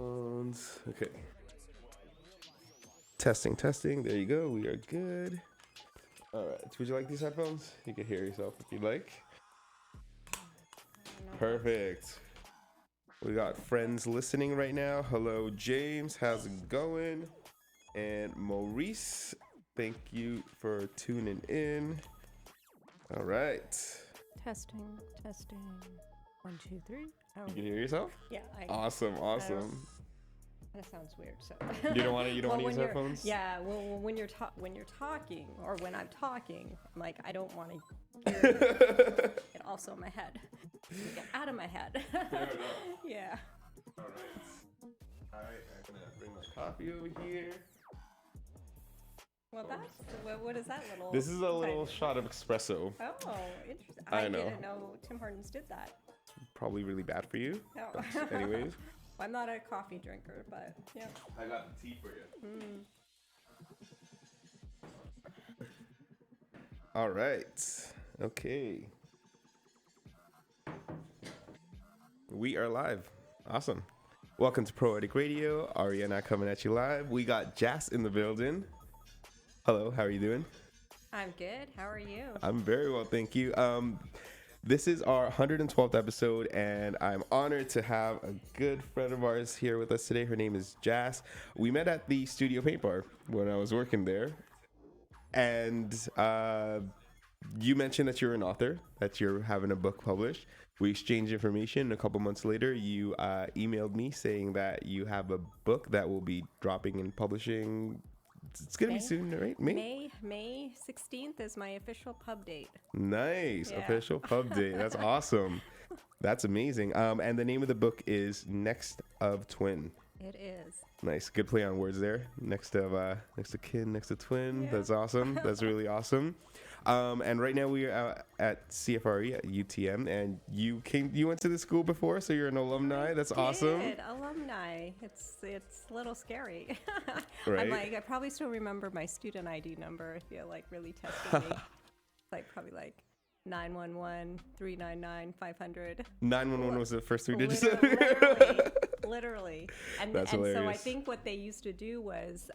headphones. Okay. Testing, testing. There you go. We are good. All right. Would you like these headphones? You can hear yourself if you like. Perfect. We got friends listening right now. Hello, James. How's it going? And Maurice, thank you for tuning in. All right. Testing. 1, 2, 3. Oh, You can hear yourself? yeah. Awesome. That sounds weird. So You don't want to use headphones? Yeah. Well, when you're talking, or when I'm talking, I'm like, I don't want to hear it. Get also in my head. Get out of my head. Yeah. All right. I'm gonna bring my coffee over here. Well, what is that little? This is a little shot of espresso. Oh, interesting. I know. Didn't know Tim Hortons did that. Probably really bad for you. No. But anyways. I'm not a coffee drinker, but yeah. I got the tea for you. All right. Okay. We are live. Awesome. Welcome to Poetic Radio. Ariana coming at you live. We got Jass in the building. Hello, how are you doing? I'm good. How are you? I'm very well, thank you. This is our 112th episode, and I'm honored to have a good friend of ours here with us today. Her name is Jass. We met at the Studio Paint Bar when I was working there, and you mentioned that you're an author, that you're having a book published. We exchanged information. A couple months later, you emailed me saying that you have a book that will be dropping and publishing. It's gonna be soon, right? May 16th is my official pub date. Nice. Yeah. Official pub date. That's awesome. That's amazing. And the name of the book is Next of Twin. It is. Nice. Good play on words there. Next to kin, next to twin. Yeah. That's awesome. That's really awesome. And right now we are out at CFRE at UTM, and you went to the school before, so you're an alumni. That's awesome. Alumni. It's a little scary. Right. I probably still remember my student ID number if you're like really testing me. It's probably 911 399 500. 911 was the first three digits. Literally. And That's so I hilarious. think what they used to do was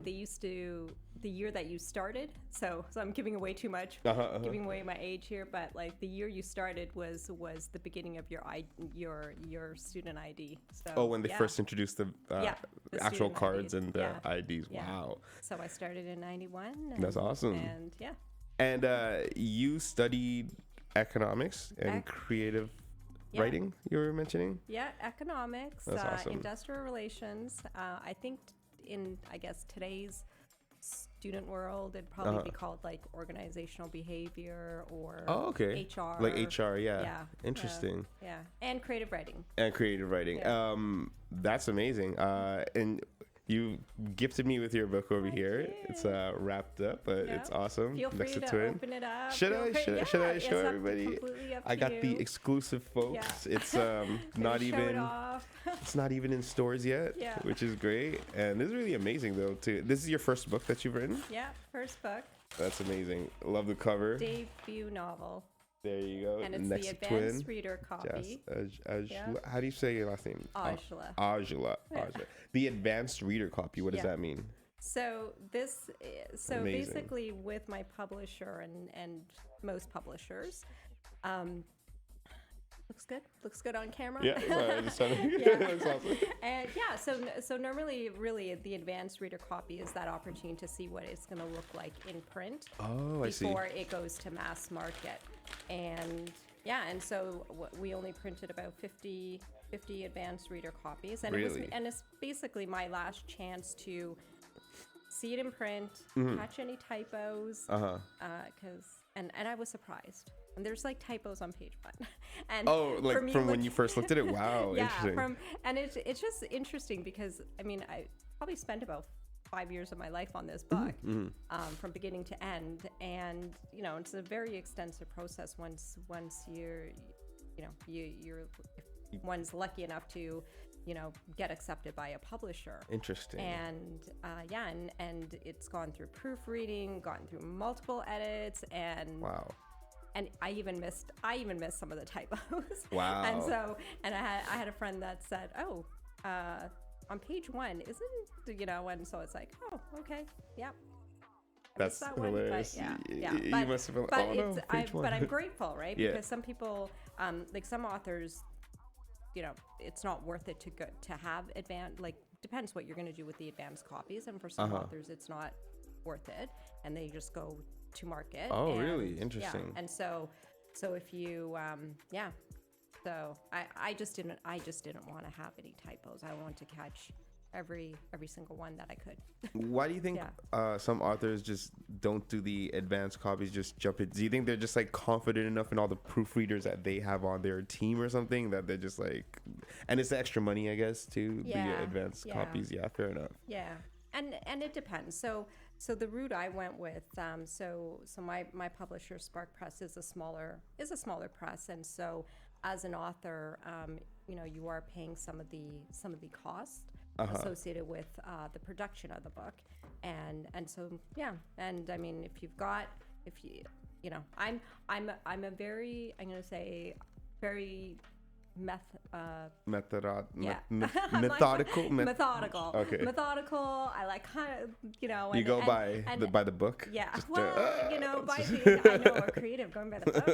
the year that you started. So I'm giving away too much, giving away my age here. But the year you started was the beginning of your student ID. So when they first introduced the actual student cards IDs. and the IDs. Yeah. Wow. So I started in 91. That's awesome. And yeah. And you studied economics and creative writing, you were mentioning? Yeah, economics, That's awesome. industrial relations. I think I guess today's student world, it'd probably be called organizational behavior or HR. Like HR, yeah. Interesting. Yeah, and creative writing. Yeah. That's amazing. And you gifted me with your book over here. did. It's wrapped up, but it's awesome. Feel free Next to to twin. open it up. Should I show everybody? Completely up I to got you. the exclusive, folks. Yeah. It's not Show even it off. it's not even in stores yet, Yeah. which is great. And this is really amazing though too. This is your first book that you've written? Yeah, first book. That's amazing. Love the cover. Debut novel. There you go. And it's Next the to twin. advanced reader copy. How do you say your last name? Aujla. Aujla. The advanced reader copy. What does that mean? So Amazing. basically with my publisher and most publishers, looks good on camera. Yeah, sorry, I just trying to. Yeah. Looks awesome. And so normally, really, the advanced reader copy is that opportunity to see what it's going to look like in print I see. before it goes to mass market. And so we only printed about 50 advanced reader copies, and Really? it's basically my last chance to see it in print, catch any typos, and I was surprised. And there's typos on page 1. And for me, from when you first looked at it? Wow, yeah, interesting. and it's just interesting because I probably spent about 5 years of my life on this book, from beginning to end, and it's a very extensive process once you're if one's lucky enough to get accepted by a publisher. Interesting. And and it's gone through proofreading, gone through multiple edits, and Wow. And I even missed some of the typos. Wow. And I had a friend that said, "Oh, on page 1 isn't, and so it's like, oh, okay, yeah. That's that one, hilarious. but yeah. You must have been like, oh no, page 1. But I'm grateful, right? Yeah. Because some people, like some authors, it's not worth it to have advanced, like, depends what you're going to do with the advanced copies. And for some authors, it's not worth it. And they just go to market. Oh, really? Interesting. Yeah. And so if you, so I just didn't want to have any typos. I wanted to catch every single one that I could. Why do you think some authors just don't do the advanced copies, just jump it? Do you think they're just like confident enough in all the proofreaders that they have on their team or something that they're just like, and it's the extra money, I guess, to the advanced copies? Yeah, fair enough. Yeah. And it depends. So the route I went with, so my publisher Spark Press is a smaller press, and so as an author, you are paying some of the costs associated with the production of the book, and so and I mean I'm a very, I'm gonna say, very methodical. Okay. Methodical. I like kind of, you go by the book. Yeah. Just by the, I know, we're creative going by the book.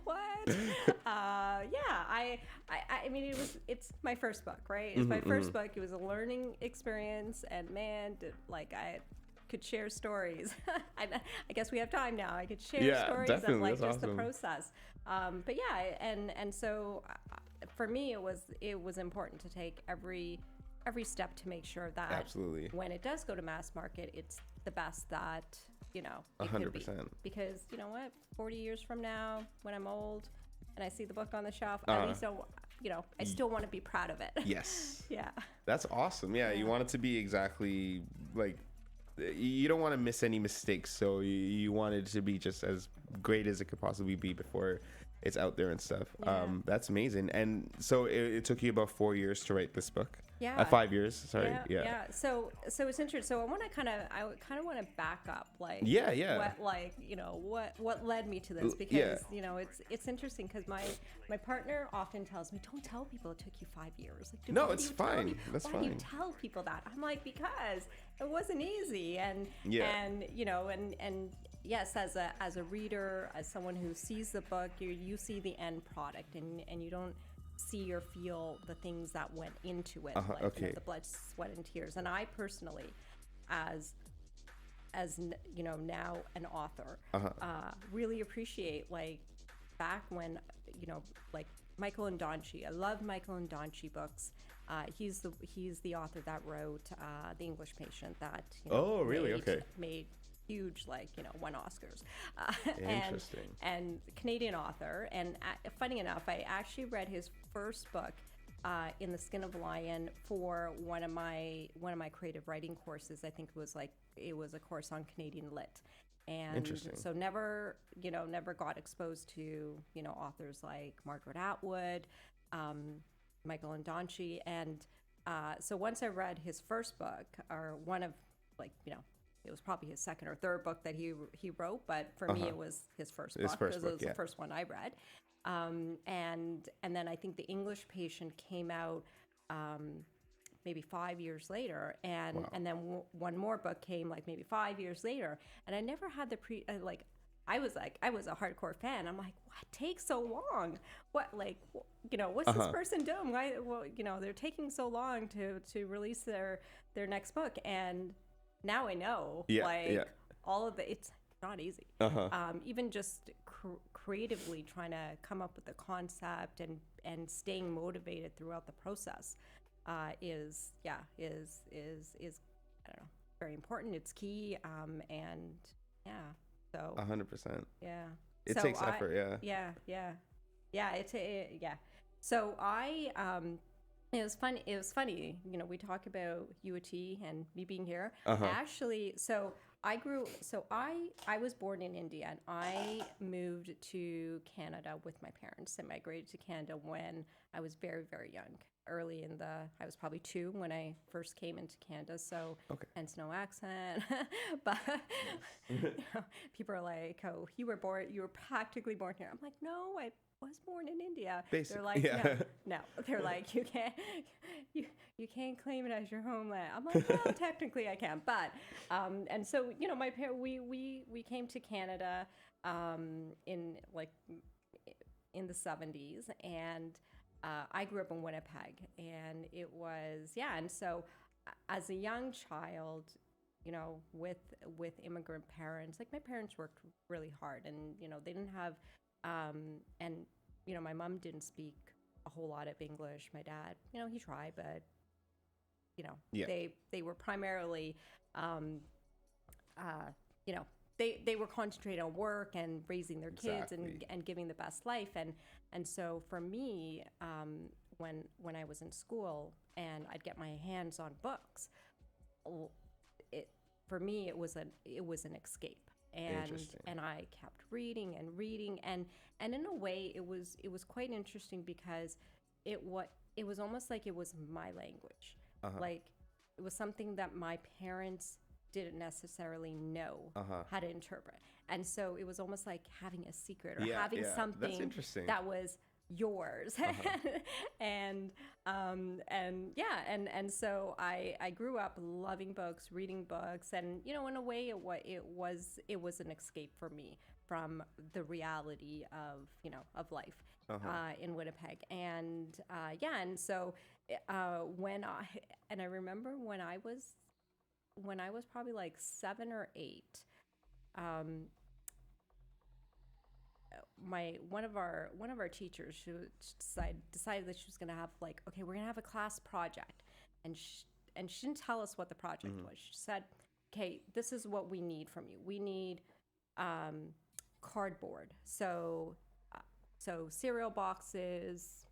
What? I mean, it's my first book, right? It's my first book. It was a learning experience, and man, I could share stories. I guess we have time now. I could share stories of like just the process. But yeah, and so for me, it was important to take every step to make sure that when it does go to mass market, it's the best that it 100%. could be. Because you know what, 40 years from now, when I'm old and I see the book on the shelf, at least I still want to be proud of it. Yes. Yeah. That's awesome. Yeah, you want it to be exactly like. You don't want to miss any mistakes, so you want it to be just as great as it could possibly be before it's out there and stuff. Yeah. That's amazing. And so it took you about 4 years to write this book. Yeah. 5 years. Sorry. Yeah. So it's interesting. So I kind of want to back up, like, what led me to this, because it's interesting because my partner often tells me, don't tell people it took you 5 years. Like, no, it's fine. That's fine. Why do you tell people that? I'm like, because it wasn't easy, and yes, as a reader, as someone who sees the book, you see the end product, and you don't see or feel the things that went into it, the blood, sweat, and tears. And I personally, as now an author, really appreciate, like, back when, like Michael Ndonchi. I love Michael Ndonchi books. He's the author that wrote The English Patient, that made huge, won Oscars. Interesting. And Canadian author. And funny enough, I actually read his first book in the Skin of a Lion for one of my creative writing courses. I think it was a course on Canadian Lit. And so never got exposed to, authors like Margaret Atwood, Michael Ndonchi. And so once I read his first book, or one of, it was probably his second or third book that he wrote, but for me it was his first book, because it was the first one I read. And then I think The English Patient came out maybe 5 years later, and then one more book came maybe 5 years later, and I never had the I was a hardcore fan. I'm like, what takes so long? What, what's this person doing? Why, they're taking so long to release their next book. And now I know, all of it's not easy. Even just creatively trying to come up with the concept and staying motivated throughout the process is I don't know, very important. It's key. And yeah. So 100%. Yeah. It takes effort. Yeah. So it was funny. We talk about UAT and me being here. Actually, I was born in India, and I moved to Canada with my parents. I migrated to Canada when I was very, very young. I was probably 2 when I first came into Canada, so hence no accent. But people are like, "Oh, you were practically born here." I'm like, "No, I was born in India. Basically, They're like, yeah. no. They're like, you can't claim it as your homeland. I'm like, well, technically I can, but and so my parents, we came to Canada in like in the 70s, and I grew up in Winnipeg, and it was and so as a young child, with immigrant parents, like my parents worked really hard, and they didn't have and my mom didn't speak a whole lot of English. My dad, he tried, but Yeah. they were primarily you know they were concentrated on work and raising their kids and giving the best life, and so for me, when I was in school and I'd get my hands on books, for me it was an escape, and I kept reading and reading, and in a way it was quite interesting because it was almost like it was my language. Like it was something that my parents didn't necessarily know how to interpret, and so it was almost like having a secret or having something that was yours. and so I grew up loving books, reading books, and in a way it was an escape for me from the reality of life in Winnipeg. And and so I remember when I was probably like 7 or 8, one of our teachers, she decided that she was going to have, like, okay, we're going to have a class project, and she didn't tell us what the project was. She said, okay, this is what we need from you. We need cardboard, so cereal boxes,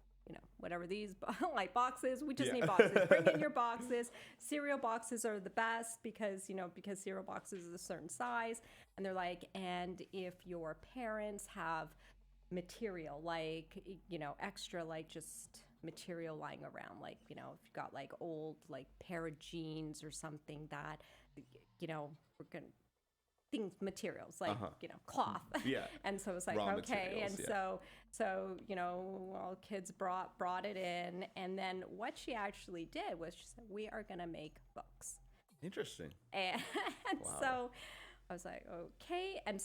whatever these like boxes, we just need boxes. Bring in your boxes. Cereal boxes are the best because cereal boxes is a certain size. And they're like, and if your parents have material, like, extra, like just material lying around, like, if you've got like old, like pair of jeans or something that, we're going to, things, materials like cloth. And so it's like, Raw okay, materials, and so all kids brought it in, and then what she actually did was she said, we are gonna make books. Interesting. And so I was like, okay. And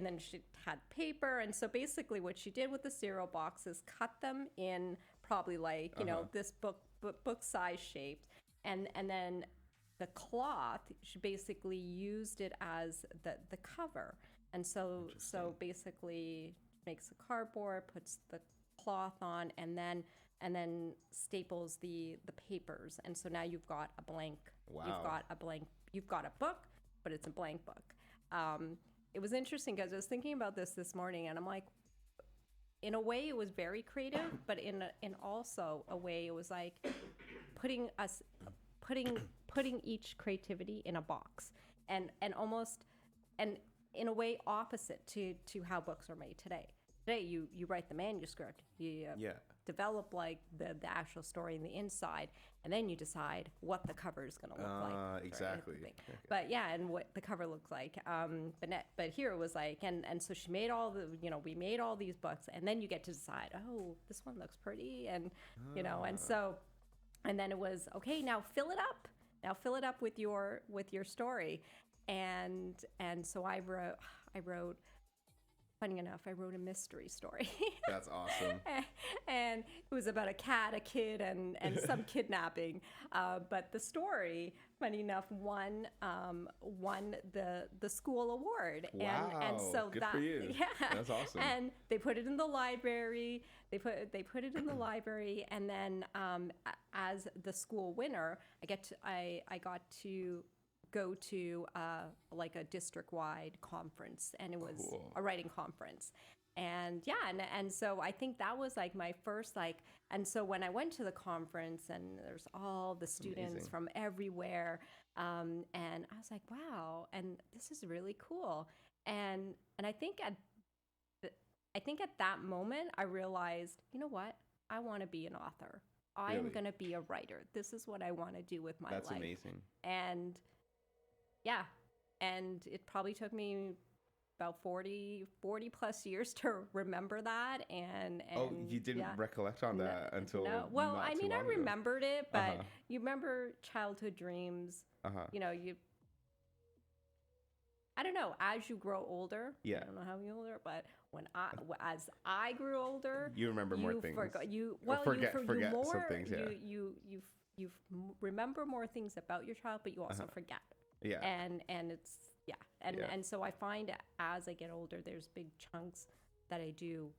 then she had paper, and so basically what she did with the cereal boxes, cut them in probably like this book size shaped, and then the cloth, she basically used it as the cover. And so basically makes the cardboard, puts the cloth on, and then staples the papers. And so now you've got a blank. Wow. You've got a book, but it's a blank book. It was interesting because I was thinking about this morning, and I'm like, in a way it was very creative, but in also a way it was like putting each creativity in a box, and almost, and in a way opposite to how books are made today. Today you write the manuscript, you develop like the actual story in the inside, and then you decide what the cover is going to look like. Exactly. But and what the cover looked like. But here it was like, and so she made all the, we made all these books, and then you get to decide, oh, this one looks pretty, and and so, and then it was, okay, now fill it up. Now fill it up with your story, and so I wrote. Funny enough, I wrote a mystery story. That's awesome. And it was about a cat, a kid, and some kidnapping. But the story, funny enough, won the school award. Wow. And so good for you. Yeah. That's awesome. And they put it in the library. They put it in the library, and then as the school winner, I got to go to like a district-wide conference, and it was a writing conference, and and so I think that was like my first, like, and so when I went to the conference, and there's all the students from everywhere, and I was like, wow, and this is really cool, and I think at that moment I realized, you know what, I want to be an author. I'm going to be a writer. This is what I want to do with my life. That's amazing. And and it probably took me about 40 plus years to remember that. And Oh, you didn't recollect on that until no. Well, not I too mean, I long ago. remembered it, but you remember childhood dreams. You know, I don't know, as you grow older, Yeah. I don't know how you older, but as I grew older, You remember more things. Forget more, some things, yeah. You remember more things about your child, but you also forget. Yeah. And it's, and so I find as I get older, there's big chunks that I do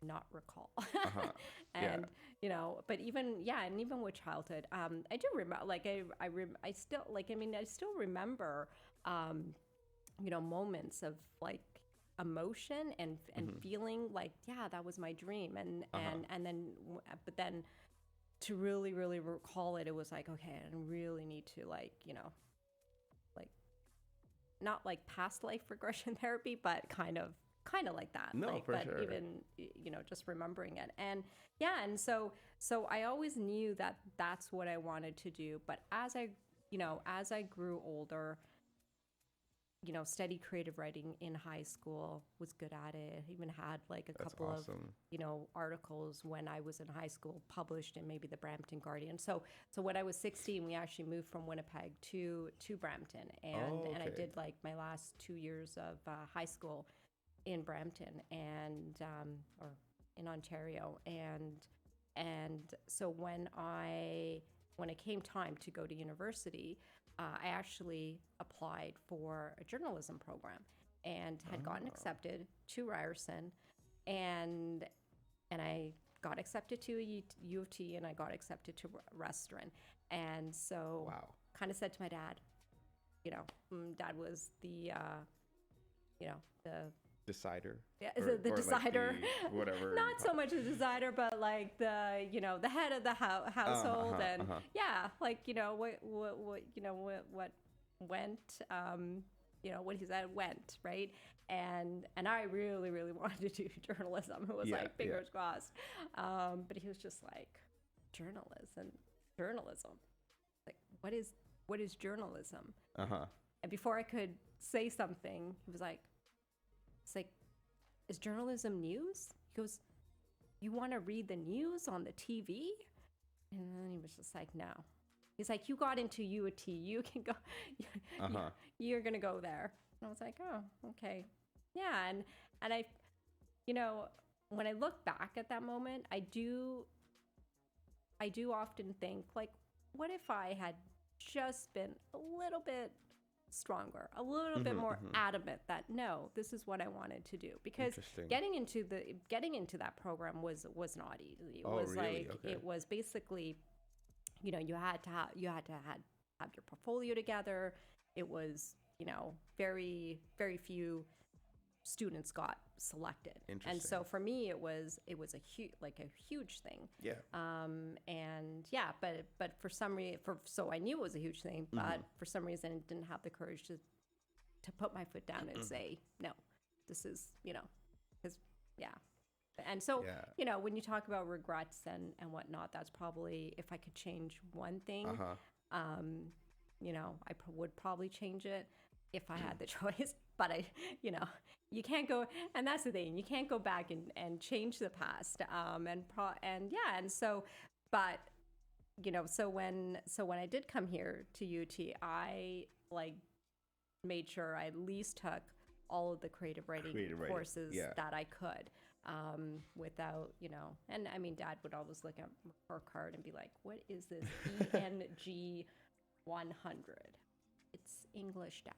not recall. And you know, but even and even with childhood, I do remember, like I still, like, I mean, I still remember you know, moments of like emotion and feeling like, yeah, that was my dream. And then, but then to really recall it, it was like, okay, I really need to, like, you know, like, not like past life regression therapy, but kind of like that. No, like, for but sure. Even, you know, just remembering it. And and so I always knew that that's what I wanted to do. But as I grew older, you know, studied creative writing in high school, was good at it. Even had like a couple of, you know, articles when I was in high school published in maybe the Brampton Guardian. So when I was 16, we actually moved from Winnipeg to Brampton. And I did like my last 2 years of high school in Brampton and, or in Ontario. And so when it came time to go to university, I actually applied for a journalism program and had gotten accepted to Ryerson, and I got accepted to U of T, and I got accepted to Western. And so kind of said to my dad, you know, Dad was the, you know, the decider. Yeah, the decider. Like whatever. Not so much the decider, but like the, you know, the head of the household. Yeah, like, you know, what you know, what went, you know, what he said went, right? And I really wanted to do journalism. It was like fingers crossed. But he was just like, journalism. Like, what is journalism? And before I could say something, he was like, it's like, is journalism news? He goes, you want to read the news on the TV? And then he was just like, no. He's like, you got into U of T. You can go. You're going to go there. And I was like, oh, okay. Yeah. And I, you know, when I look back at that moment, I do often think, like, what if I had just been a little bit stronger, a little bit more adamant that no, this is what I wanted to do? Because getting into that program was not easy. It was really? Like it was basically, you know, you had to have your portfolio together. It was, you know, very few students got selected. And so for me, it was a huge thing. Yeah. And yeah, but for some reason, so I knew it was a huge thing, but for some reason I didn't have the courage to put my foot down and say, no, this is, you know, because and so, you know, when you talk about regrets and whatnot, that's probably, if I could change one thing, you know, I would probably change it if I had the choice. But you know, you can't go, and that's the thing, you can't go back and change the past. And so, but you know, so when I did come here to UT, I like made sure I at least took all of the creative writing courses that I could, without, you know, and I mean, Dad would always look at my report card and be like, what is this ENG 100? It's English, Dad.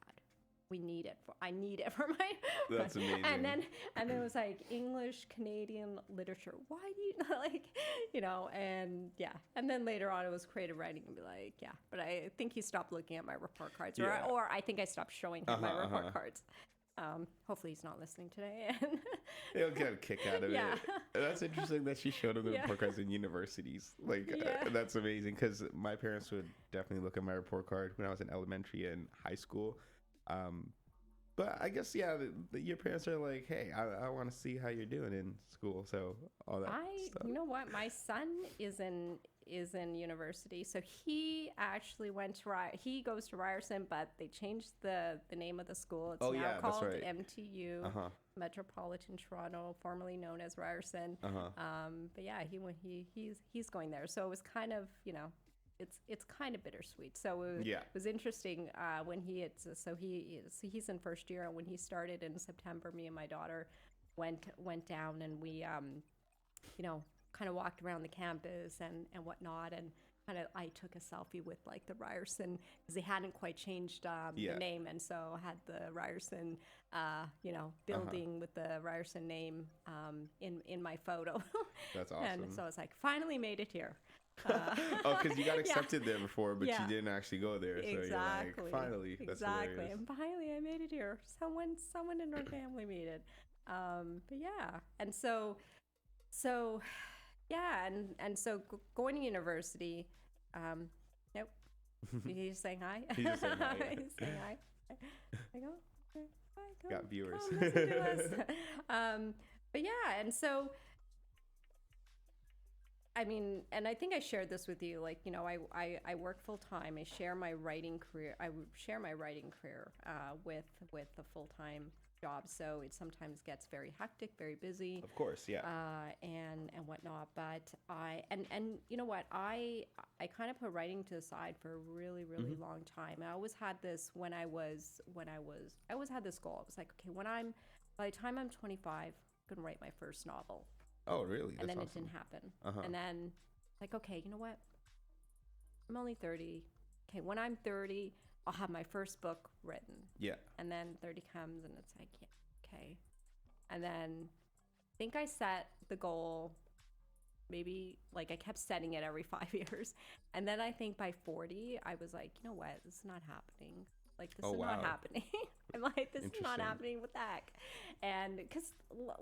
I need it for my. That's amazing. And then it was like English, Canadian literature. Why do you like, you know? And yeah, and then later on it was creative writing, and be like, yeah. But I think he stopped looking at my report cards, or I think I stopped showing him my report cards. Hopefully he's not listening today. He'll get a kick out of it. That's interesting that she showed him the report cards in universities. Like, that's amazing, because my parents would definitely look at my report card when I was in elementary and high school. But I guess, your parents are like, hey, I want to see how you're doing in school. So all that stuff. You know what? My son is in is in university. So he actually went to he goes to Ryerson, but they changed the name of the school. It's now called MTU, Metropolitan Toronto, formerly known as Ryerson. But yeah, he's going there. So it was kind of, it's kind of bittersweet. So it was interesting when he's in first year, and when he started in September, me and my daughter went down, and we kind of walked around the campus and whatnot, and kind of I took a selfie with like the Ryerson, because they hadn't quite changed the name, and so I had the Ryerson building with the Ryerson name in my photo. That's awesome. And so I was like, finally made it here. Because you got accepted there before, but you didn't actually go there. So exactly. You're like, finally. That's hilarious. And finally I made it here. Someone in our family made it. But yeah. And so yeah, and so going to university, nope. He's saying hi. He's just saying hi. Yeah. He's saying hi. I go, okay, hi, come, got viewers. come listen to us. But yeah, and so, I mean, and I think I shared this with you, like, I work full time. I share my writing career. With a full time job, so it sometimes gets very hectic, very busy. Of course, yeah. And whatnot. But and you know what, I kind of put writing to the side for a really long time. I always had this I always had this goal. I was like, okay, by the time I'm 25, I'm gonna write my first novel. Oh, really? And then awesome. It didn't happen. And then, like, okay, you know what? I'm only 30. Okay, when I'm 30, I'll have my first book written. Yeah. And then 30 comes, and it's like, yeah, okay. And then I think I set the goal, maybe, like, I kept setting it every 5 years. And then I think by 40, I was like, you know what? This is not happening. Like, this is not happening. I'm like, this is not happening. What the heck? And because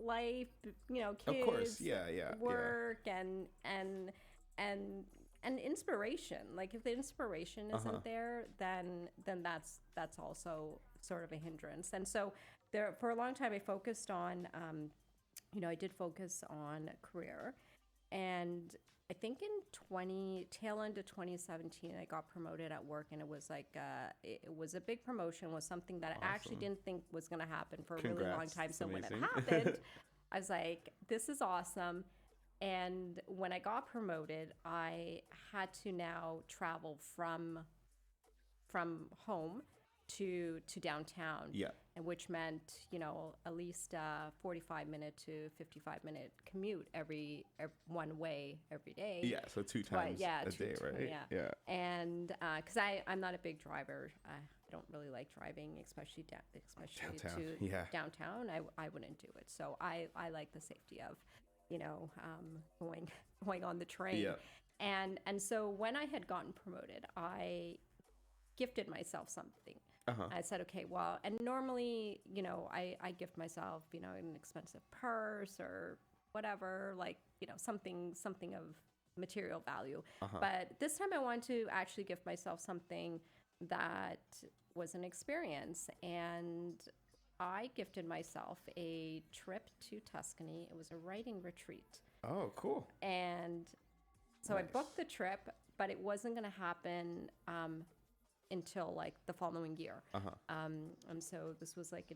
life, kids, of course, work, and inspiration. Like, if the inspiration isn't there, then that's also sort of a hindrance. And so there, for a long time, I focused on, I did focus on career. And I think in tail end of 2017, I got promoted at work, and it was like it was a big promotion. Was something that I actually didn't think was going to happen for a really long time. So when it happened, I was like, "This is awesome." And when I got promoted, I had to now travel from home to downtown. Yeah. And which meant, at least 45-minute to 55-minute commute every one way every day. Yeah, so two times a day, right? Yeah. And because I'm not a big driver, I don't really like driving, especially downtown. To downtown. I wouldn't do it. So I like the safety of, going on the train. Yeah. And so when I had gotten promoted, I gifted myself something. I said, okay, well, and normally, I gift myself, an expensive purse or whatever, like, something of material value. But this time I wanted to actually gift myself something that was an experience. And I gifted myself a trip to Tuscany. It was a writing retreat. Oh, cool. And so I booked the trip, but it wasn't going to happen until like the following year. And so this was like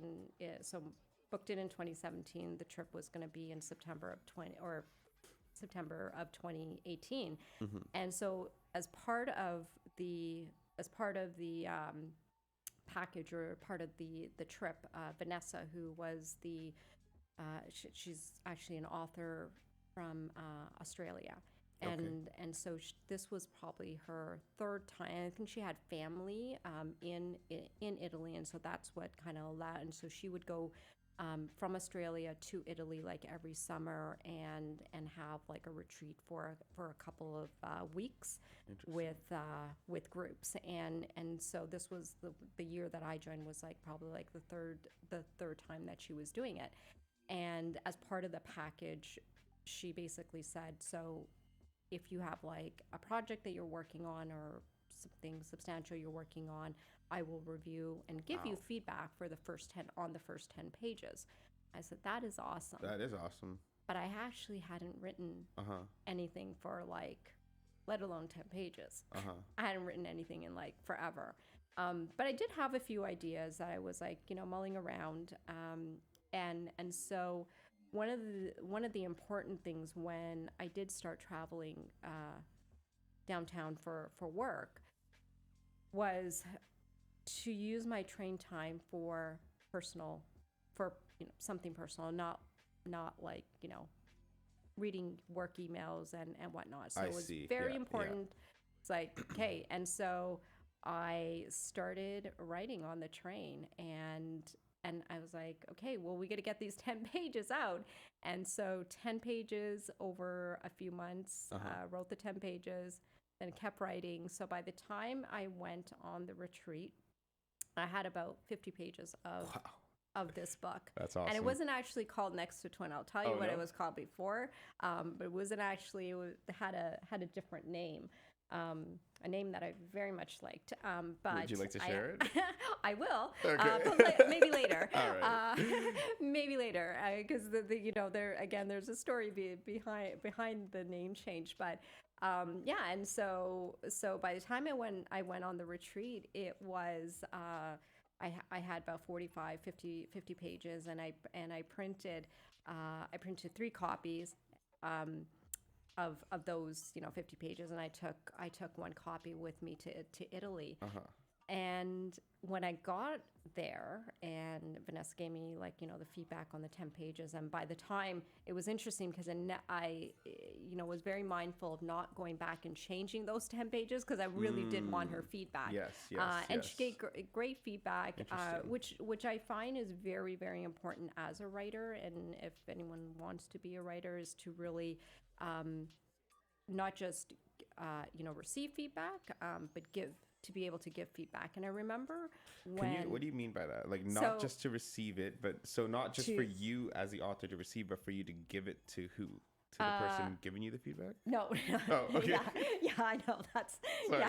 so booked it in 2017. The trip was going to be in September of 2018. And so as part of the package, or part of the trip, Vanessa, who was she's actually an author from Australia. And so this was probably her third time. I think she had family in Italy, and so that's what kind of allowed. And so she would go from Australia to Italy like every summer and have like a retreat for a couple of weeks with groups. And so this was the year that I joined, was like probably like the third time that she was doing it. And as part of the package, she basically said, so if you have like a project that you're working on or something substantial you're working on, I will review and give you feedback for the first 10 pages. I said, that is awesome. That is awesome. But I actually hadn't written anything for like let alone 10 pages. Uh-huh. I hadn't written anything in like forever. But I did have a few ideas that I was like, mulling around. And so one of the important things when I did start traveling downtown for work was to use my train time for personal, for something personal, not like reading work emails and whatnot. So I it was see. very Yeah, important. It's like, okay. And so I started writing on the train, and I was like, okay, well, we got to get these 10 pages out. And so 10 pages over a few months, wrote the 10 pages, then kept writing. So by the time I went on the retreat, I had about 50 pages of this book. That's awesome. And it wasn't actually called Next to Twin. I'll tell you what it was called before, but it wasn't actually. It had a different name, a name that I very much liked. But would you like to share it? I will, Okay. but maybe later. All right. Maybe later, because there's a story behind the name change, but. And so by the time I went on the retreat, it was I had about 45, 50 pages, and I printed 3 copies of those 50 pages, and I took one copy with me to Italy. And when I got there, and Vanessa gave me the feedback on the 10 pages, and by the time, it was interesting because I was very mindful of not going back and changing those 10 pages because I really did want her feedback. Yes. And she gave great feedback, Interesting. which I find is very, very important as a writer. And if anyone wants to be a writer, is to really not just receive feedback, but to be able to give feedback. And I remember what do you mean by that? Like, not just to receive it, but so not just for you as the author to receive, but for you to give it to who? To the person giving you the feedback? No. Oh, okay. Yeah, I know. That's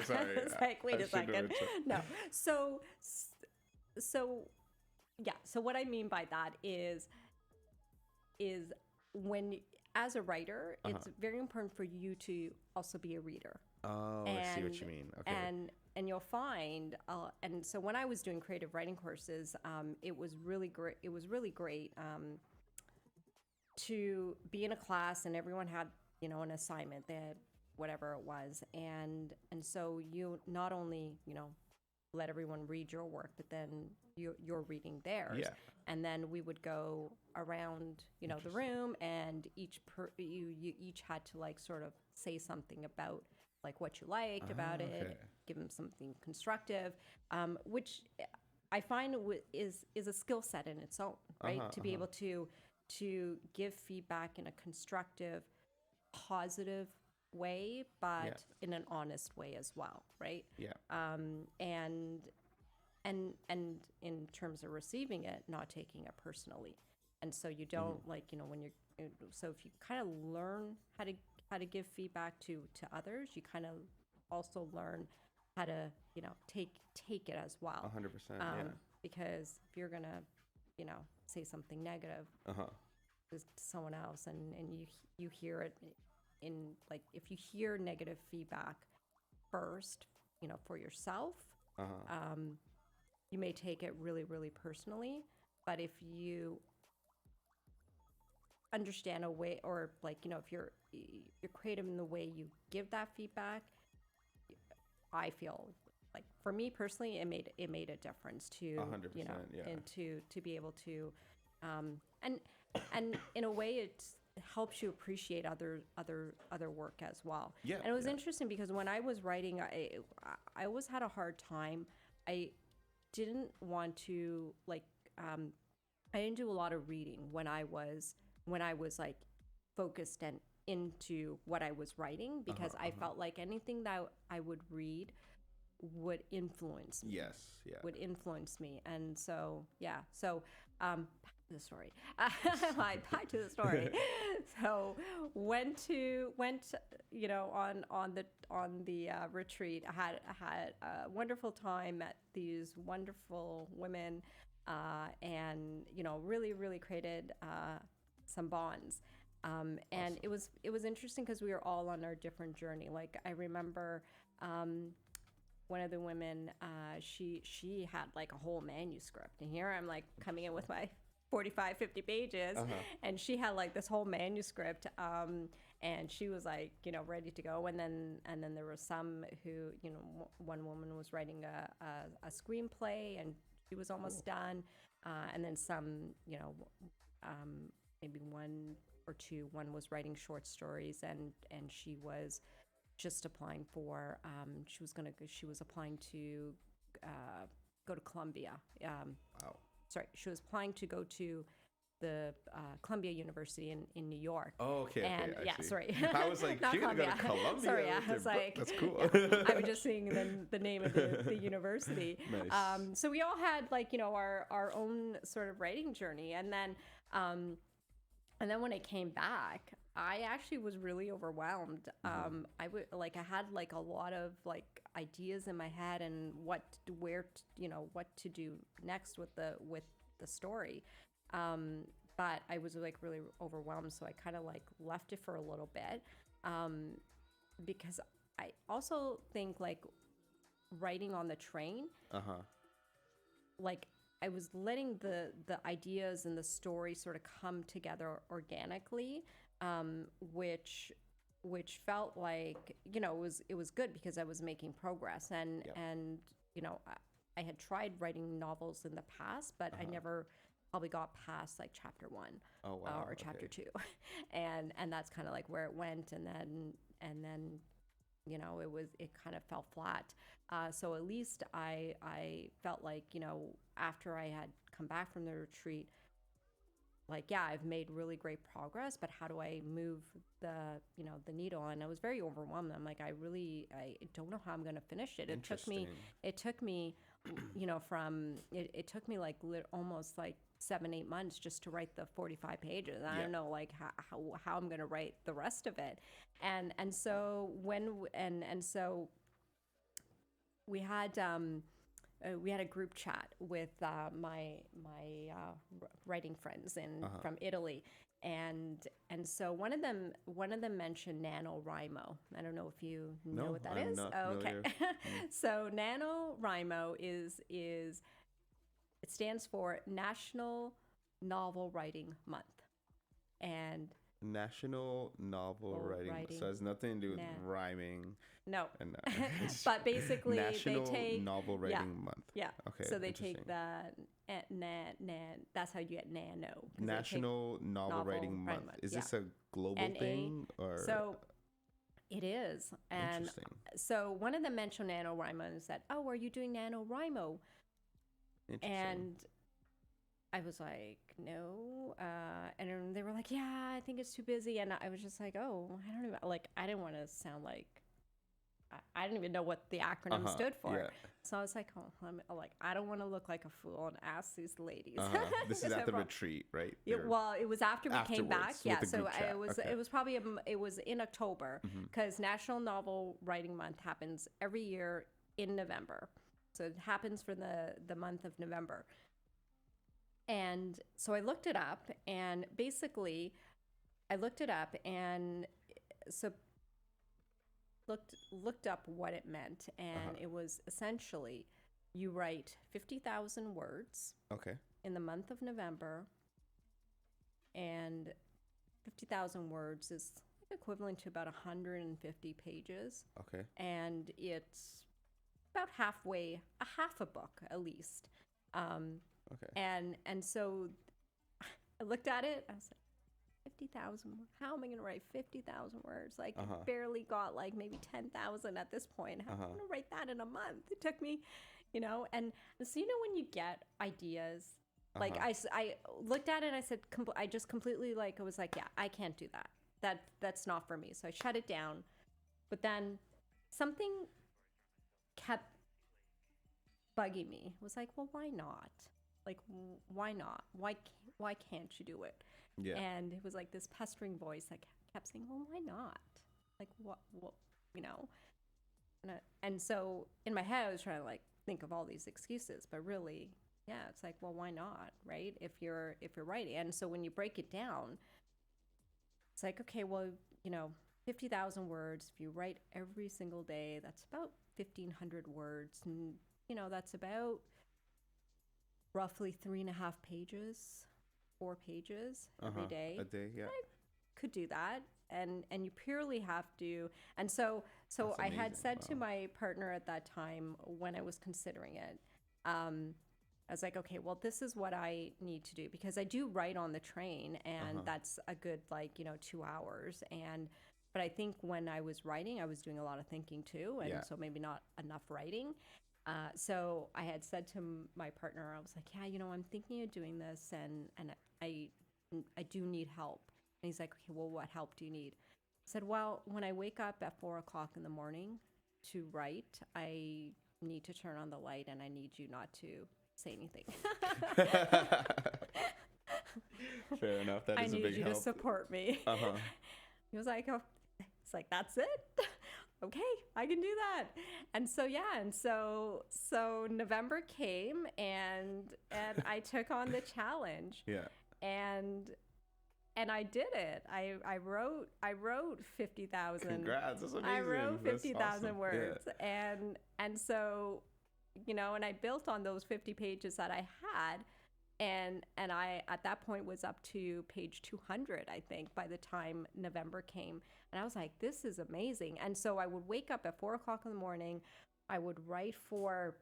sorry. It's like, wait a second. No. So what I mean by that is when, as a writer, it's very important for you to also be a reader. Oh, I see what you mean. Okay. And you'll find, and so when I was doing creative writing courses, it was really great. It was really great to be in a class, and everyone had an assignment. They had whatever it was, and so you not only let everyone read your work, but then you're reading theirs. Yeah. And then we would go around the room, and you each had to sort of say something about what you liked about it, give them something constructive, which I find is a skill set in its own, right? To be able to give feedback in a constructive, positive way, but in an honest way as well, right? Yeah. And in terms of receiving it, not taking it personally. And so you don't when you're, so if you kind of learn how to give feedback to others, you kind of also learn how to take it as well. 100%. Yeah. Because if you're gonna say something negative to someone else, and you hear it in if you hear negative feedback first for yourself, you may take it really, really personally. But if you understand a way, or if you're creative in the way you give that feedback, I feel for me personally, it made a difference to 100%, and to be able to and in a way it helps you appreciate other work as well. Yeah. And it was interesting because when I was writing, I always had a hard time. I didn't want to I didn't do a lot of reading when I was focused and into what I was writing, because I felt like anything that I would read would influence me. Yes. Yeah. Would influence me. And so back to the story. Back to the story. So went on the retreat. I had a wonderful time, met these wonderful women, and really, really created some bonds. And it was interesting because we were all on our different journey. Like I remember one of the women, she had like a whole manuscript, and here I'm like coming in with my 45, 50 pages, and she had like this whole manuscript, and she was like, you know, ready to go. And then there were some who, you know, one woman was writing a screenplay, and she was almost done, and then some, you know, maybe one or two. One was writing short stories, and she was just applying for. She was applying to go to Columbia. Wow. Sorry, she was applying to go to the Columbia University in New York. Oh, okay. And I yeah, see. sorry. I was like, Not you're gonna go to Columbia. Sorry, yeah, with I was your book? like, That's cool. yeah, I was just seeing the name of the university. Nice. So we all had like, you know, our own sort of writing journey, and then when I came back, I actually was really overwhelmed. I had like a lot of like ideas in my head, and what to do next with the story. But I was like really overwhelmed, so I kind of like left it for a little bit, because I also think like writing on the train, like I was letting the ideas and the story sort of come together organically, which felt like, you know, it was good because I was making progress, and you know, I had tried writing novels in the past, but I never probably got past like chapter 1 or chapter 2, and that's kind of like where it went, and then you know, it kind of fell flat. So at least I felt like, you know, after I had come back from the retreat, like, yeah, I've made really great progress, but how do I move the needle? And I was very overwhelmed. I'm like, I don't know how I'm going to finish it. It took me, you know, it took me like almost like 7-8 months just to write the 45 pages. I don't know like how I'm going to write the rest of it. And so so we had a group chat with my writing friends from Italy, and so one of them mentioned NaNoWriMo. I don't know if you know what that is. Not okay. So NaNoWriMo is it stands for National Novel Writing Month, and National Novel Writing. So it has nothing to do with rhyming. No. And, but basically National they take Novel Writing Month. Yeah. Okay. So they take the that's how you get nano. National Novel Writing Month. Is this a global thing, or? So it is. And so one of them mentioned NaNoWriMo and said, "Oh, are you doing NaNoWriMo?" And I was like, no. And they were like, yeah, I think it's too busy. And I was just like, oh, I don't even, like, I didn't want to sound like, I didn't even know what the acronym stood for. Yeah. So I was like, I don't want to look like a fool and ask these ladies. This is at the retreat, right? Well, it was after we came back. Yeah. So it was probably, it was in October, because National Novel Writing Month happens every year in November. So it happens for the month of November. And so I looked it up, and basically looked up what it meant, and it was essentially you write 50,000 words in the month of November, and 50,000 words is equivalent to about 150 pages. Okay. And it's about halfway, half a book at least. And so I looked at it, I was like, 50,000, how am I going to write 50,000 words? Like, I barely got like maybe 10,000 at this point. How am I going to write that in a month? It took me, you know, and so, you know, when you get ideas, like I looked at it and I said, I just completely like, I was like, yeah, I can't do that. That's not for me. So I shut it down. But then something kept bugging me. It was like, well, why not? Like, why not? Why can't you do it? Yeah. And it was like this pestering voice that kept saying, well, why not? Like, what you know? And so in my head, I was trying to like think of all these excuses, but really, yeah, it's like, well, why not, right? If you're writing. And so when you break it down, it's like, okay, well, 50,000 words. If you write every single day, that's about 1,500 words. And, that's about roughly 3.5 pages, 4 pages every day. A day, yeah. I could do that. And you purely have to. And so That's I had amazing. said to Wow. my partner at that time when I was considering it, I was like, okay, well, this is what I need to do because I do write on the train, and that's a good 2 hours. But I think when I was writing, I was doing a lot of thinking too, and Yeah. so maybe not enough writing. So I had said to my partner, I was like, yeah, I'm thinking of doing this, and I do need help. And he's like, okay, well, what help do you need? I said, well, when I wake up at 4 o'clock in the morning to write, I need to turn on the light, and I need you not to say anything. Fair enough. That I is a need big you help. to support me. He was like, oh, it's like, that's it. Okay, I can do that. And so, yeah. And so November came, and I took on the challenge. Yeah. And I did it. I wrote 50,000. Congrats. That's amazing. I wrote That's 50,000 awesome. words. Yeah. And so, and I built on those 50 pages that I had. And I, at that point, was up to page 200, I think, by the time November came. And I was like, this is amazing. And so I would wake up at 4 o'clock in the morning. I would write for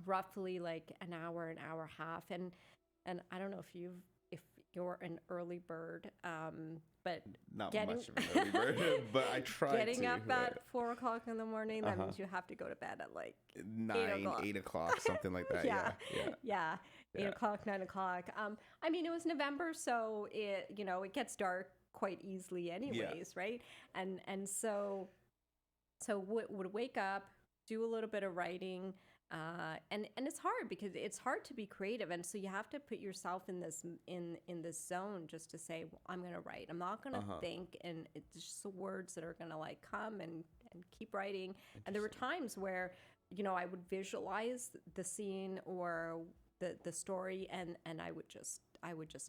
roughly like an hour and a half. And I don't know if you're an early bird, but Not much of an early bird, but I tried getting up but at 4 o'clock in the morning, that means you have to go to bed at like 8 o'clock, something like that. Yeah. 8 o'clock, 9 o'clock. I mean, it was November, so it gets dark quite easily anyways, right? And so would wake up, do a little bit of writing, and it's hard because it's hard to be creative, and so you have to put yourself in this zone just to say, well, I'm gonna write. I'm not gonna think, and it's just the words that are gonna like come and keep writing. And there were times where I would visualize the scene or the story, and I would just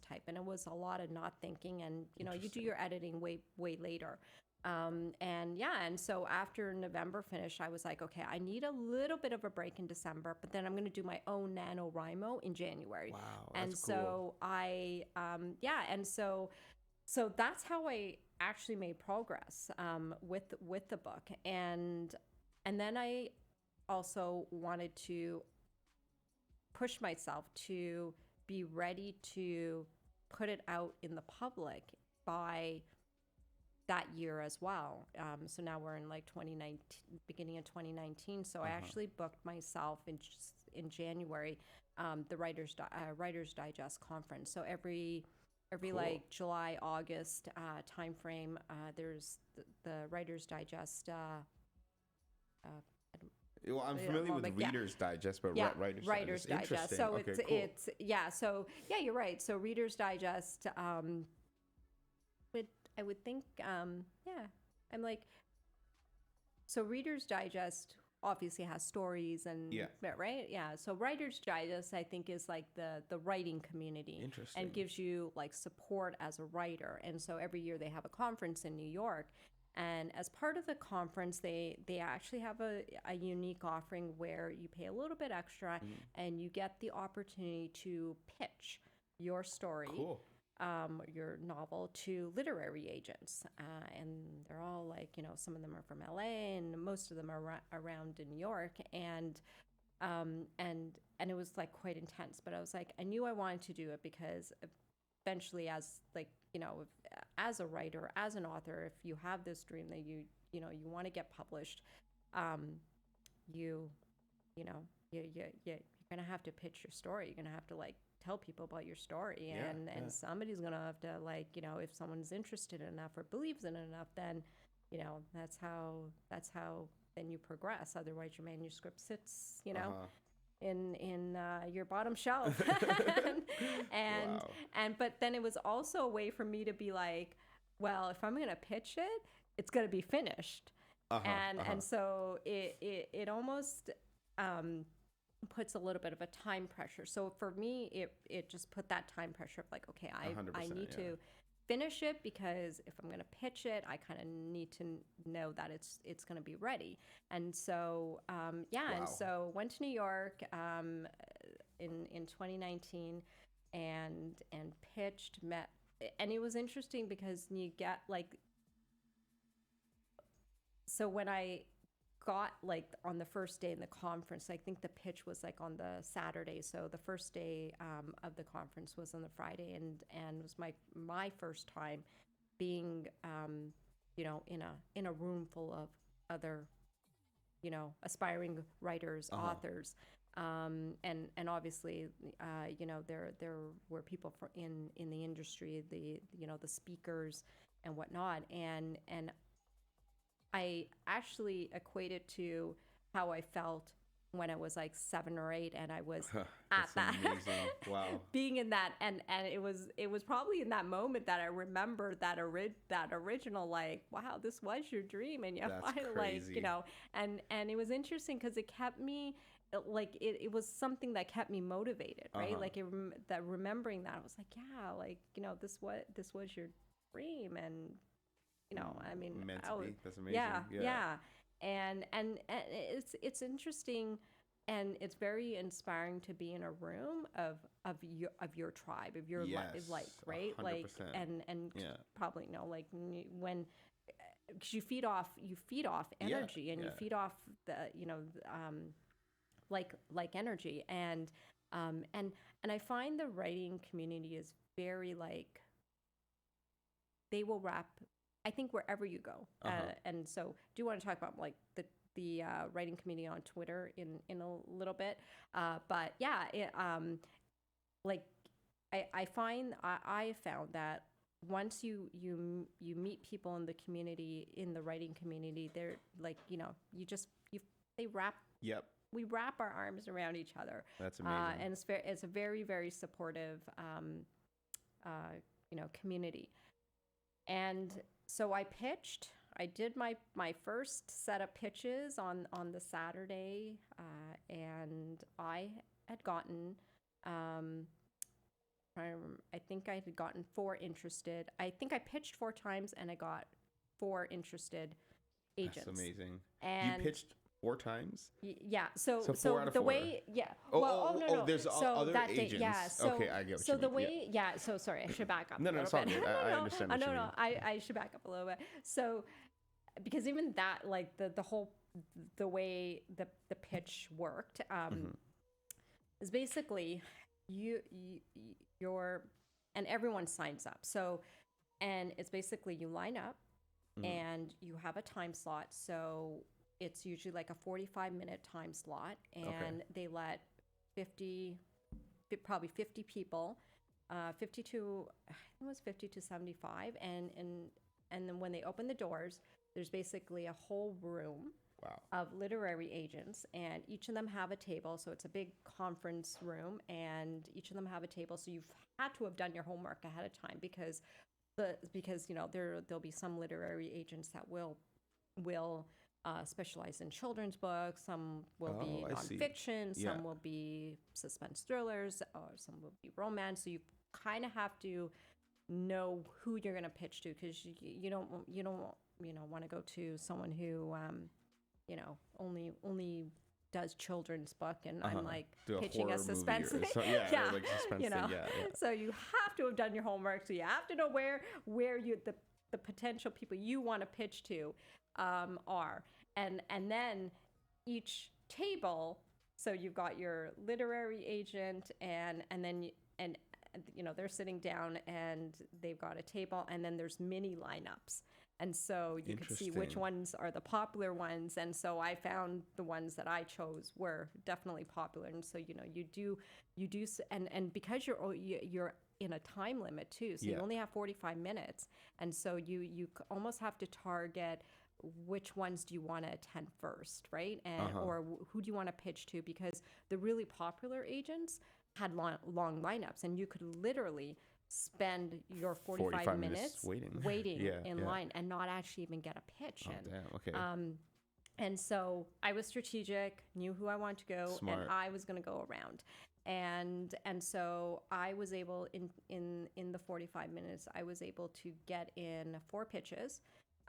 type, and it was a lot of not thinking, and you do your editing way later. And so after November finished, I was like, okay, I need a little bit of a break in December, but then I'm going to do my own NaNoWriMo in January. Wow, and that's so cool. and so that's how I actually made progress with the book, and then I also wanted to push myself to be ready to put it out in the public by that year as well. So now we're in like 2019, beginning of 2019. So I actually booked myself in January, the Writers Digest conference. So every Cool. like July, August time frame, there's the Writers Digest. Well, I'm familiar with Reader's Digest, but Writer's Digest. So okay, it's So you're right. So Reader's Digest. I would think, I'm like, so Reader's Digest obviously has stories and right, So Writer's Digest, I think, is like the writing community. Interesting. And gives you like support as a writer. And so every year they have a conference in New York. And as part of the conference, they actually have a unique offering where you pay a little bit extra and you get the opportunity to pitch your story, your novel, to literary agents. And they're all like, some of them are from LA and most of them are around in New York. And it was like quite intense. But I was like, I knew I wanted to do it because eventually, as like, as a writer, as an author, if you have this dream that you want to get published, you're gonna have to pitch your story. You're gonna have to like tell people about your story, and somebody's gonna have to like, if someone's interested enough or believes in it enough, then that's how then you progress. Otherwise, your manuscript sits, in your bottom shelf. But then it was also a way for me to be like, well, if I'm gonna pitch it, it's gonna be finished. And so it almost puts a little bit of a time pressure. So for me, it just put that time pressure of like, okay, I need to finish it because if I'm going to pitch it, I kind of need to know that it's going to be ready. And so, and so went to New York in 2019 and pitched, met, and it was interesting because you get like, so when I got like on the first day in the conference, I think the pitch was like on the Saturday. So the first day of the conference was on the Friday, and was my first time being, in a room full of other, aspiring writers, authors. And obviously, there were people in the industry, the speakers and whatnot. And I actually equated to how I felt when I was like 7 or 8, and I was at that, wow, being in that, and it was probably in that moment that I remember that original, like, wow, this was your dream, and you finally, like, and it was interesting because it kept me, like, it was something that kept me motivated, right? Like that remembering that, I was like, yeah, like, this was your dream, and I mean, meant to be. That's amazing. Yeah. And it's interesting, and it's very inspiring to be in a room of your tribe, of your like, right? 100%. Like, and probably like when, because you feed off energy, and you feed off the like energy, and I find the writing community is very like, they will wrap, I think, wherever you go. And so do you want to talk about like the writing community on Twitter in a little bit? But yeah, like I found that once you meet people in the community, in the writing community, they're like, we wrap our arms around each other. That's amazing. And it's a very, very supportive community. And so I pitched. I did my first set of pitches on the Saturday, and I had gotten, I think I had gotten 4 interested. I think I pitched 4 times, and I got 4 interested agents. That's amazing. And you pitched 4 times? Yeah. So 4 out of the 4. way, yeah. No. There's other that agents. Day, yeah. So, okay, I get what so you the mean. way, so sorry, I should back up. No, a it's little all bit. good. I understand what you mean. I should back up a little bit. So, because even that, like the whole, the way the pitch worked, is basically you're, and everyone signs up. So, and it's basically you line up, and you have a time slot. So it's usually like a 45-minute time slot, and they let probably 50 people, 50 to 75, and then when they open the doors, there's basically a whole room of literary agents, and each of them have a table. So it's a big conference room, and each of them have a table. So you've had to have done your homework ahead of time, because there'll be some literary agents that will specialize in children's books. Some will be nonfiction. Some will be suspense thrillers, or some will be romance. So you kind of have to know who you're going to pitch to, because you don't want to go to someone who only does children's book, and I'm like pitching a suspense thing. Like suspense thing. So you have to have done your homework. So you have to know where the potential people you want to pitch to are, and then each table. So you've got your literary agent, and then they're sitting down, and they've got a table, and then there's mini lineups. And so you can see which ones are the popular ones. And so I found the ones that I chose were definitely popular. And so, you do, and because you're in a time limit too, so you only have 45 minutes. And so you almost have to target which ones do you want to attend first, right? And or who do you want to pitch to? Because the really popular agents had long lineups, and you could literally spend your 45 minutes waiting in line and not actually even get a pitch in. Damn. Okay. And so I was strategic, knew who I wanted to go, Smart. and I was going to go around. And so I was able in the 45 minutes I was able to get in 4 pitches,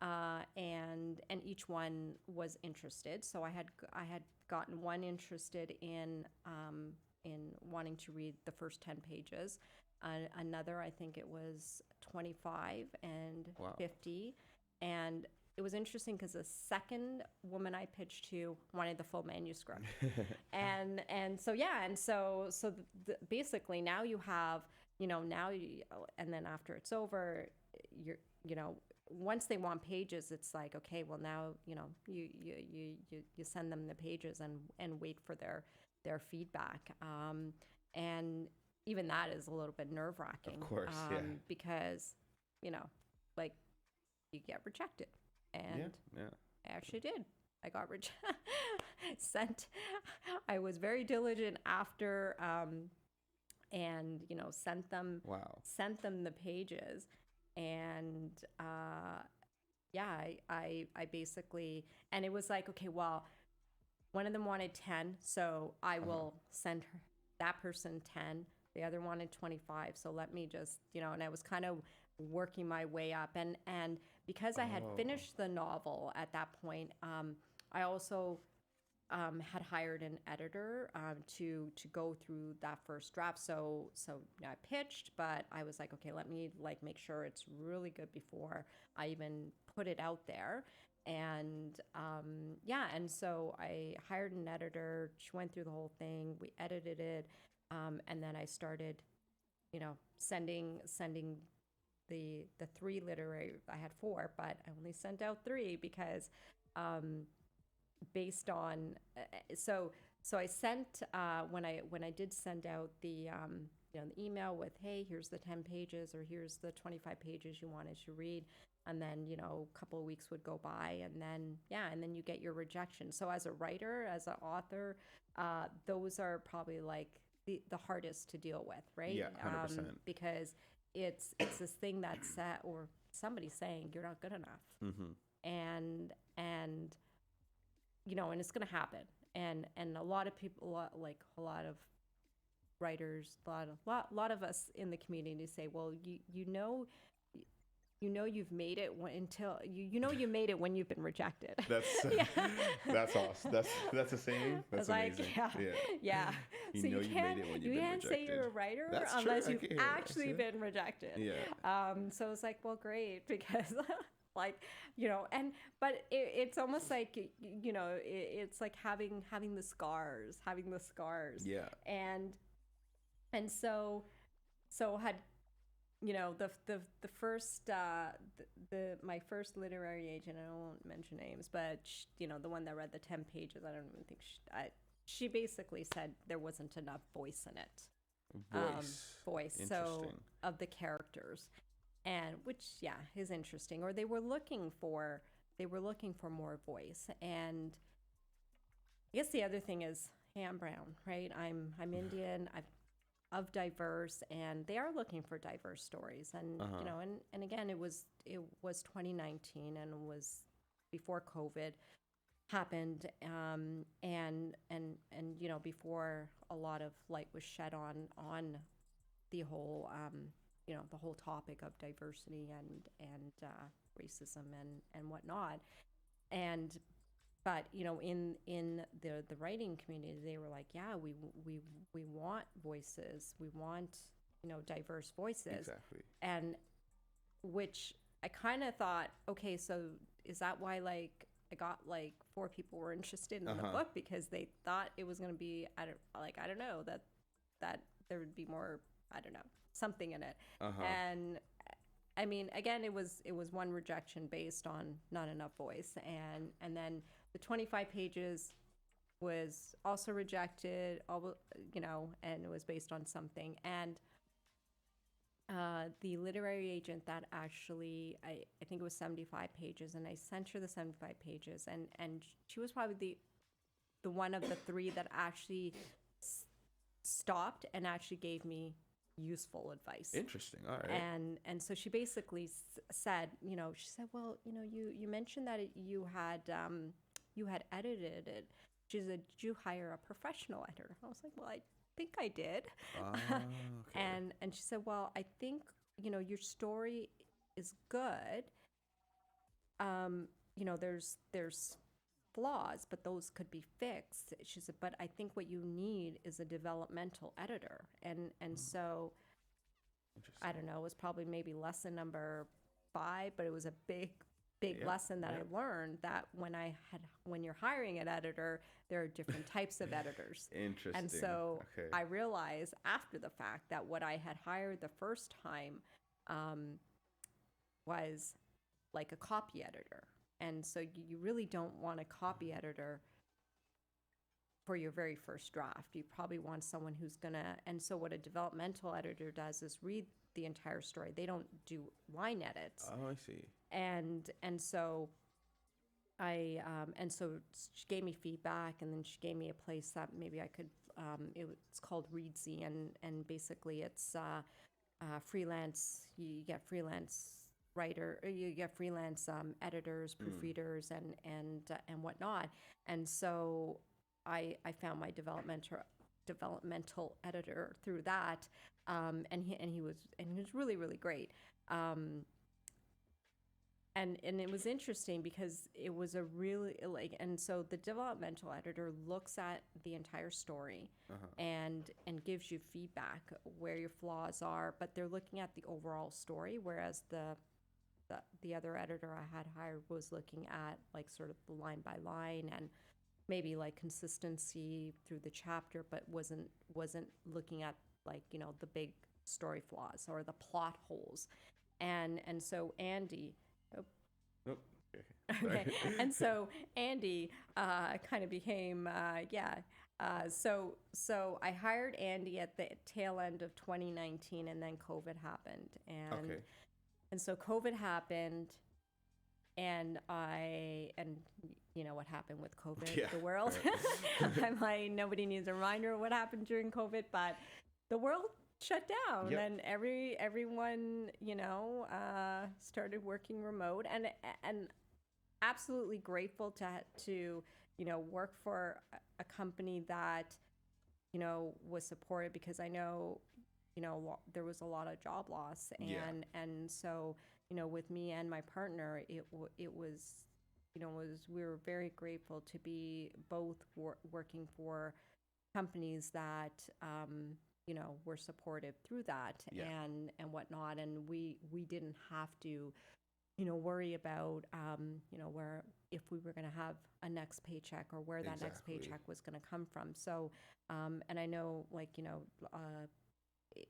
and each one was interested. So I had gotten one interested in wanting to read the first 10 pages. Another, I think it was 25 and Wow. 50. And it was interesting because the second woman I pitched to wanted the full manuscript. and so yeah, and so basically now you have, and then after it's over, you're, once they want pages, it's like, okay, well now, you send them the pages and wait for their feedback. And even that is a little bit nerve wracking. Of course, yeah. Because, like, you get rejected. And yeah. I actually did. I got sent. I was very diligent after, and sent them. Wow. Sent them the pages, and yeah, I basically, and it was like, okay, well, one of them wanted 10, so I will send that person 10. The other wanted 25, so let me just, and I was kind of working my way up, and because I had finished the novel at that point, I also had hired an editor to go through that first draft. So I pitched, but I was like, okay, let me make sure it's really good before I even put it out there. And yeah, and so I hired an editor. She went through the whole thing. We edited it, and then I started, sending the 3 literary. I had 4, but I only sent out 3 because based on so I sent when I did send out the the email with, hey, here's the 10 pages or here's the 25 pages you wanted to read, and then a couple of weeks would go by, and then you get your rejection. So as a writer, as an author, those are probably like the hardest to deal with, right? Yeah, 100%. Because it's this thing that's or somebody saying you're not good enough. And and it's going to happen. And a lot of people, like a lot of writers, a lot of us in the community say, well, you've made it until you made it when you've been rejected. That's that's awesome. That's a saying. That's amazing. Yeah. So you made it when you've been can't rejected. say you're a writer unless you've actually been rejected. Yeah. So it's like, well, great, because but it's almost like, it's like having the scars. Yeah. And so had, the first, my first literary agent, I won't mention names, but the one that read the 10 pages, I don't even think she basically said there wasn't enough voice in it. Voice. So of the characters. And which, is interesting. Or they were looking for more voice. And I guess the other thing is, hey, I'm brown, right? I'm Indian. I'm of diverse, and they are looking for diverse stories. And and again, it was 2019, and it was before COVID happened, and before a lot of light was shed on the whole the whole topic of diversity and racism and whatnot. But in the writing community, they were like, yeah, we want voices, we want diverse voices. Exactly. And which I kind of thought, okay, so is that why I got 4 people were interested in the book, because they thought it was going to be, I don't know, that there would be more, I don't know, something in it. And I mean, again, it was one rejection based on not enough voice, and then the 25 pages was also rejected, and it was based on something. And the literary agent that actually, I think it was 75 pages, and I sent her the 75 pages, and she was probably the one of the 3 that actually stopped and actually gave me useful advice. Interesting. All right. And so she basically said, she said, well, you mentioned that you had edited it. She said, did you hire a professional editor? I was like, well, think I did. Okay. And she said, well, I think, your story is good. There's flaws, but those could be fixed. She said, but I think what you need is a developmental editor. And so I don't know, it was probably maybe lesson number 5, but it was a big lesson that I learned, that when you're hiring an editor, there are different types of editors. Interesting. And so I realized after the fact that what I had hired the first time was like a copy editor. And so you really don't want a copy editor for your very first draft. You probably want someone who's gonna, and so what a developmental editor does is read the entire story. They don't do line edits. Oh, I see. And so she gave me feedback, and then she gave me a place that maybe I could, it's called Readsy, and basically it's freelance, you get freelance writer, you get freelance editors, proofreaders, and whatnot. And so I found my developmental editor through that, and he was really, really great. And it was interesting because it was a really and so the developmental editor looks at the entire story and gives you feedback where your flaws are, but they're looking at the overall story, whereas the other editor I had hired was looking at like sort of the line by line and maybe like consistency through the chapter, but wasn't looking at like, the big story flaws or the plot holes. And so Andy, Nope. okay. And so Andy kind of became, so I hired Andy at the tail end of 2019, and then COVID happened. And so COVID happened, and you know what happened with COVID, the world. I'm like, nobody needs a reminder of what happened during COVID, but the world shut down, and everyone, started working remote, and absolutely grateful to work for a company that was supported, because I know there was a lot of job loss, and so with me and my partner, it was we were very grateful to be both working for companies that were supportive through that, and whatnot, and we didn't have to worry about where, if we were going to have a next paycheck, or where that next paycheck was going to come from. So and I know, like,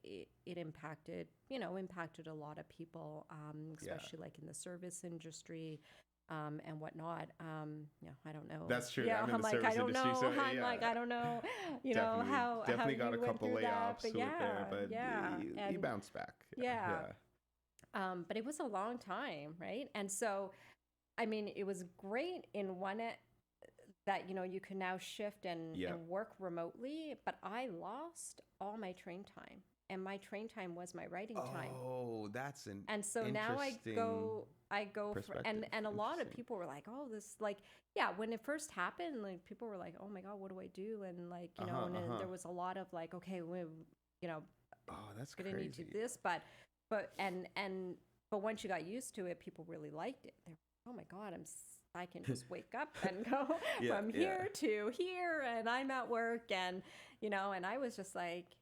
it impacted a lot of people, especially like in the service industry, and whatnot. I don't know. That's true. Yeah, I'm like, I don't know. So, I'm like, I don't know. How definitely got you a couple layoffs but there, but you bounced back. But it was a long time, right? And so, I mean, it was great in one that you can now shift and work remotely, but I lost all my train time, and my train time was my writing time. Oh, that's an and so now I go for, and a lot of people were like, oh, this, like, when it first happened, like, people were like, oh my god, what do I do? And like, and there was a lot of like, okay, oh, that's gonna crazy. need to do this, but once you got used to it, people really liked it. They're like, oh my god, I can just wake up and go from here to here, and I'm at work, and and I was just like,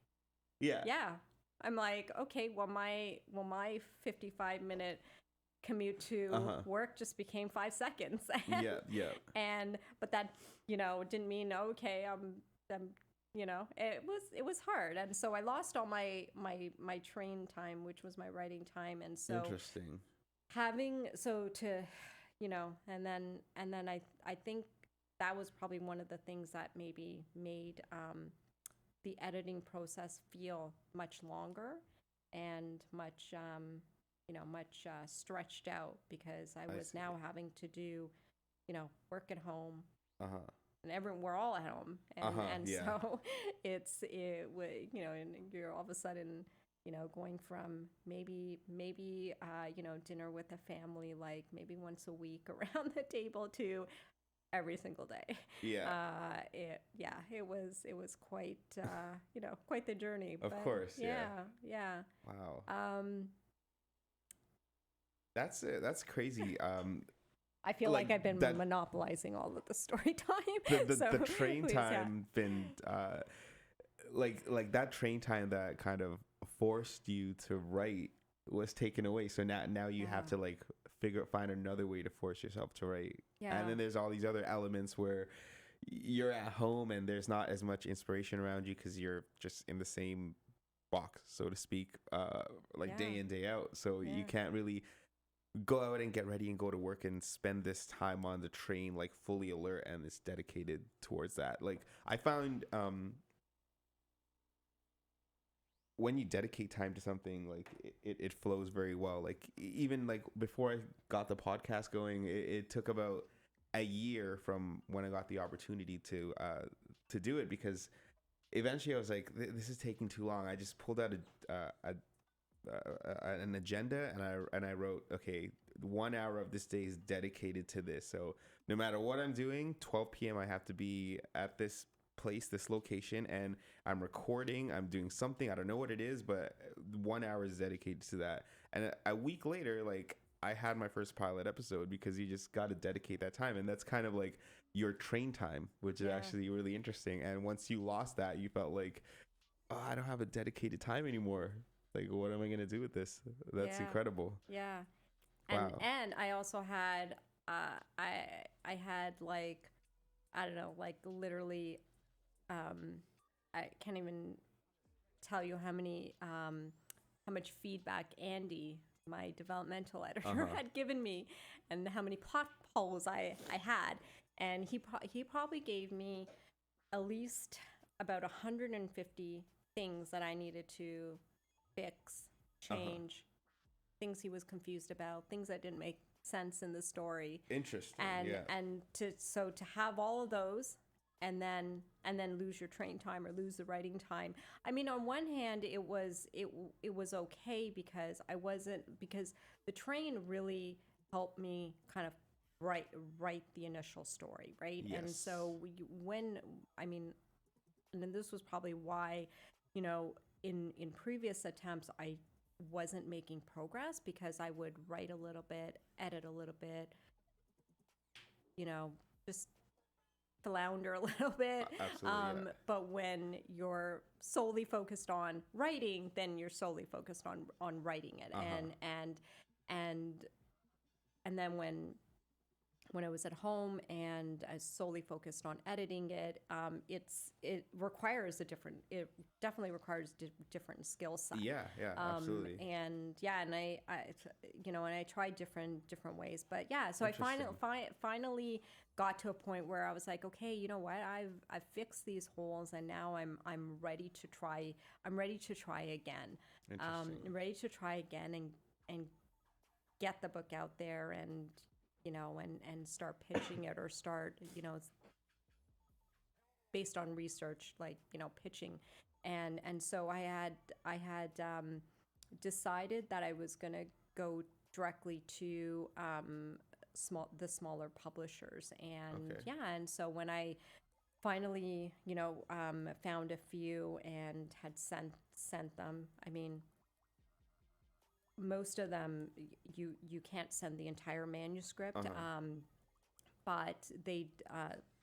I'm like, okay, well my 55-minute commute to work just became 5 seconds. But that didn't mean, okay, I'm it was hard, and so I lost all my train time, which was my writing time. And so interesting, and then I think that was probably one of the things that maybe made the editing process feel much longer and much stretched out, because I was now having to do work at home, and we're all at home, and so and you're all of a sudden going from maybe dinner with a family, like maybe once a week around the table, to every single day. Yeah. It was quite quite the journey. Of But course. yeah. Wow. That's crazy. I feel like I've been that monopolizing all of the story time. the train please, time been like that train time that kind of forced you to write was taken away. So now you have to like find another way to force yourself to write. Yeah. And then there's all these other elements where you're at home and there's not as much inspiration around you because you're just in the same box, so to speak, day in, day out. So you can't really go out and get ready and go to work and spend this time on the train like fully alert and it's dedicated towards that. Like I found when you dedicate time to something, like it flows very well. Like even like before I got the podcast going, it took about a year from when I got the opportunity to do it, because eventually I was like, this is taking too long. I just pulled out an agenda and I wrote, okay, 1 hour of this day is dedicated to this. So no matter what I'm doing, 12 p.m. I have to be at this place, this location, and I'm recording, I'm doing something, I don't know what it is, but 1 hour is dedicated to that. And a week later, like I had my first pilot episode, because you just got to dedicate that time, and that's kind of like your train time, which is actually really interesting. And once you lost that, you felt like, oh, I don't have a dedicated time anymore. Like, what am I going to do with this? That's incredible. Yeah. Wow. And I also had I had like, I don't know, like literally I can't even tell you how much feedback Andy, my developmental editor, had given me, and how many plot holes I had. And he probably gave me at least about 150 things that I needed to fix, change, things he was confused about, things that didn't make sense in the story. Interesting. And to have all of those and then lose your train time or lose the writing time. I mean, on one hand, it was okay because because the train really helped me kind of write the initial story, right? Yes. And so and then this was probably why, in previous attempts I wasn't making progress, because I would write a little bit, edit a little bit, just flounder a little bit. Absolutely. But when you're solely focused on writing, then you're solely focused on writing it. And then when I was at home and I solely focused on editing it, it definitely requires different skill set. Yeah, absolutely. And I tried different ways, but so I finally got to a point where I was like, okay, you know what, I've fixed these holes, and now I'm ready to try. I'm ready to try again. I'm ready to try again and get the book out there, and and start pitching it, or start, based on research, like, pitching. And so I had decided that I was going to go directly to the smaller publishers. And and so when I finally, found a few and had sent them, I mean, most of them you can't send the entire manuscript, but they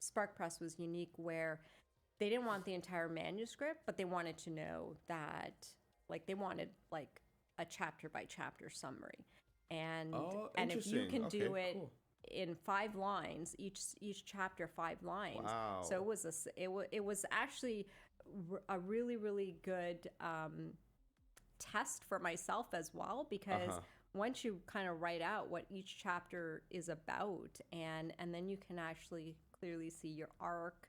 Spark Press was unique, where they didn't want the entire manuscript, but they wanted to know that, like, they wanted like a chapter by chapter summary, and if you can do it in 5 lines, each chapter 5 lines. Wow. So it was actually a really, really good test for myself as well, because once you kind of write out what each chapter is about, and then you can actually clearly see your arc,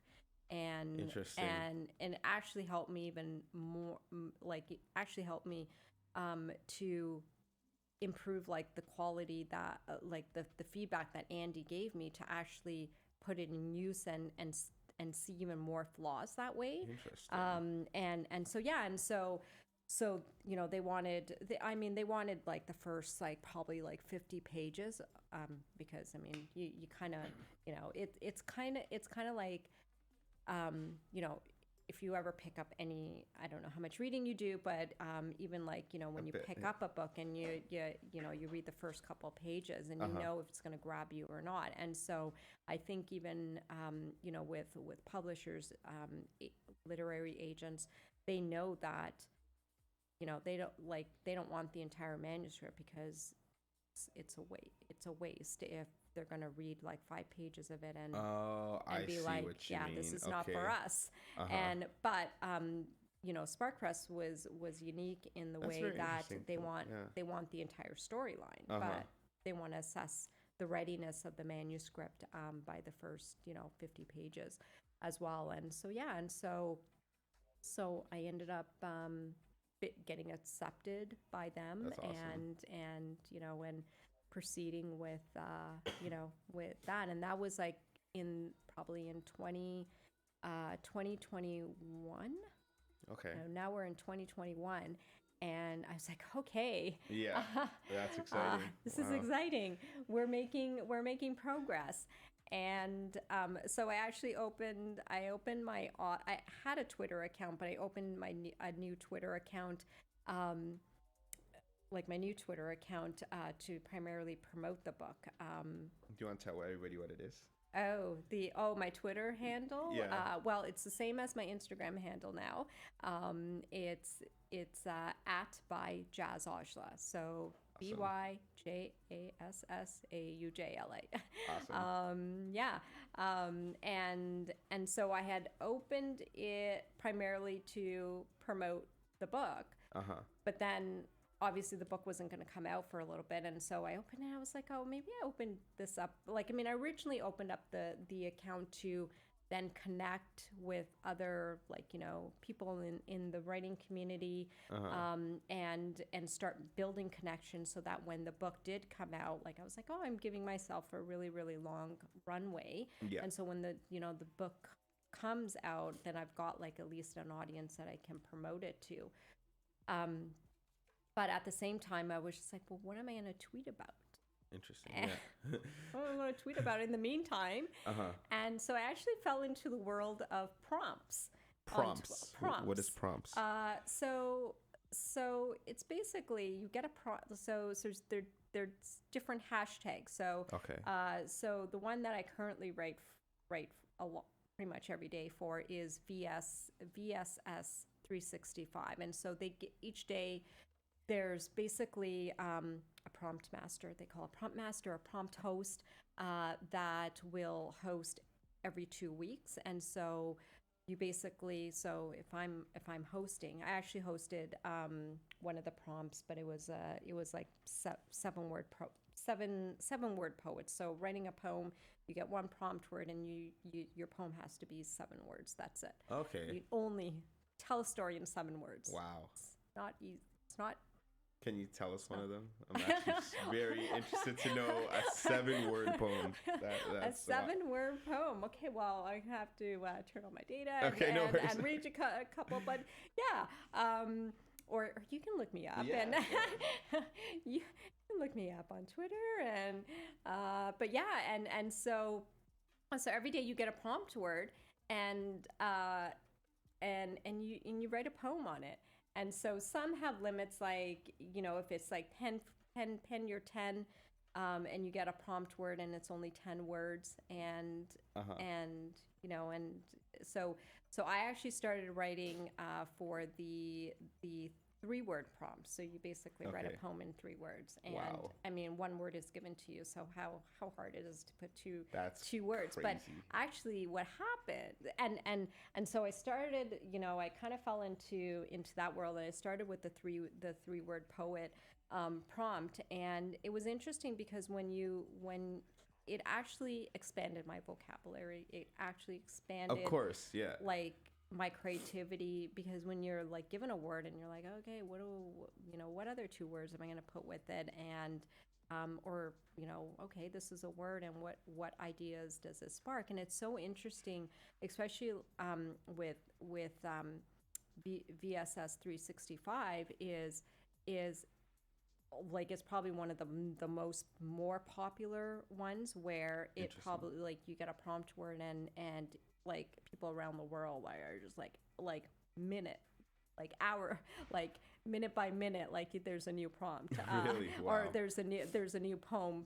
and actually help me even more, like it actually helped me to improve like the quality that like the feedback that Andy gave me, to actually put it in use and see even more flaws that way. Interesting. And so so they wanted they wanted like the first like probably like 50 pages, because you kind of it's kind of like, you know, if you ever pick up any, I don't know how much reading you do, but even like, when you pick up a book and you read the first couple of pages and you know if it's going to grab you or not. And so I think even, with publishers, literary agents, they know that, they don't want the entire manuscript because it's a waste if they're going to read like 5 pages of it and be like, yeah, this is not for us. And but Spark Press was unique in the way that they want the entire storyline, but they want to assess the readiness of the manuscript by the first 50 pages as well. And so so I ended up getting accepted by them. That's awesome. And and proceeding with with that. And that was like probably in 2021. Okay. Now we're in 2021, and I was like, okay, yeah, that's exciting. This is exciting. We're making progress. And so I actually opened my, I had a Twitter account, but I opened a new Twitter account, my new Twitter account, to primarily promote the book. Do you want to tell everybody what it is? My Twitter handle. Yeah. Well, it's the same as my Instagram handle now. It's at by Jass Aujla. So BYJASSAUJLA. Awesome. Yeah. And so I had opened it primarily to promote the book. But then obviously the book wasn't going to come out for a little bit, and so I opened it. I was like, oh, maybe I opened this up. I originally opened up the account to then connect with other people in the writing community, and start building connections so that when the book did come out, I was like, oh, I'm giving myself a really, really long runway. Yeah. And so when the book comes out, then I've got at least an audience that I can promote it to. But at the same time, I was just like, well, what am I going to tweet about? Interesting. Yeah. What am I going to tweet about in the meantime? And so I actually fell into the world of prompts. Prompts. What is prompts? So it's basically you get a prompt. So there's different hashtags. So okay. So the one that I currently write a lot, pretty much every day for is VSS 365, and so each day. There's basically a prompt master. They call a prompt master, a prompt host, that will host every 2 weeks. And so you basically, so if I'm hosting, I actually hosted one of the prompts, but it was like 7 word poets. So writing a poem, you get one prompt word, and your poem has to be 7 words. That's it. Okay. You only tell a story in 7 words. Wow. It's not easy. It's not. Can you tell us one of them? I'm actually very interested to know a 7-word poem. That's a 7-word poem. Okay, well, I have to turn on my data and read a couple. But yeah, or you can look me up, and you can look me up on Twitter, and but yeah, and so every day you get a prompt word, and you write a poem on it. And so some have limits, if it's like pen your 10, and you get a prompt word and it's only 10 words. And so I actually started writing for the 3-word prompt. So you basically write a poem in 3 words. And wow. 1 word is given to you. So how hard it is to put two words. Crazy. But actually what happened, and so I started, I kind of fell into that world, and I started with the 3-word poet prompt. And it was interesting because when it actually expanded my vocabulary, it actually expanded, of course, yeah, my creativity, because when you're given a word and you're like, okay, what other 2 words am I going to put with it? And or okay, this is a word, and what ideas does it spark? And it's so interesting, especially with VSS 365 is like it's probably one of the more popular ones, where it probably like you get a prompt word and like people around the world are just like minute, like hour, like minute by minute, like there's a new prompt, Really? Wow. or there's a new poem,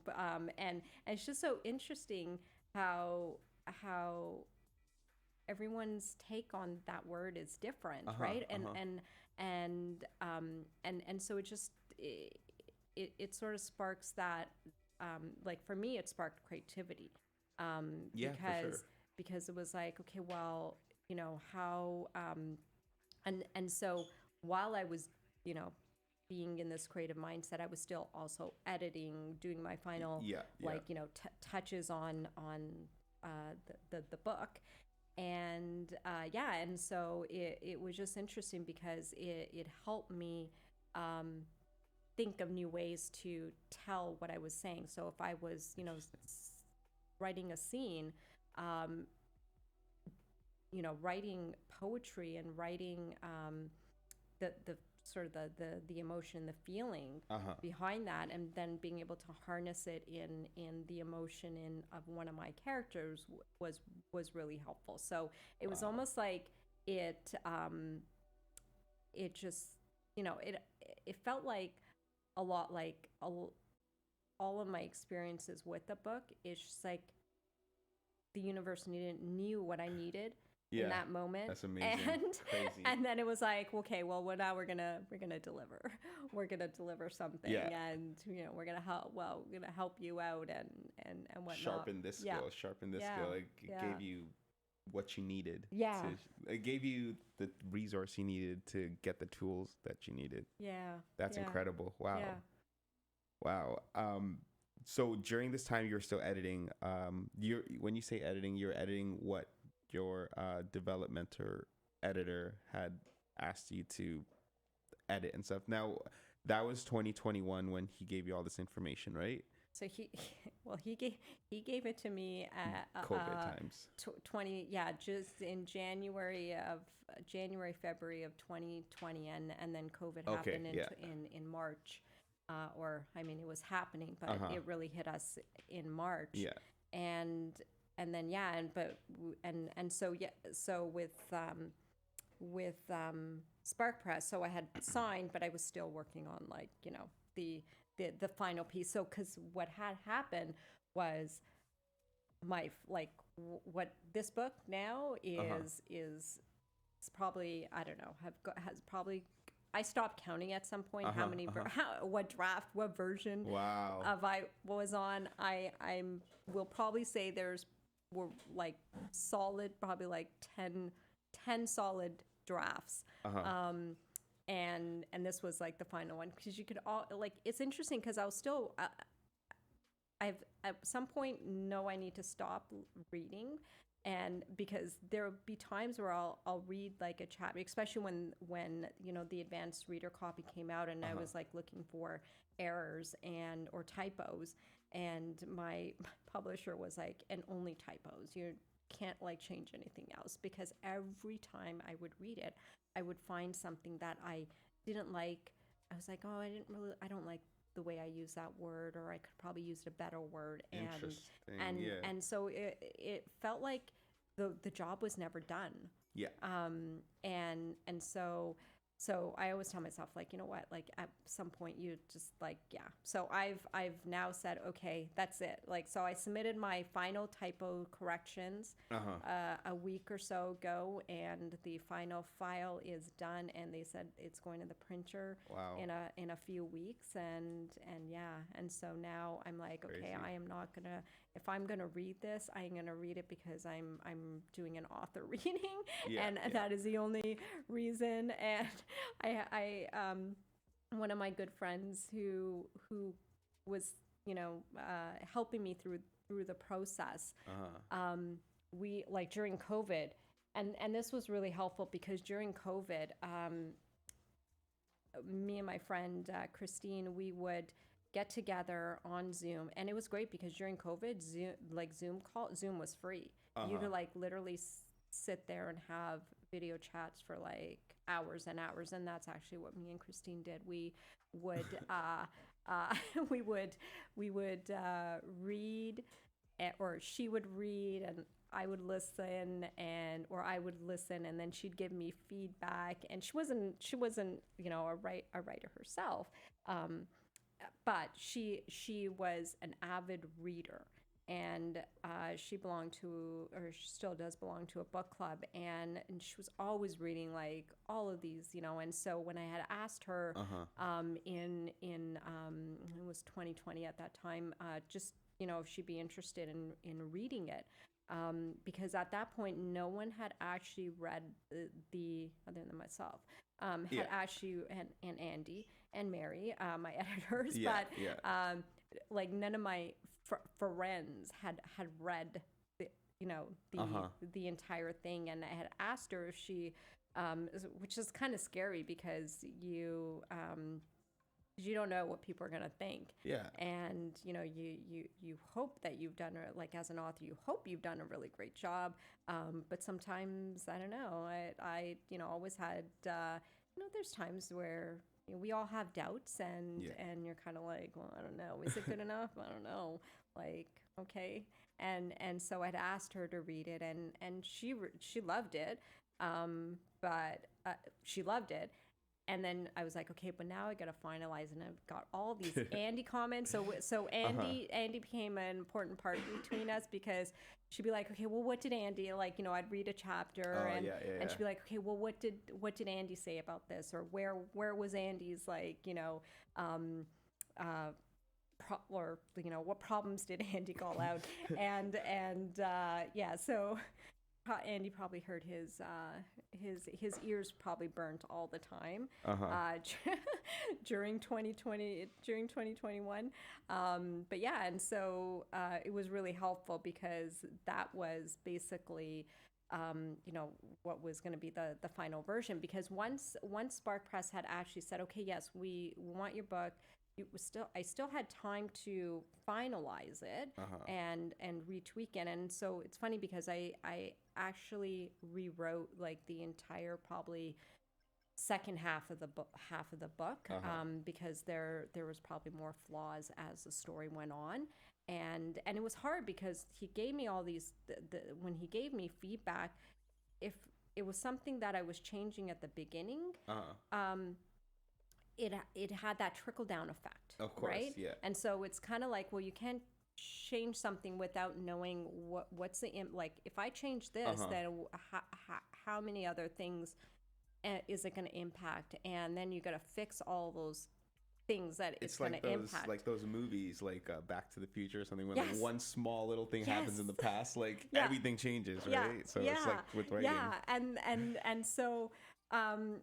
and it's just so interesting how everyone's take on that word is different, right? And so it just it sort of sparks that, like for me it sparked creativity, Yeah, for sure. because it was like, okay, well, how, and so while I was, being in this creative mindset, I was still also editing, doing my final, like, touches on the book. And and so it was just interesting because it helped me think of new ways to tell what I was saying. So if I was, writing a scene, writing poetry and writing the sort of the emotion, the feeling behind that, and then being able to harness it in the emotion of one of my characters was really helpful. So it was almost like it just, it felt like a lot like all of my experiences with the book is just like the universe knew what I needed in that moment. That's amazing. And crazy. and then it was like, okay, well now we're gonna deliver. We're gonna deliver something, and we're gonna help you out and whatnot. Sharpen this skill. Sharpen this skill. It gave you what you needed. Yeah. It gave you the resource you needed to get the tools that you needed. Yeah. That's incredible. Wow. Yeah. Wow. So during this time you were still editing. When you say editing, you're editing what your developmental editor had asked you to edit and stuff. Now, that was 2021 when he gave you all this information, right? So he gave it to me at COVID times. Just in January, February of 2020, and then COVID happened in March, it was happening, but it really hit us in March. Yeah. And then so with Spark Press, so I had signed, but I was still working on the final piece. So because what had happened was what this book now is probably, I don't know, has probably, I stopped counting at some point how many what version of I was on. I will probably say were like solid, probably like 10 solid drafts. And this was like the final one, because you could all, like, it's interesting because I'll still I've at some point know I need to stop reading, and because there'll be times where I'll read like a chapter, especially when the advanced reader copy came out, and I was like looking for errors or typos, and my publisher was like, and only typos, you can't like change anything else, because every time I would read it, I would find something that I didn't like. I was like, oh, I don't like the way I use that word, or I could probably use a better word. And so it felt like the job was never done. Yeah. And so I always tell myself, like, you know what, like at some point you just like, So I've now said, okay, that's it. Like, so I submitted my final typo corrections a week or so ago, and the final file is done, and they said it's going to the printer in a few weeks, and so now I'm like, okay, I am not gonna, if I'm gonna read this, I'm gonna read it because I'm doing an author reading, that is the only reason. And I one of my good friends who was helping me through the process, we, like, during COVID, and this was really helpful because during COVID, me and my friend Christine, we would get together on Zoom, and it was great because during COVID, Zoom was free. You could like literally sit there and have video chats for like hours and hours, and that's actually what me and Christine did. We would we would read, or she would read, and I would listen, or I would listen, and then she'd give me feedback. And she wasn't a writer herself, but she was an avid reader, and she belonged to, or she still does belong to, a book club, and she was always reading like all of these, and so when I had asked her, in it was 2020 at that time, just if she'd be interested in reading it, because at that point no one had actually read the other than myself, had actually, and Andy and Mary, my editors, but like none of my friends had read the the entire thing. And I had asked her if she, which is kind of scary, because you don't know what people are going to think. Yeah. And, you hope that you've done, like as an author, you hope you've done a really great job. But sometimes, I don't know, I always had, there's times where we all have doubts, and you're kind of like, well, I don't know, is it good enough? I don't know. Like, okay. And so I'd asked her to read it, and she loved it. But she loved it. And then I was like, okay, but now I got to finalize, and I've got all these Andy comments. So Andy became an important part between us, because she'd be like, okay, well, what did Andy, like, I'd read a chapter, and she'd be like, okay, well, what did Andy say about this, or where was Andy's, like, or what problems did Andy call out, and so Andy probably heard his ears probably burnt all the time during 2021. But yeah, and so it was really helpful, because that was basically what was going to be the final version. Because once Spark Press had actually said, okay, yes, we want your book, I still had time to finalize it and retweak it. And so it's funny, because I actually rewrote like the entire probably second half of the book, because there was probably more flaws as the story went on. And it was hard, because he gave me all these, when he gave me feedback, if it was something that I was changing at the beginning, it had that trickle down effect, of course, right? yeah. And so it's kind of like, well, you can't change something without knowing what's the like. If I change this, then how many other things is it going to impact? And then you got to fix all those things that it's going to impact. Like those movies, like Back to the Future or something, where like one small little thing happens in the past, like everything changes, right? So it's like with writing. Yeah, and so and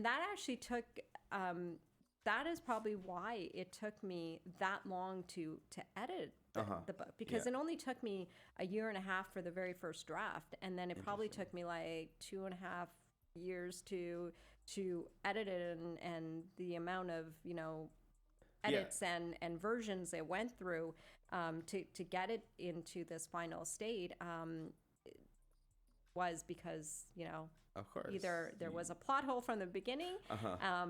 that actually took, that is probably why it took me that long to edit the book, because it only took me a year and a half for the very first draft, and then it probably took me like 2.5 years to edit it, and the amount of edits and versions it went through to get it into this final state, was because of course, either there was a plot hole from the beginning,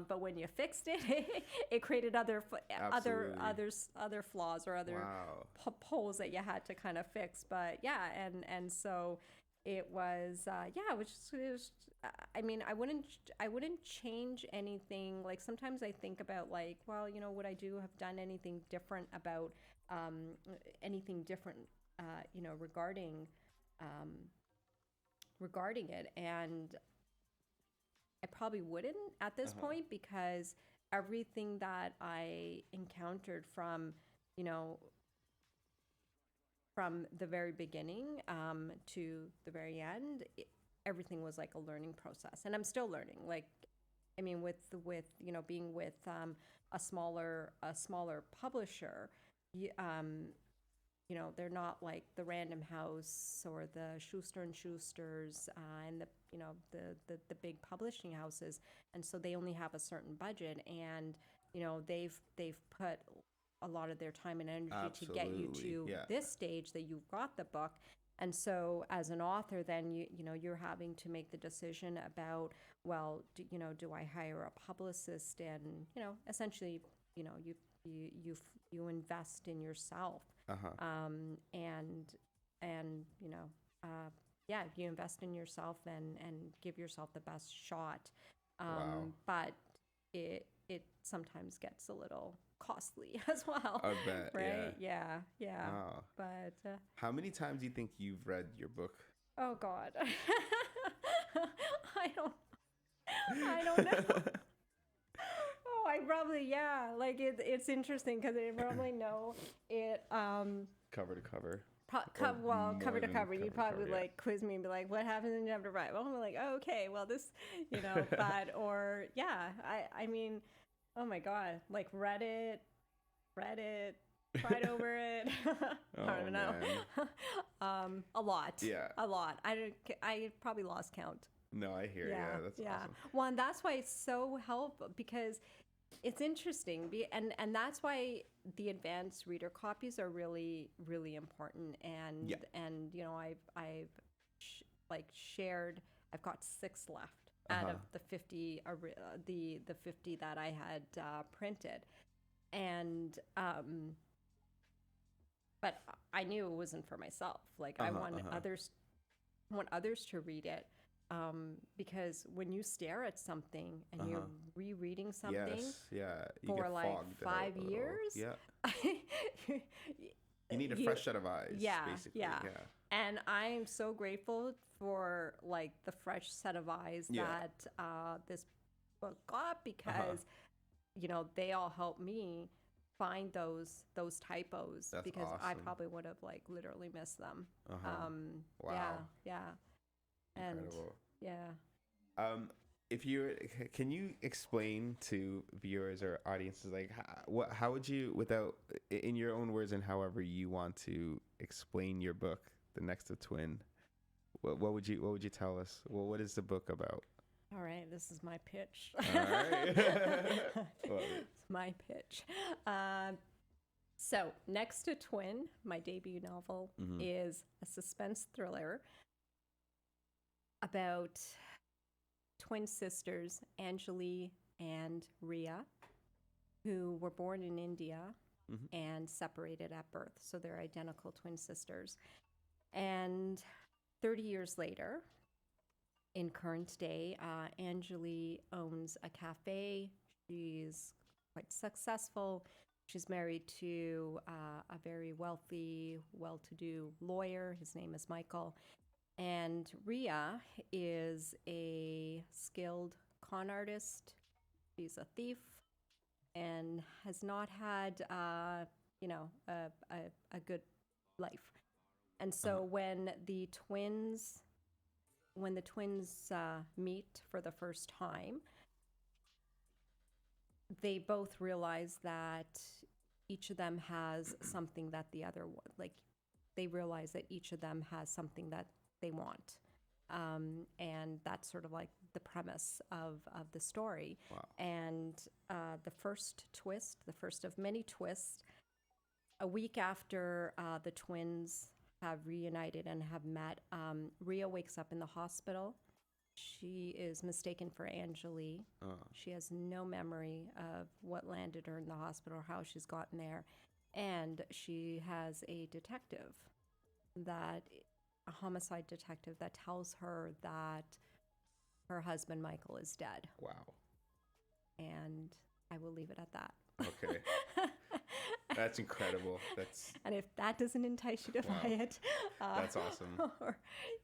but when you fixed it, it created other flaws, or other holes that you had to kind of fix. But yeah, and so it was it was I mean, I wouldn't change anything. Like, sometimes I think about, like, well, would I have done anything different about regarding it, and I probably wouldn't at this point, because everything that I encountered from the very beginning to the very end, everything was like a learning process, and I'm still learning. Like, I mean, with being with a smaller publisher, they're not like the Random House or the Schuster and Schusters, and the big publishing houses, and so they only have a certain budget, and they've put a lot of their time and energy to get you to this stage that you've got the book. And so as an author, then you're having to make the decision about, well, do I hire a publicist? And, essentially, you invest in yourself. And yeah, you invest in yourself and give yourself the best shot. Wow. But it sometimes gets a little costly as well. I bet. Right? Yeah. Wow. But How many times do you think you've read your book? oh God, I don't know. Oh, I probably, yeah. Like it's interesting because I probably know it. Cover to cover. Well, cover to cover. You'd probably cover, yeah. like quiz me and be like, "What happens in chapter 5?" Well, I'm like, "Oh, okay, well, this, but or yeah, I mean, oh my God, like read it, cried over it. I don't even know. A lot. Yeah. A lot. I probably lost count. No, I hear. Yeah, that's awesome. Well, and that's why it's so helpful because it's interesting, and that's why the advanced reader copies are really, really important. And I've shared. I've got 6 left out of the 50, the 50 that I had printed, and but I knew it wasn't for myself. Like I want others to read it. Because when you stare at something and you're rereading something you for get like fogged 5 years, you need a fresh set of eyes. Basically. Yeah. And I'm so grateful for like the fresh set of eyes that this book got because they all helped me find those typos. That's because awesome. I probably would have like literally missed them. Wow. Yeah. Incredible. And Can you explain to viewers or audiences like how would you, without in your own words and however you want to explain your book, The Next of Twin? What would you tell us? Well, what is the book about? All right, this is my pitch. All right. Love it. It's my pitch. So, Next to Twin, my debut novel, is a suspense thriller about twin sisters, Anjali and Ria, who were born in India and separated at birth. So they're identical twin sisters. And 30 years later, in current day, Anjali owns a cafe. She's quite successful. She's married to a very wealthy, well-to-do lawyer. His name is Michael. And Ria is a skilled con artist. She's a thief and has not had, a good life. And so when the twins meet for the first time, they both realize that each of them has something that the other one, like they realize that each of them has something that they want. And that's sort of like the premise of the story. Wow. And the first twist, the first of many twists, a week after the twins have reunited and have met, Ria wakes up in the hospital. She is mistaken for Anjali. She has no memory of what landed her in the hospital or how she's gotten there. And she has a homicide detective that tells her that her husband Michael is dead. Wow. And I will leave it at that. Okay. That's incredible. And if that doesn't entice you to buy it, that's awesome.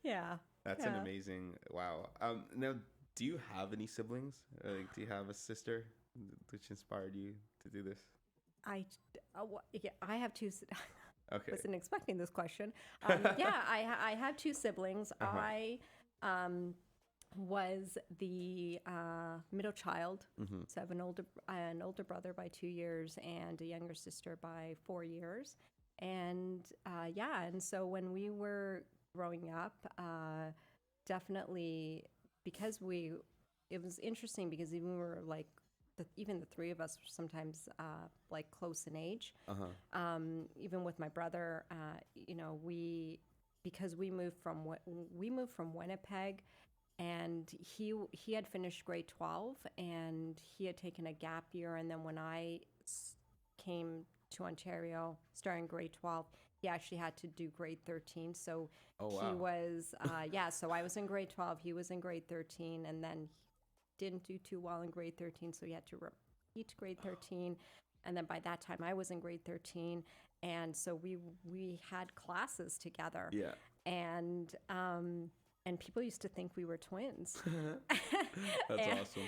Yeah. That's an amazing. Wow. Now, do you have any siblings? Do you have a sister which inspired you to do this? I have 2. Okay. Wasn't expecting this question. I have 2 siblings. I was the middle child. So I have an older brother by 2 years and a younger sister by 4 years. And and so when we were growing up, definitely because it was interesting because even we were like even the 3 of us were sometimes like close in age. Even with my brother, because we moved from Winnipeg, and he had finished grade 12, and he had taken a gap year, and then when I came to Ontario starting grade 12, he actually had to do grade 13. So he was so I was in grade 12, he was in grade 13, and then he didn't do too well in grade 13, so he had to repeat grade 13. And then by that time I was in grade 13, and so we had classes together. Yeah. And people used to think we were twins. That's awesome.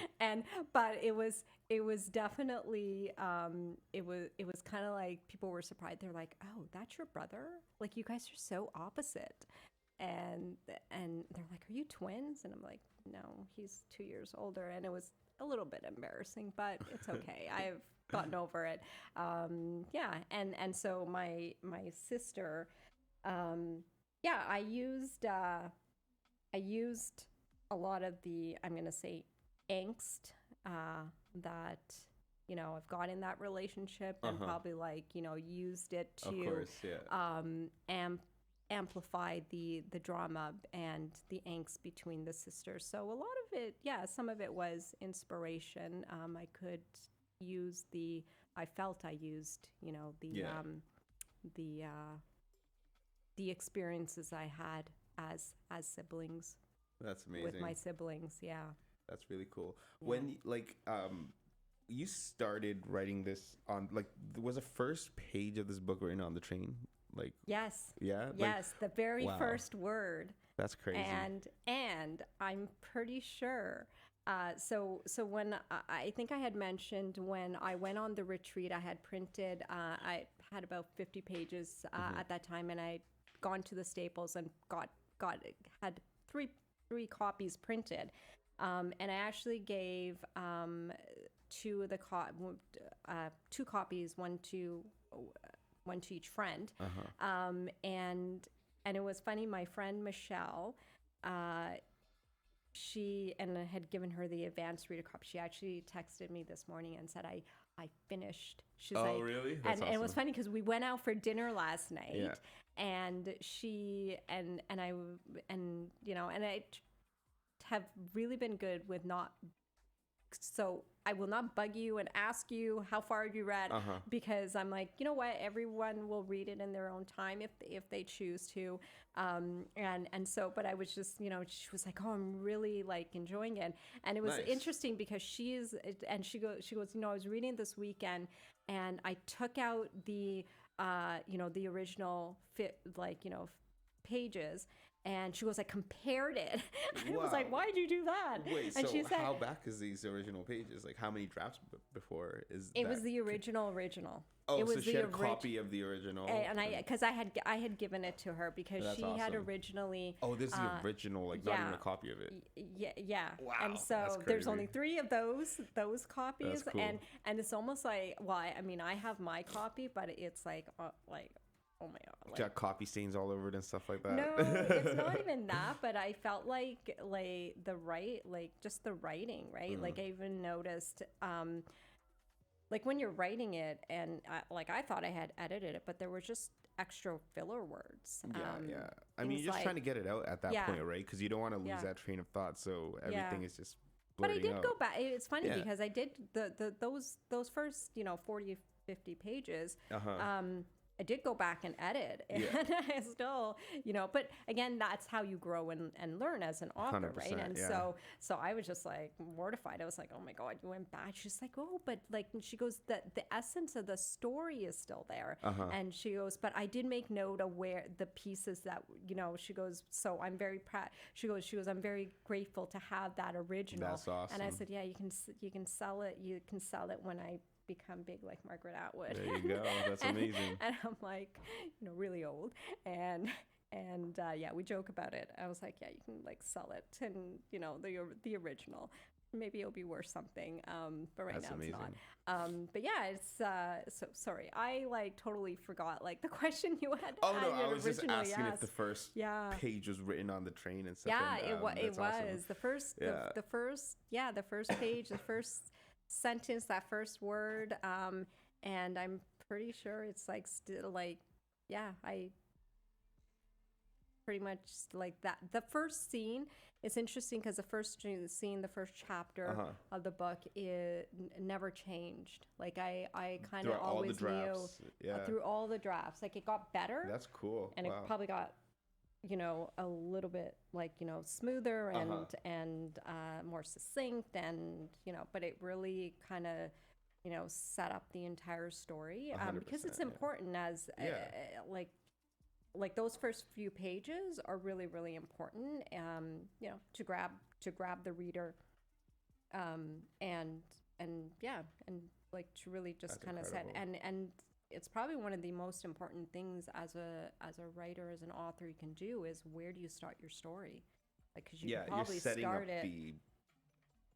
But it was definitely it was kind of like people were surprised. They're like, "Oh, that's your brother? Like, you guys are so opposite." And they're like, "Are you twins?" And I'm like, "No, he's 2 years older." And it was a little bit embarrassing, but it's okay. I've gotten over it. Yeah, and so my sister, I used a lot of the, I'm going to say, angst that, I've got in that relationship, and probably used it to of course, yeah. Amplify the drama and the angst between the sisters. So a lot of it, some of it was inspiration. I felt I used, the experiences I had as siblings. That's amazing. With my siblings, yeah. That's really cool. Yeah. When you started writing this on, was the first page of this book written on the train? Yes. Yeah. Yes, the very first word. That's crazy. And I'm pretty sure. So when I think I had mentioned when I went on the retreat, I had printed. I had about 50 pages at that time, and I'd gone to the Staples and had three copies printed, and I actually gave two copies, one to each friend. And it was funny. My friend Michelle, she, and I had given her the advanced reader copy. She actually texted me this morning and said, I finished. She's like, really? That's and awesome. it was funny because we went out for dinner last night. Yeah. And she and I have really been good with not. So I will not bug you and ask you how far you read, because I'm like, you know what, everyone will read it in their own time if they choose to, and so. But I was just, she was like, oh, I'm really enjoying it, and it was interesting because she goes, I was reading this weekend, and I took out the the original pages. And she goes, I compared it. I was like, why'd you do that? Wait, and so she said, how back is these original pages? How many drafts before is it? Was the original. Oh, it was so she had a copy of the original. And because I had given it to her because she had originally. Oh, this is the original, not even a copy of it. Yeah. Wow. And so there's only 3 of those copies, That's cool. and it's almost like, well, I mean, I have my copy, but it's oh my god! Got coffee stains all over it and stuff like that. No, it's not even that. But I felt just the writing, right? I even noticed, when you're writing it, and I thought I had edited it, but there were just extra filler words. Yeah. I mean, you're just trying to get it out at that point, right? Because you don't want to lose that train of thought. So everything is just. But I did go back. It's funny because I did those first 40, 50 pages. I did go back and edit, and I still, but again, that's how you grow and learn as an author, right? And so I was just mortified. I was like, oh my God, you went back. She's like, oh, but she goes, the essence of the story is still there. And she goes, but I did make note of where the pieces that, she goes, so I'm very proud. She goes, I'm very grateful to have that original. That's awesome. And I said, yeah, you can sell it. You can sell it when I become big like Margaret Atwood. There you go. That's amazing. And I'm really old, and we joke about it. I was like, yeah, you can sell it, and the original. Maybe it'll be worth something. But right now it's not. But yeah, it's so sorry. I totally forgot the question you had. Oh no, I was just asking if the first page was written on the train and stuff. Yeah, and, it was awesome. the first the first page, the first sentence, that first word, and I'm pretty sure it's still pretty much like that. The first scene is interesting because the first scene, the first chapter of the book, never changed. Like I kind of always knew through all the drafts. Like it got better. That's cool. And it probably got, you know, a little bit like, you know, smoother and more succinct, and, you know, but it really kind of, you know, set up the entire story because it's important as like those first few pages are really, really important, you know, to grab the reader, and like to really just kind of set, and it's probably one of the most important things as a writer, as an author, you can do is where do you start your story? Like, because you can probably you're setting start up it.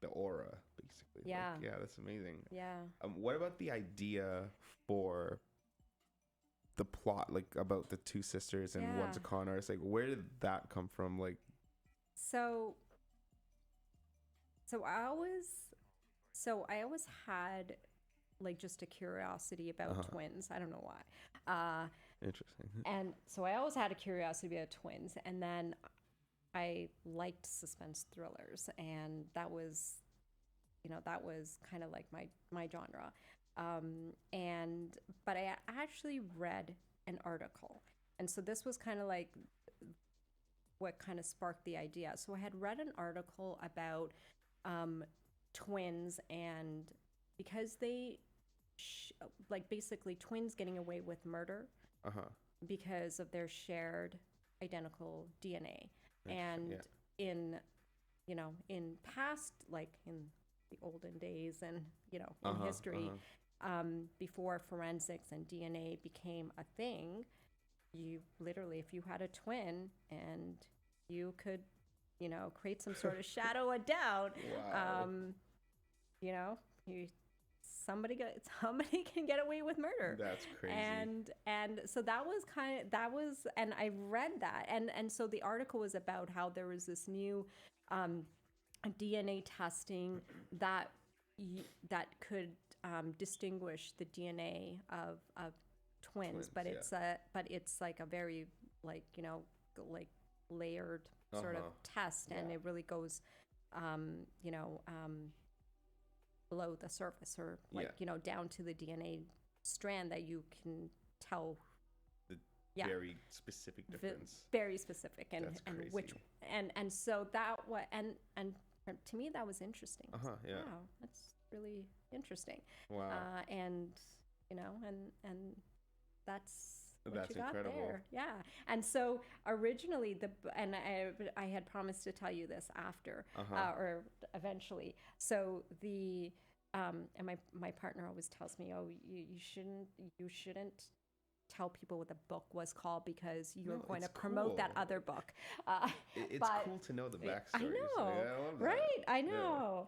The aura, basically. Yeah. Like, yeah, that's amazing. Yeah. What about the idea for the plot, like about the two sisters and one's a con artist? Like, where did that come from? Like, so I always had like just a curiosity about twins. I don't know why. Interesting. And so I always had a curiosity about twins, and then I liked suspense thrillers, and that was, you know, that was kind of like my genre. But I actually read an article, and so this was kind of like what kind of sparked the idea. So I had read an article about twins, and because they like basically twins getting away with murder because of their shared identical DNA. And in, you know, in past, like in the olden days and, you know, in history, before forensics and DNA became a thing, you literally, if you had a twin and you could, you know, create some sort of shadow of doubt, you know, somebody can get away with murder. That's crazy. And so that was and I read that, and so the article was about how there was this new DNA testing that could distinguish the DNA of twins, but it's like a very, like, you know, like layered sort of test, and it really goes you know, below the surface, or like, you know, down to the DNA strand that you can tell the very specific difference. Very specific, and That's and crazy. which and so that was and to me that was interesting. Wow, that's really interesting. Wow. And you know, and that's what you got incredible. there. Yeah. And so originally I had promised to tell you this after or eventually. So the and my partner always tells me, oh, you shouldn't tell people what the book was called because you're going to promote that other book. It's cool to know the backstory. I know, so I love that. right? I know.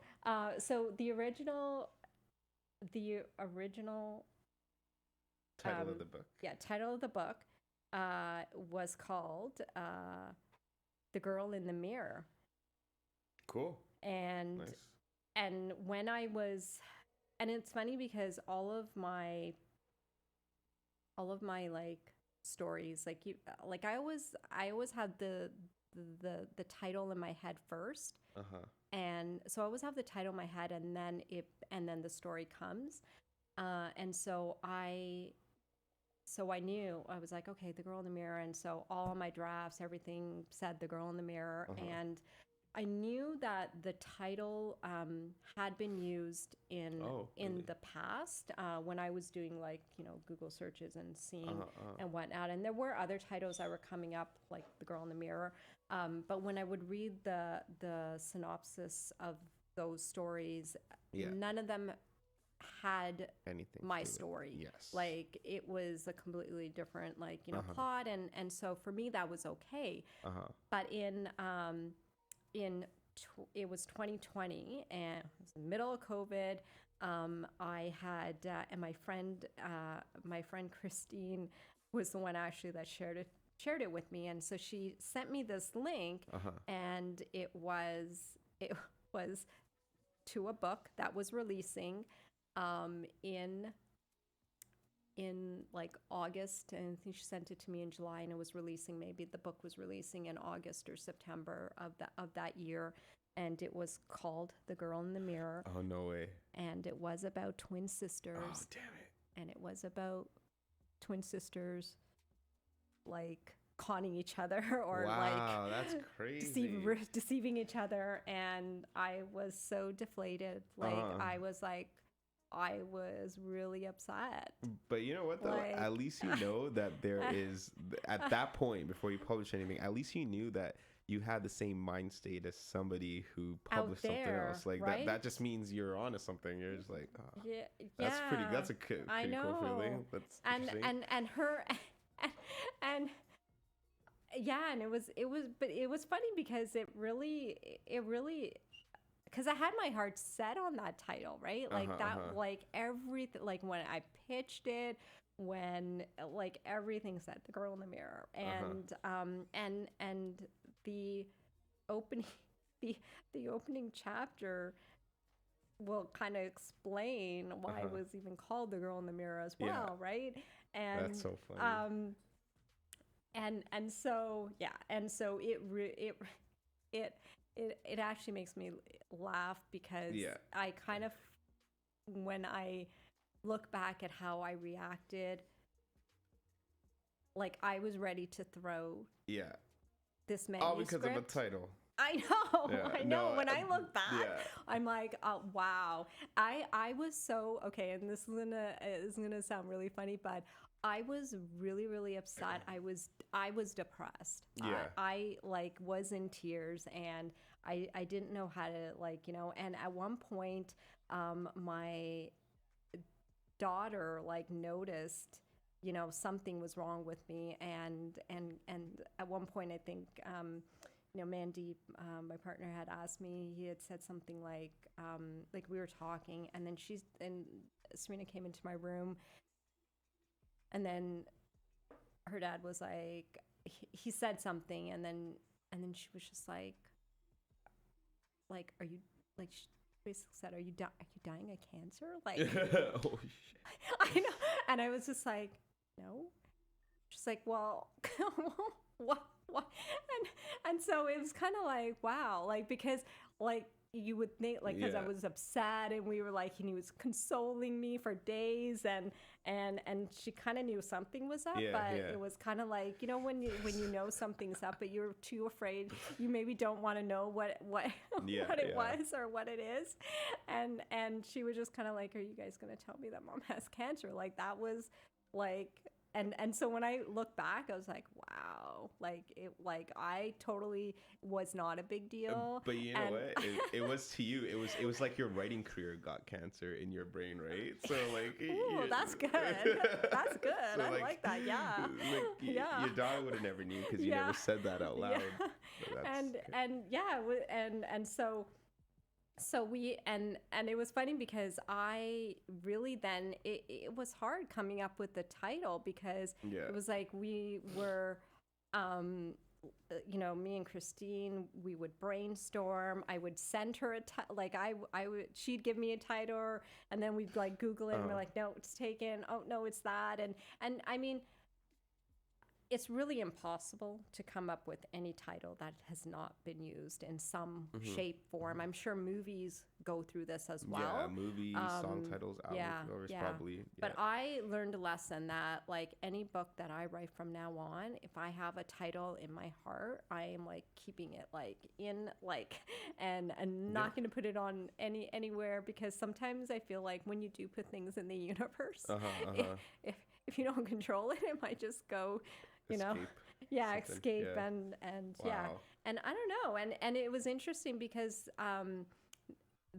So the original title of the book. Yeah, title of the book was called The Girl in the Mirror. Cool. And nice. And when I was, and it's funny because all of my like stories, like I always had the title in my head first. And so I always have the title in my head, and then the story comes. And so I knew, I was like, okay, The Girl in the Mirror. And so all my drafts, everything said The Girl in the Mirror. And I knew that the title had been used in the past when I was doing, like, you know, Google searches and seeing and whatnot. And there were other titles that were coming up, like The Girl in the Mirror. But when I would read the synopsis of those stories, none of them had anything my story. Yes. Like, it was a completely different, like, you know, plot. And so for me, that was okay. But it was 2020, and it was the middle of COVID. I had and my friend Christine was the one actually that shared it with me, and so she sent me this link, and it was to a book that was releasing in in like August, and I think she sent it to me in July, and it was releasing. Maybe the book was releasing in August or September of that year, and it was called The Girl in the Mirror. Oh, no way. And it was about twin sisters. Oh, damn it. And it was about twin sisters like conning each other or wow, like that's crazy. Deceiving each other. And I was so deflated. Like I was really upset. But you know what though? Like, at least you know that there is, at that point before you publish anything, at least you knew that you had the same mind state as somebody who published something else. Like right? that just means you're onto something. You're just like, oh, yeah, that's a pretty cool feeling. That's and her and yeah, and it was but it was funny because it really because I had my heart set on that title, right? Like like everything, like when I pitched it, when like everything said The Girl in the Mirror, and and the opening the opening chapter will kind of explain why it was even called The Girl in the Mirror as well, right? And that's so funny. And so yeah, and so it actually makes me laugh because I kind of, when I look back at how I reacted, like I was ready to throw this manuscript. All because of a title. I know, I know. When I look back, I'm like, oh, wow. I was so, okay, and this is gonna sound really funny, but I was really, really upset. I was depressed. I like was in tears, and I didn't know how to, like, you know, and at one point, my daughter like noticed, you know, something was wrong with me, and at one point I think you know, Mandeep, my partner, had asked me, he had said something like we were talking, and then Serena came into my room, and then her dad was like, he said something, and then she was just like, are you, like, she basically said, are you dying of cancer? Like, oh shit. I know, and I was just like, no. She's like, well, what? And so it was kind of like, wow, like, because like you would think, like, because I was upset, and we were like, and he was consoling me for days, and she kind of knew something was up, but it was kind of like, you know, when you know something's up, but you're too afraid, you maybe don't want to know what what it was or what it is, and she was just kind of like, are you guys gonna tell me that mom has cancer? Like, that was like. And so when I look back, I was like, wow, like I totally was not a big deal. But you know what? It was to you. It was like your writing career got cancer in your brain, right? So like, ooh, that's good. That's good. So I like that. Yeah. Like, your daughter would have never knew because you never said that out loud. And so we, and it was funny because I really then, it was hard coming up with the title, because it was like we were, you know, me and Christine, we would brainstorm. I would send her she'd give me a title, and then we'd like Google it, and we're like, no, it's taken. Oh no, it's that. And I mean, it's really impossible to come up with any title that has not been used in some shape, form. I'm sure movies go through this as well. Yeah, movies, song titles, album covers, probably. Yeah. But I learned a lesson that, like, any book that I write from now on, if I have a title in my heart, I am like keeping it like in, like, and not going to put it on anywhere, because sometimes I feel like when you do put things in the universe, if you don't control it, it might just go, you know, escape and and I don't know, and it was interesting because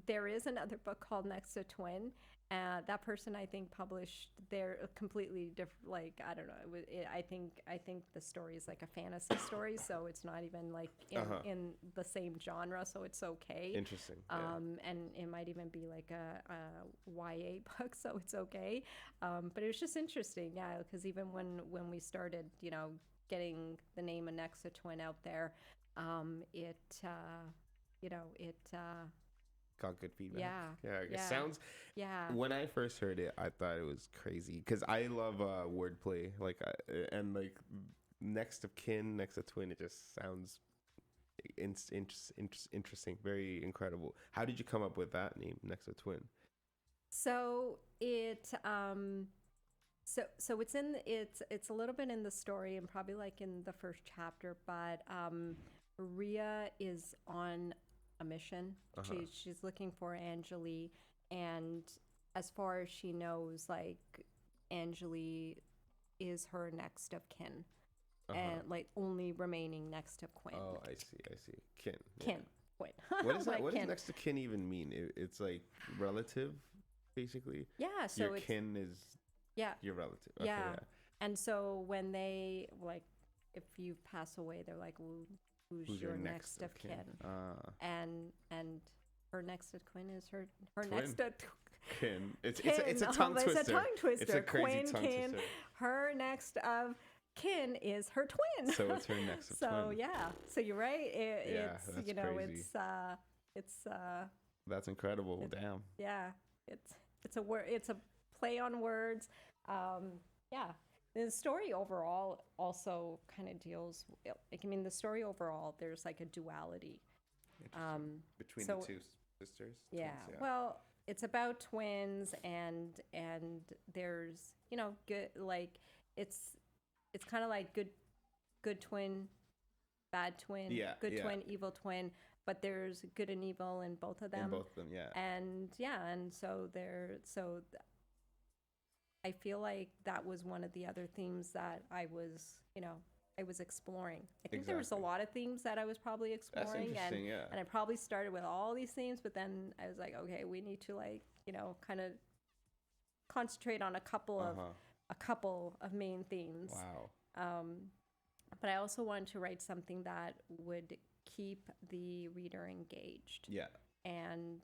there is another book called Next to Twin. That person, I think, published their completely different, like, I don't know. I think the story is like a fantasy story, so it's not even like in the same genre, so it's okay. Interesting. And it might even be like a YA book, so it's okay. But it was just interesting, because even when we started, you know, getting the name of Next to Twin out there, got good feedback. Yeah. It sounds. Yeah. When I first heard it, I thought it was crazy because I love wordplay. Like, and like next of kin, next of twin, it just sounds interesting, very incredible. How did you come up with that name, next of twin? So it so it's a little bit in the story and probably like in the first chapter, but Rhea is on a mission. She's looking for Angeli, and as far as she knows, like Angeli is her next of kin, and like only remaining next of Quinn. Oh, I see. Kin. Kin. Wait. What is that? Like What does kin. next to kin even mean? It's like relative, basically. Yeah. So Your it's kin is your relative. Okay, yeah. And so when they like, if you pass away, they're like, well, who's your next of kin? And her next of kin is her twin. next of kin. It's kin. a tongue twister. It's a tongue twister. It's a crazy Quinn, tongue kin. twister. Her next of kin is her twin. So it's her next of so twin. yeah. So you're right. It's that's you know crazy. it's That's incredible. Damn. yeah. It's a word. It's a play on words. Yeah. The story overall also kind of deals. Like, I mean, the story overall, there's like a duality Between so- the two sisters. yeah. Twins, Well, it's about twins, and there's good, like it's kind of like good twin, bad twin, good twin, evil twin, but there's good and evil in both of them. In both of them, yeah. And so I feel like that was one of the other themes that I was exploring. I think there was a lot of themes that I was probably exploring, interesting, and I probably started with all these themes, but then I was like, okay, we need to kind of concentrate on a couple of main themes. Wow. But I also wanted to write something that would keep the reader engaged. Yeah. And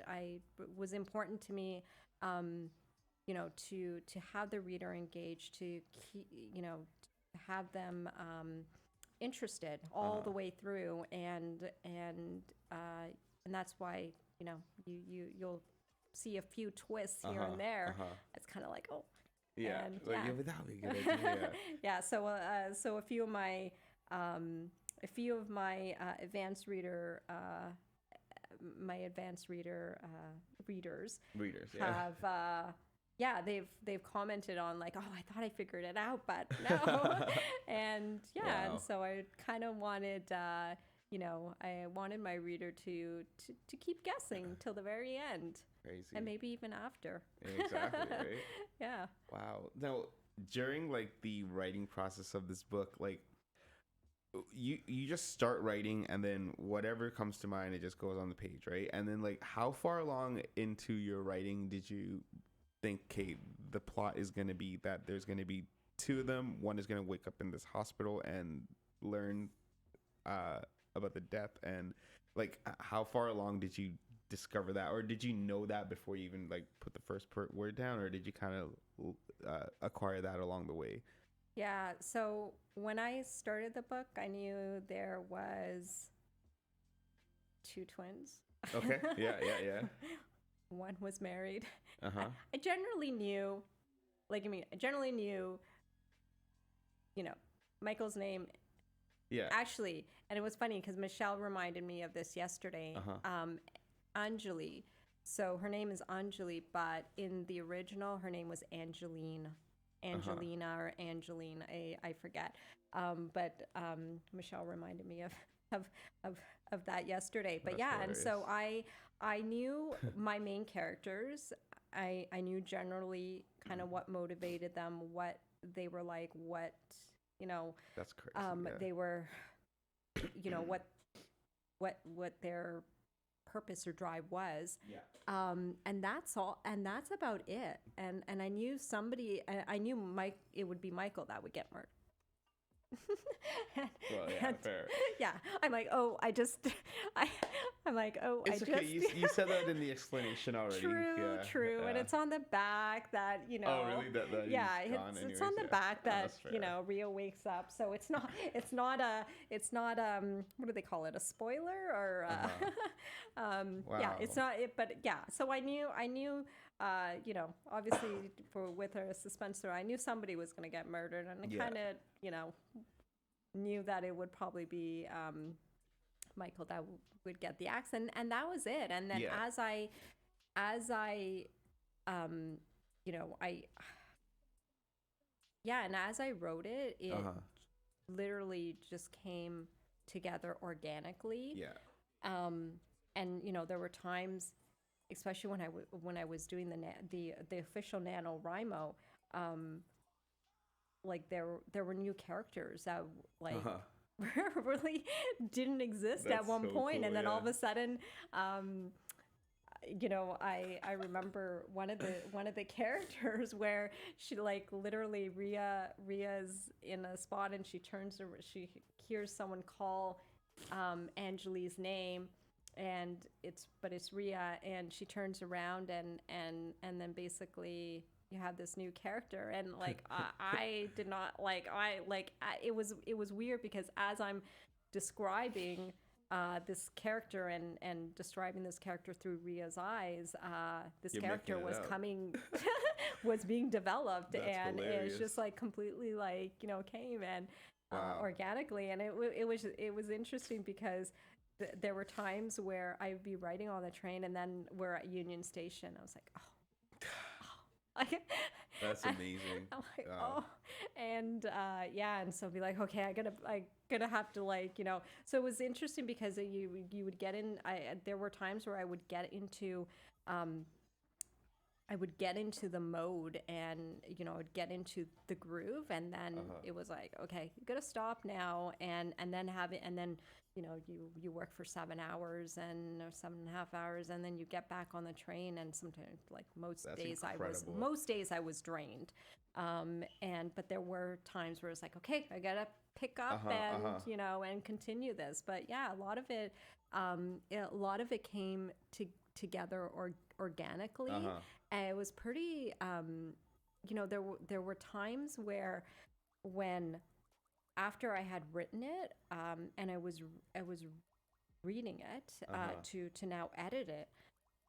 I was important to me, to have the reader engaged, to keep, to have them interested all the way through, and that's why you'll see a few twists here and there. It's kind of like, oh. Yeah, and, that would be a good idea. Yeah. So a few of my advanced readers have they've commented on like, oh, I thought I figured it out, but no. And and so I kind of wanted I wanted my reader to keep guessing till the very end. Crazy. And maybe even after. Exactly, right? Yeah. Wow. Now, during like the writing process of this book, like you just start writing and then whatever comes to mind, it just goes on the page, right? And then like how far along into your writing did you think, okay, the plot is going to be that there's going to be two of them, one is going to wake up in this hospital and learn about the death, and like how far along did you discover that, or did you know that before you even like put the first word down, or did you kind of acquire that along the way? Yeah, so when I started the book, I knew there was two twins. Okay. Yeah. One was married. I generally knew, Michael's name. Yeah. Actually, and it was funny because Michelle reminded me of this yesterday. Anjali. So her name is Anjali, but in the original, her name was Angelina or Angeline. I forget. But Michelle reminded me of that yesterday. But That's hilarious. And so I knew my main characters. I knew generally kind of what motivated them, what they were like, what That's crazy. they were, what their purpose or drive was. And that's all, and that's about it. And I knew it would be Michael that would get murdered. Well, yeah, fair. Yeah, I'm like, oh, I, I'm like, oh, It's okay. You said that in the explanation already. True, Yeah, true, and yeah. it's on the back that Oh, really? That yeah, he's gone it's anyways. on the Yeah. back Oh, that that's fair. Rio wakes up. So it's not what do they call it, a spoiler or yeah, it's Wow. not it, but yeah. So I knew obviously with her suspense, I knew somebody was gonna get murdered, and I Yeah. kind of knew that it would probably be Michael that would get the axe, and that was it. And then Yeah. as I I yeah, and as I wrote it, it literally just came together organically. Yeah. And there were times, especially when I was doing the official NaNoWriMo, like there were new characters that like really didn't exist at That's one so point, cool, and then all yeah. of a sudden, I remember one of the characters where she like literally Ria's in a spot and she hears someone call Angeli's name, and it's Ria, and she turns around and then basically you have this new character, and like I did not it was weird because as I'm describing this character and describing this character through Ria's eyes, this You're character making it was up. coming, was being developed, That's and hilarious. it's just like completely like came and Wow. organically, and it was interesting because there were times where I'd be writing on the train, and then we're at Union Station. I was like, oh. That's amazing. I'm like, Wow. oh, and yeah, and so be like, okay, I gonna have to So it was interesting because you would get in. There were times where I would get into the mode, and I would get into the groove, and then it was like, okay, you gotta stop now, and then have it, and then you work for 7 hours or 7.5 hours, and then you get back on the train, and sometimes like most That's days incredible. I was drained, and but there were times where it's like, okay, I gotta pick up and continue this. But yeah, a lot of it came together organically, and it was pretty there were times where when after I had written it, and I was reading it to now edit it,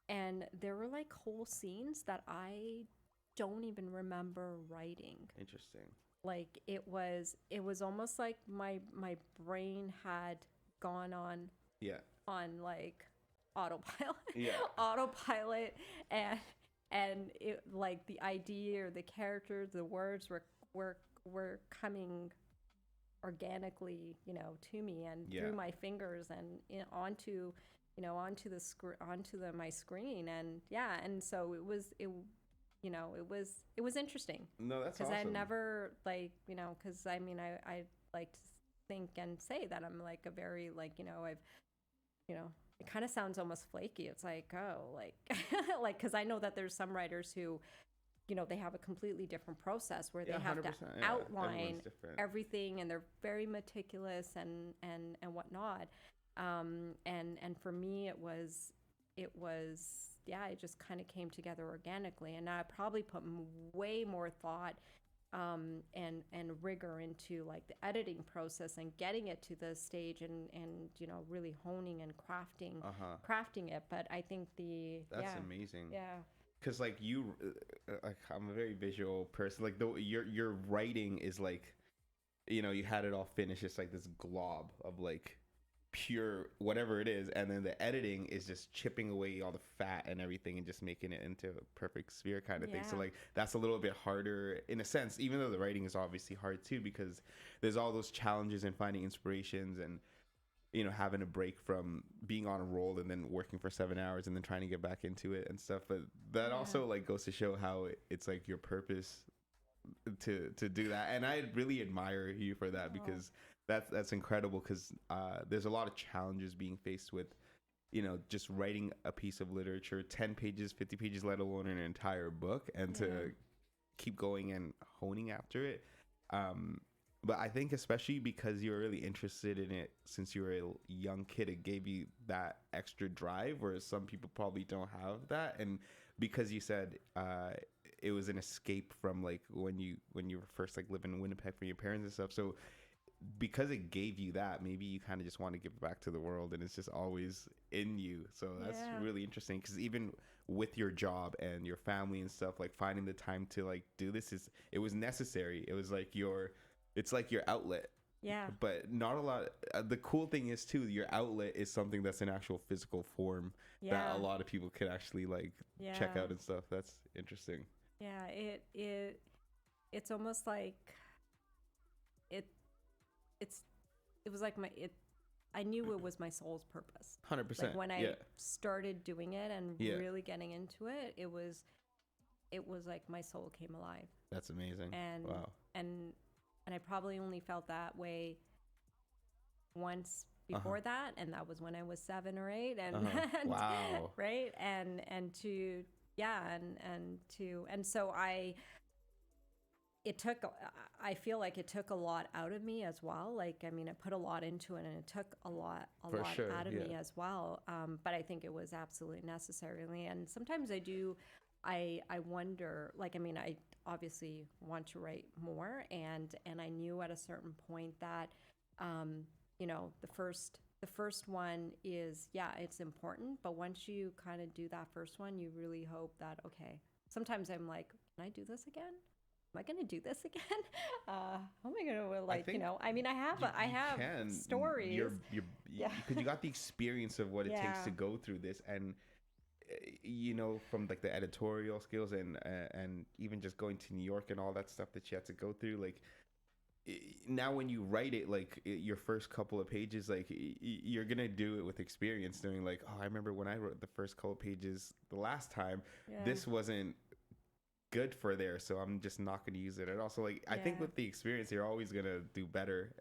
and there were like whole scenes that I don't even remember writing. Interesting. Like it was almost like my brain had gone on Yeah. like autopilot. Yeah. Autopilot, and it like the idea or the characters, the words were coming organically to me and through my fingers and onto my screen, and yeah, and so it was interesting. No, that's because awesome. I never because I like to think and say that I'm like a very I've it kind of sounds almost flaky. It's like, oh, like like because I know that there's some writers who they have a completely different process where they have to outline everything, and they're very meticulous and whatnot. And for me, it was yeah, it just kind of came together organically, and I probably put way more thought and rigor into like the editing process and getting it to the stage and really honing and crafting it. But I think that's amazing. Yeah. Because like I'm a very visual person. Like your writing is like, you had it all finished. It's like this glob of like pure whatever it is, and then the editing is just chipping away all the fat and everything and just making it into a perfect sphere kind of thing. So like that's a little bit harder in a sense, even though the writing is obviously hard too, because there's all those challenges in finding inspirations and having a break from being on a roll and then working for 7 hours and then trying to get back into it and stuff. But that also like goes to show how it's like your purpose to do that, and I really admire you for that, because that's incredible, because there's a lot of challenges being faced with just writing a piece of literature, 10 pages, 50 pages, let alone an entire book, and to keep going and honing after it. But I think especially because you were really interested in it since you were a young kid, it gave you that extra drive, whereas some people probably don't have that. And because you said it was an escape from like when you were first like living in Winnipeg for your parents and stuff. So because it gave you that, maybe you kind of just want to give it back to the world, and it's just always in you. So that's really interesting, because even with your job and your family and stuff, like finding the time to like do this it was necessary. It was like it's like your outlet. Yeah. But not a lot. The cool thing is too, your outlet is something that's an actual physical form that a lot of people could actually like check out and stuff. That's interesting. Yeah. It's almost like it was like I knew it was my soul's purpose. 100%. Like when I started doing it and really getting into it, it was like my soul came alive. That's amazing. And wow. And I probably only felt that way once before that, and that was when I was 7 or 8. And, and wow. right. And to and so I feel like it took a lot out of me as well. Like, I mean, I put a lot into it, and it took a lot out of me as well. But I think it was absolutely necessary. And sometimes I wonder, like, I mean, I obviously want to write more, and I knew at a certain point that, you know, the first one is, it's important, but once you kind of do that first one, you really hope that, okay, sometimes I'm like, can I do this again? Am I going to do this again? How am I going to, like, you know, I mean, I have stories. Because you got the experience of what it takes to go through this, and you know, from like the editorial skills and even just going to New York and all that stuff that you had to go through, like now when you write it, like your first couple of pages, like you're gonna do it with experience, doing like, oh, I remember when I wrote the first couple of pages the last time, this wasn't good for there, so I'm just not gonna use it at all. So like I think with the experience, you're always gonna do better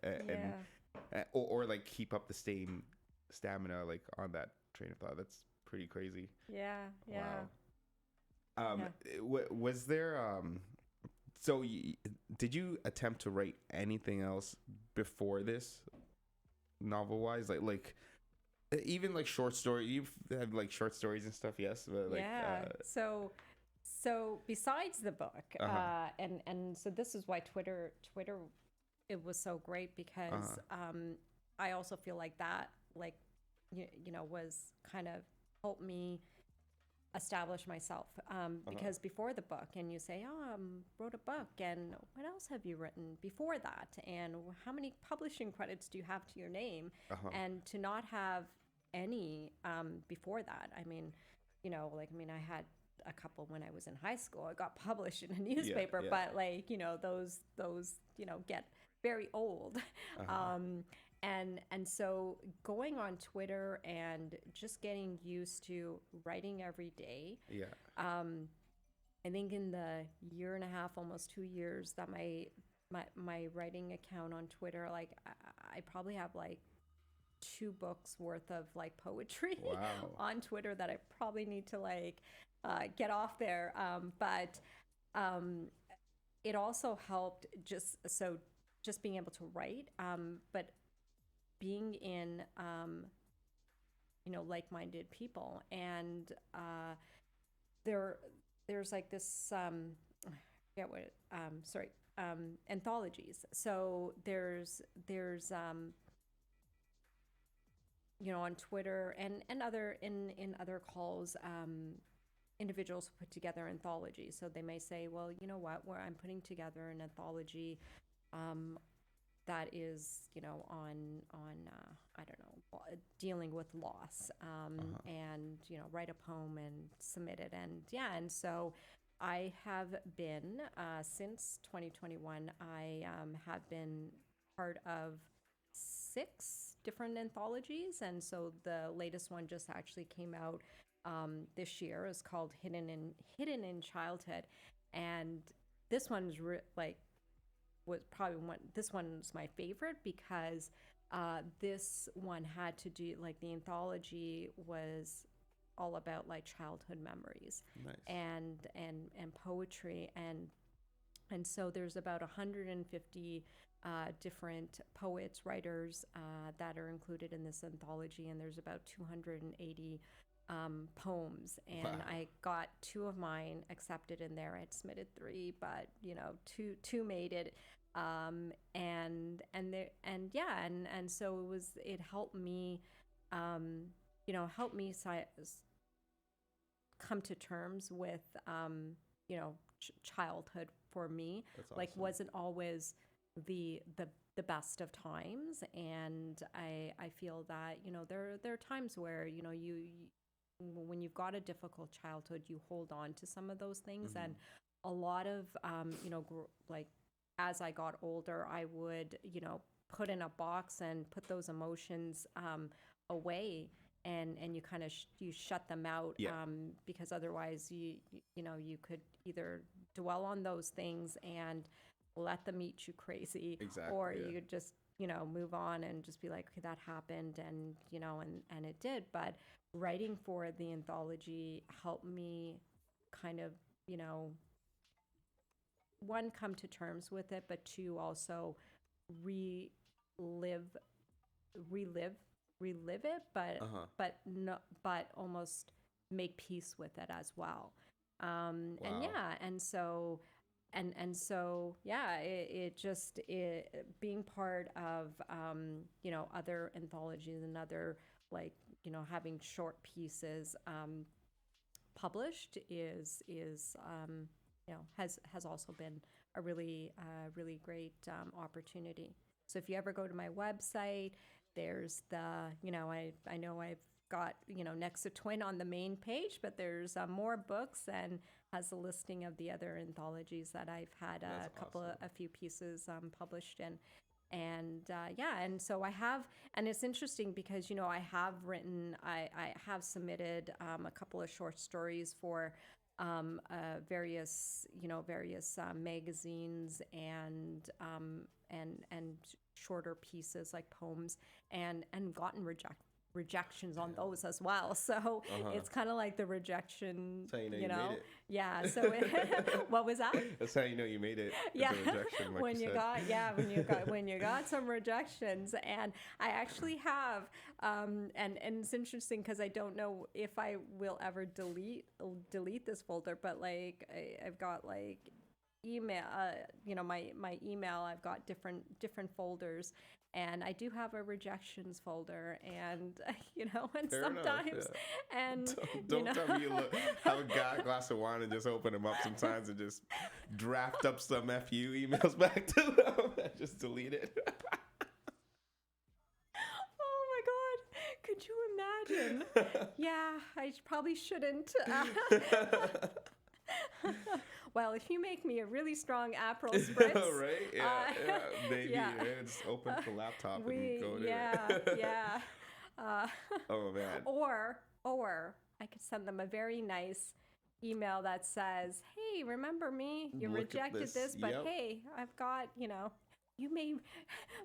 or like keep up the same stamina like on that train of thought. That's pretty crazy. Wow. Was there so did you attempt to write anything else before this, novel wise, like even like short story? You've had like short stories and stuff, yes, but like so besides the book, and so this is why Twitter it was so great, because I also feel like that, like, you know, was kind of helped me establish myself, because before the book, and you say, oh, wrote a book, and what else have you written before that, and how many publishing credits do you have to your name, and to not have any before that. I mean, you know, like, I mean, I had a couple when I was in high school. I got published in a newspaper, but like, you know, those you know, get very old. And so going on Twitter and just getting used to writing every day. I think in the year and a half, almost 2 years that my writing account on Twitter, like I probably have like 2 books worth of like poetry on Twitter that I probably need to like get off there. But it also helped just being able to write, but being in, you know, like-minded people. And there's like this, I forget what, anthologies. So there's you know, on Twitter and other in other calls, individuals put together anthologies. So they may say, well, you know what, where I'm putting together an anthology that is, you know, on I don't know, dealing with loss, and, you know, write a poem and submit it. And so I have been, since 2021, I have been part of 6 different anthologies. And so the latest one just actually came out this year. Is called Hidden in Childhood. And this one's this one's my favorite, because this one had to do, like, the anthology was all about like childhood memories. Nice. and poetry, and And so there's about 150 different poets, writers that are included in this anthology, and there's about 280 poems. And Wow. I got two of mine accepted in there. I had submitted three, but two made it. And so it helped me, helped me come to terms with childhood for me. That's Like, awesome. wasn't always the best of times, and I feel that there are times where you when you've got a difficult childhood, you hold on to some of those things. And a lot of like, as I got older, I would put in a box and put those emotions away, and you kind of you shut them out. Yeah. Because otherwise you could either dwell on those things and let them eat you crazy, Exactly, or yeah. you could just move on and just be like, okay, that happened, and and it did. But writing for the anthology helped me kind of one, come to terms with it, but two, also relive relive relive it, but no, but almost make peace with it as well. And Wow. yeah, and so yeah, being part of other anthologies and other, like, having short pieces published is has also been a really great opportunity. So if you ever go to my website, there's I know I've got Next to Twin on the main page, but there's more books, and has a listing of the other anthologies that I've had a few pieces published in. And and so I have, and it's interesting because I have written, I have submitted a couple of short stories for various magazines, and shorter pieces like poems, and gotten rejections on those as well. So it's kind of like the rejection, That's how you know you made it. Yeah. So what was that? That's how you know you made it. Yeah. The rejection, like when you got some rejections. And I actually have, and it's interesting because I don't know if I will ever delete this folder, but like I've got like email, my email, I've got different folders, and I do have a rejections folder, and and Fair enough, sometimes yeah. and Don't tell me you have a glass of wine and just open them up sometimes and just draft up some FU emails back to them and just delete it. Oh my God, could you imagine? Yeah, I probably shouldn't. Well, if you make me a really strong Aperol spritz, right? Yeah, maybe. yeah. Just open the laptop and go to yeah, it. yeah. Oh man. Or I could send them a very nice email that says, "Hey, remember me? You Look at rejected this, but Yep. hey, I've got you may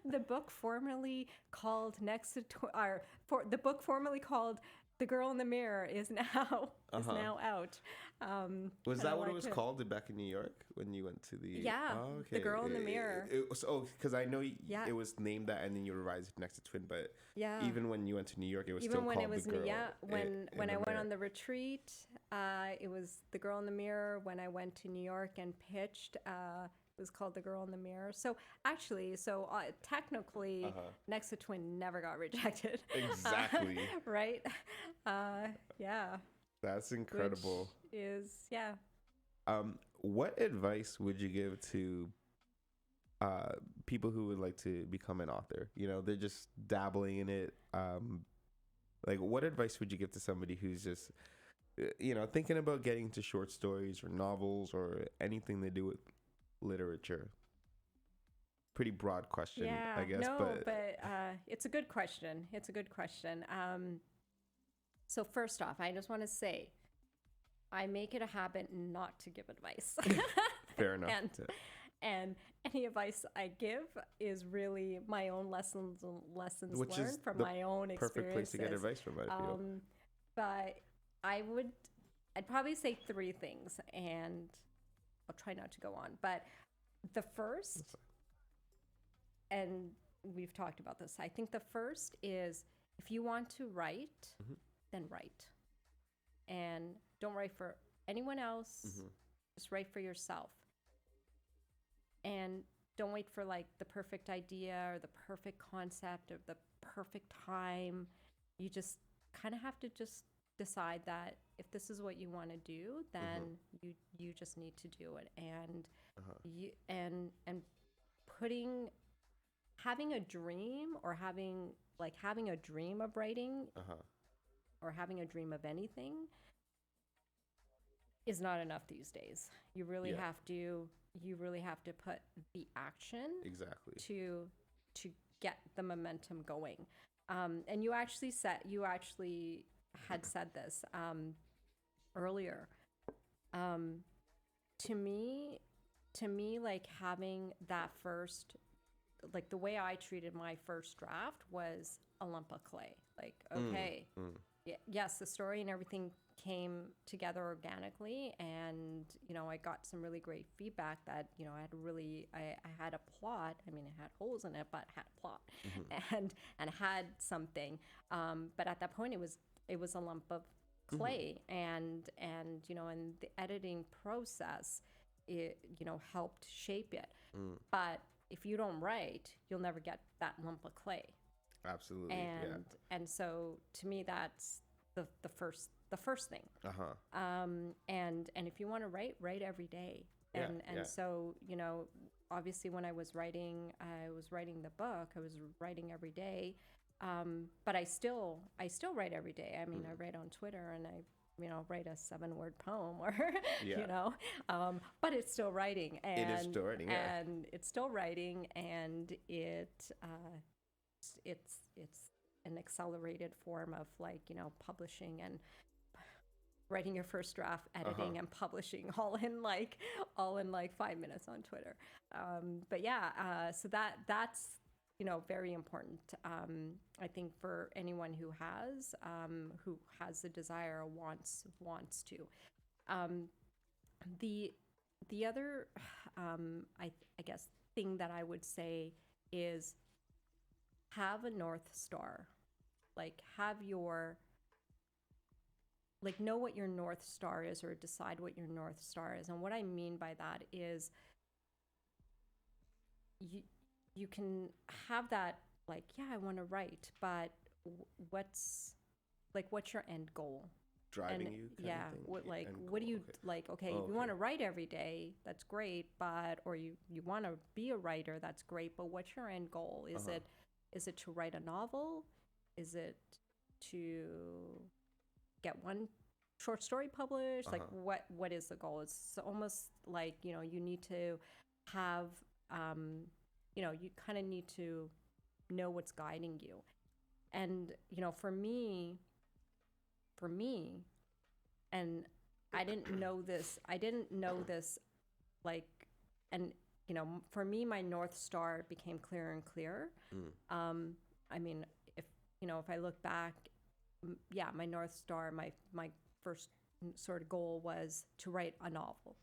the book formerly called the book formerly called The Girl in the Mirror is now out." Was kinda that what it like was called back in New York when you went to the? Yeah, Oh, The Girl in the Mirror. It was because I know Yeah. it was named that, and then you revised it Next to Twin. But Yeah. even when you went to New York, it was Even still when called it was The Girl. when I went Mirror. on the retreat, it was The Girl in the Mirror. When I went to New York and pitched, it was called The Girl in the Mirror. So actually, technically, Next to Twin never got rejected. Exactly. Right? Yeah. That's incredible. Which is, yeah. What advice would you give to people who would like to become an author? They're just dabbling in it. Like, what advice would you give to somebody who's just, thinking about getting to short stories or novels or anything to do with literature? Pretty broad question, Yeah. I guess. No, but it's a good question. It's a good question. So first off, I just want to say, I make it a habit not to give advice. Fair enough. And any advice I give is really my own lessons Which learned is from the my own experiences. perfect place to get advice from, I feel. But I'd probably say three things, and I'll try not to go on. But The first, and we've talked about this, I think the first is if you want to write, then write. And don't write for anyone else, just write for yourself. And don't wait for like the perfect idea or the perfect concept or the perfect time. You just kind of have to just decide that if this is what you want to do, then you just need to do it. And you and putting having a dream or having a dream of writing or having a dream of anything is not enough these days. You really have to put the action Exactly. to get the momentum going. And you actually had said this earlier. To me, like having that first, like the way I treated my first draft was a lump of clay. Like, okay, yes, the story and everything came together organically, and I got some really great feedback that I had a plot. I mean, it had holes in it, but had a plot and had something. But at that point, it was a lump of clay, and the editing process, it helped shape it. But if you don't write, you'll never get that lump of clay. Absolutely. And so to me, that's the first thing. And if you want to write every day. And so obviously when I was writing the book, I was writing every day. But I still write every day. I mean, I write on Twitter, and I write a 7-word poem, or but it's still writing, and it is still writing, and it's still writing, and it's an accelerated form of publishing and writing your first draft, editing and publishing all in like 5 minutes on Twitter. But yeah, so that's very important. I think for anyone who has the desire or wants to. The other I guess thing that I would say is have a North Star. Know what your North Star is, or decide what your North Star is. And what I mean by that is you can have that, I want to write, but what's your end goal? Driving you? What do you okay, if you want to write every day, that's great, but or you want to be a writer, that's great, but what's your end goal? Is it to write a novel? Is it to get one short story published? What is the goal? It's almost like you need to have you kind of need to know what's guiding you. And for me, and I didn't know this and for me, my North Star became clearer and clearer. I mean, if I look back, my North Star, my first sort of goal was to write a novel.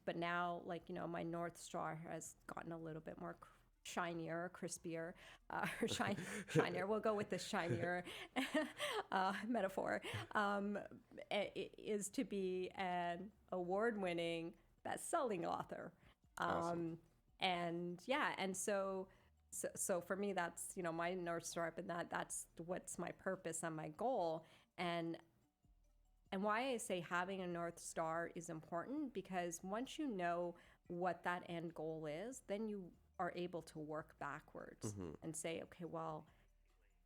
But now, my North Star has gotten a little bit more shinier, crispier, shinier. We'll go with the shinier metaphor. Is to be an award-winning, best-selling author. Awesome. And so for me, that's my North Star, and that's what's my purpose and my goal. And why I say having a North Star is important, because once you know what that end goal is, then you are able to work backwards and say,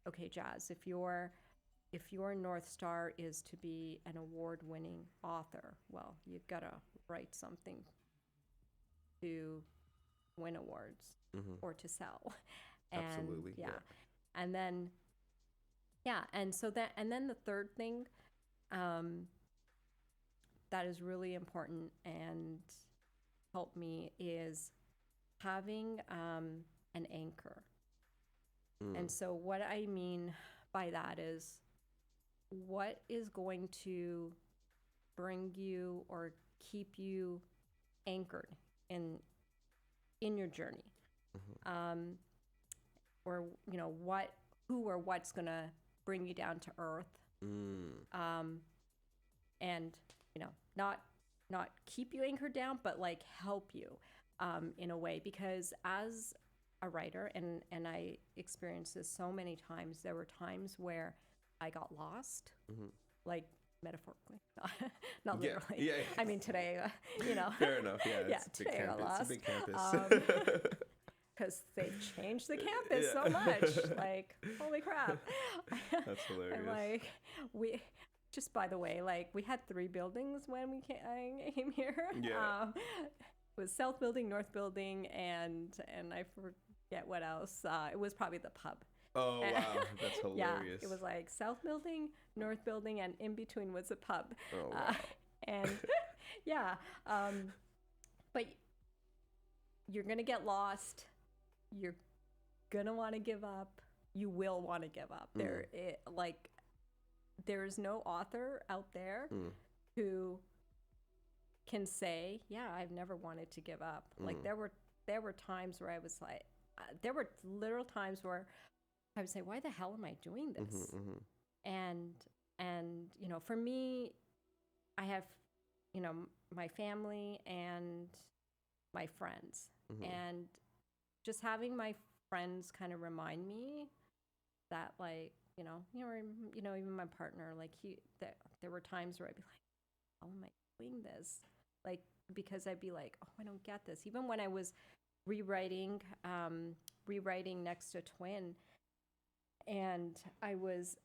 okay, Jass, if your North Star is to be an award-winning author, well, you gotta write something to win awards or to sell. Absolutely. And then and then the third thing that is really important and helped me is having an anchor. And so what I mean by that is, what is going to bring you or keep you anchored in your journey, or who or what's gonna bring you down to earth, and not keep you anchored down, but like help you in a way. Because as a writer, and I experienced this so many times, there were times where I got lost, like metaphorically, not literally. Yeah. I mean, today, Fair enough. Yeah. It's a big today I got campus. lost. It's a big campus. Because they've changed the campus so much. Like, holy crap. That's hilarious. And like, just by the way, like we had 3 buildings when I came here. Yeah. It was South Building, North Building, and I forget what else. It was probably the pub. Oh, wow. That's hilarious. Yeah, it was like South Building, North Building, and in between was a pub. Oh, wow. And yeah, but you're going to get lost. You're going to want to give up. You will want to give up. There's no author out there who can say, yeah, I've never wanted to give up. Like there were times where I was like, there were literal times where I would say, why the hell am I doing this? And for me, I have, my family and my friends, and just having my friends kind of remind me that, like, even my partner, like there were times where I'd be like, how am I doing this? Like, because I'd be like, oh, I don't get this. Even when I was rewriting Next to Twin, and I was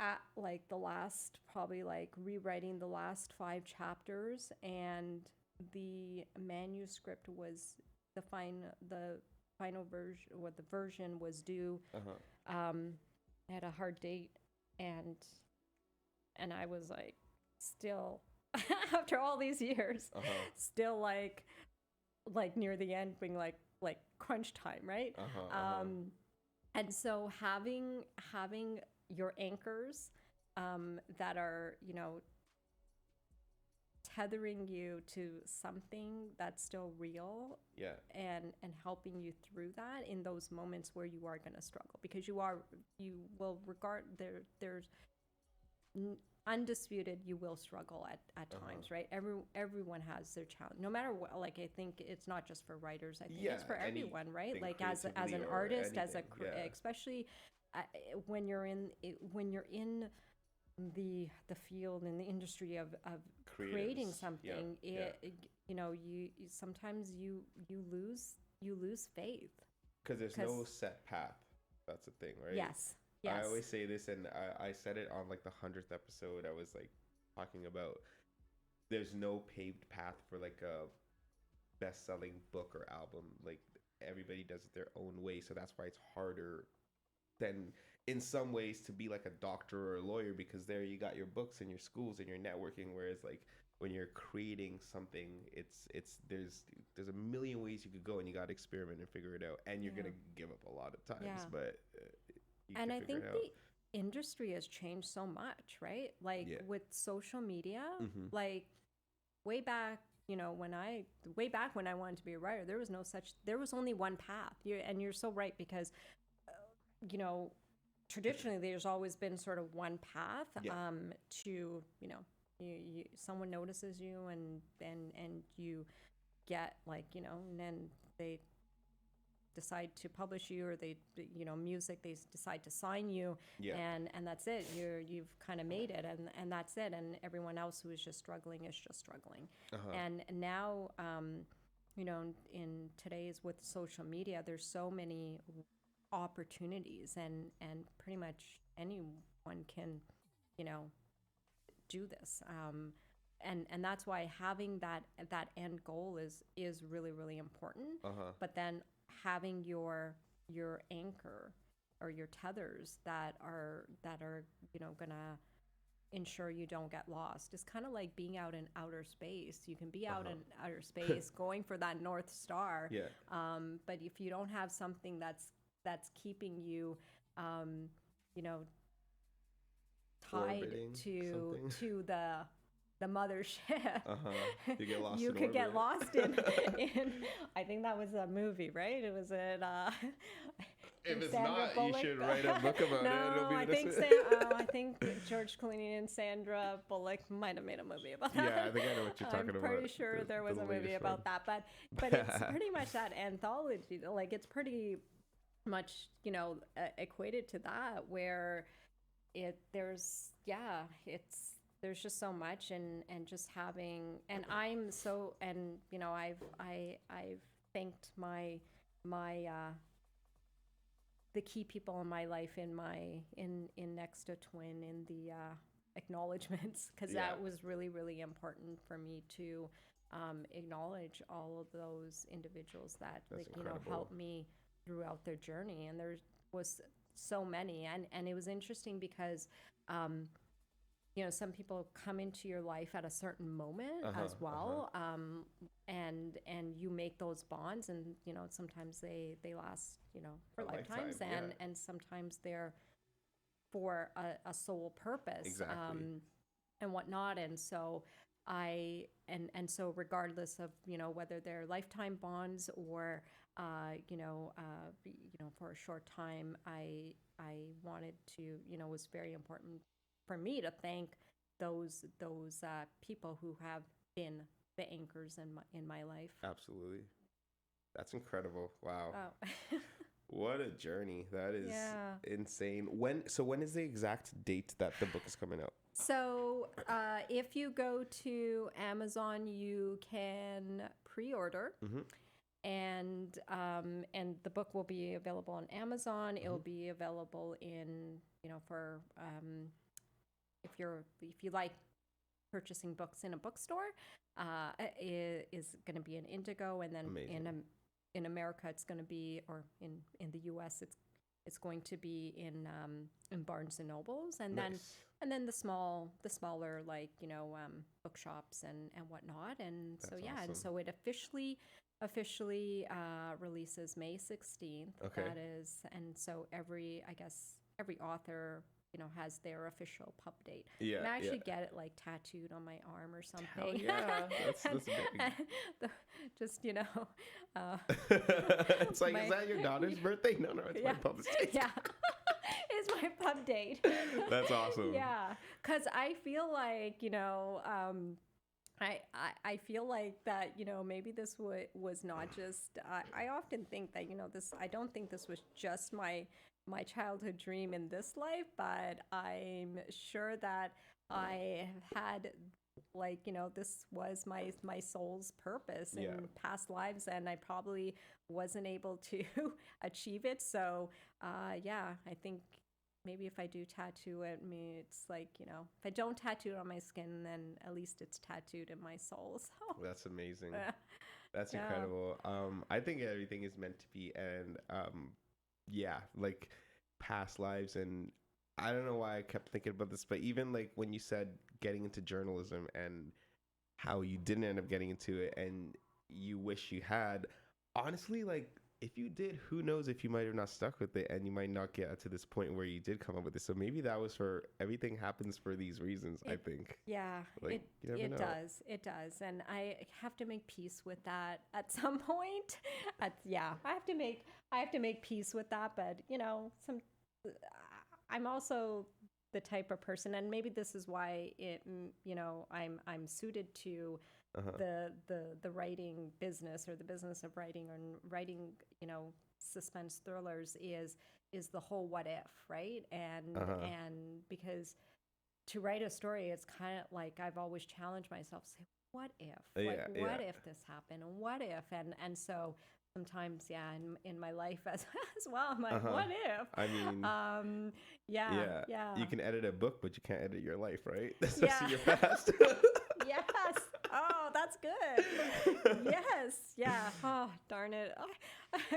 at like the last, probably like rewriting the last 5 chapters, and the manuscript was the final version, what the version was due. I had a hard date, and I was like, still after all these years, still like near the end, being like crunch time, right? And so having your anchors that are, tethering you to something that's still real, and helping you through that in those moments where you are going to struggle, because you will regard there's undisputed, you will struggle at times, right? Everyone has their challenge, no matter what. Like, I think it's not just for writers, I think it's for everyone, right? Like as an artist, especially when you're in the field, in the industry of creating something, you sometimes you lose faith, because there's no set path. That's the thing, right? Yes. I always say this, and I said it on like the 100th episode. I was like talking about there's no paved path for like a best-selling book or album. Like, everybody does it their own way, so that's why it's harder than in some ways to be like a doctor or a lawyer, because there you got your books and your schools and your networking, whereas like when you're creating something, it's there's a million ways you could go, and you got to experiment and figure it out, and you're gonna give up a lot of times, but and I think the industry has changed so much, right? Like with social media, like way back when I wanted to be a writer, there was only one path. And you're so right, because traditionally there's always been sort of one path to someone notices you, and you get like, and then they decide to publish you, or they music, they decide to sign you, and that's it. You've kind of made it, and that's it. And everyone else who is just struggling is just struggling. And now in today's, with social media, there's so many opportunities, and pretty much anyone can do this, and that's why having that end goal is really, really important. But then having your anchor or your tethers that are gonna ensure you don't get lost. It's kind of like being out in outer space. You can be out in outer space going for that North Star, but if you don't have something that's keeping you tied to the the mothership, You get lost you in could get orbit. lost in. I think that was a movie, right? It was in. If it's Sandra not, Bullock. you should write a book about it. It'll No, be I think I think George Clooney and Sandra Bullock might have made a movie about that. Yeah, I think I know what you're talking about. I'm pretty sure there was a movie about that, but it's pretty much that anthology. Like it's pretty much equated to that, where there's just so much, and just having, and I'm so, and I've thanked my the key people in my life in next to twin in the acknowledgments, because that was really, really important for me to acknowledge all of those individuals that helped me throughout their journey. And there was so many, and it was interesting because some people come into your life at a certain moment as well, and you make those bonds, and sometimes they last for lifetimes, and sometimes they're for a sole purpose, exactly. And whatnot. And so so regardless of whether they're lifetime bonds or for a short time, I wanted to, it was very important for me to thank those people who have been the anchors in my life. Absolutely. That's incredible. Wow. Oh. What a journey. That is insane. When is the exact date that the book is coming out? So if you go to Amazon, you can pre-order. And the book will be available on Amazon. It'll be available in for if you like purchasing books in a bookstore, is going to be in Indigo, and then in America it's going to be, or in the US it's going to be in Barnes and Nobles, and then the smaller bookshops and whatnot. And that's so awesome. And so it officially releases May 16th. Okay. That is, and so every author has their official pub date. Yeah, and I actually get it tattooed on my arm or something. Hell yeah, that's big. Just it's like, is that your daughter's birthday? No, it's my pub's date. Yeah. It's my pub date. That's awesome. Yeah, because I feel like I feel like that maybe this was not just I often think that I don't think this was just my childhood dream in this life, but I'm sure that I have had this was my soul's purpose in past lives, and I probably wasn't able to achieve it. So I think maybe if I do tattoo it, it's if I don't tattoo it on my skin, then at least it's tattooed in my soul. So that's amazing. That's incredible. I think everything is meant to be, and past lives. And I don't know why I kept thinking about this, but even when you said getting into journalism and how you didn't end up getting into it and you wish you had, honestly, if you did, who knows if you might have not stuck with it, and you might not get to this point where you did come up with it. So maybe that was for everything happens for these reasons. I think. Yeah, it does, and I have to make peace with that at some point. I have to make peace with that. But I'm also the type of person, and maybe this is why I'm suited to the writing business, or the business of writing, or writing suspense thrillers, is the whole what if, right? And because to write a story, it's kind of like I've always challenged myself, say, what if? What if this happened? And what if? And so sometimes, in my life as well, I'm like, what if? I mean, you can edit a book, but you can't edit your life, right? That's your past. Yes. Oh, that's good. Yes. Yeah. Oh, darn it.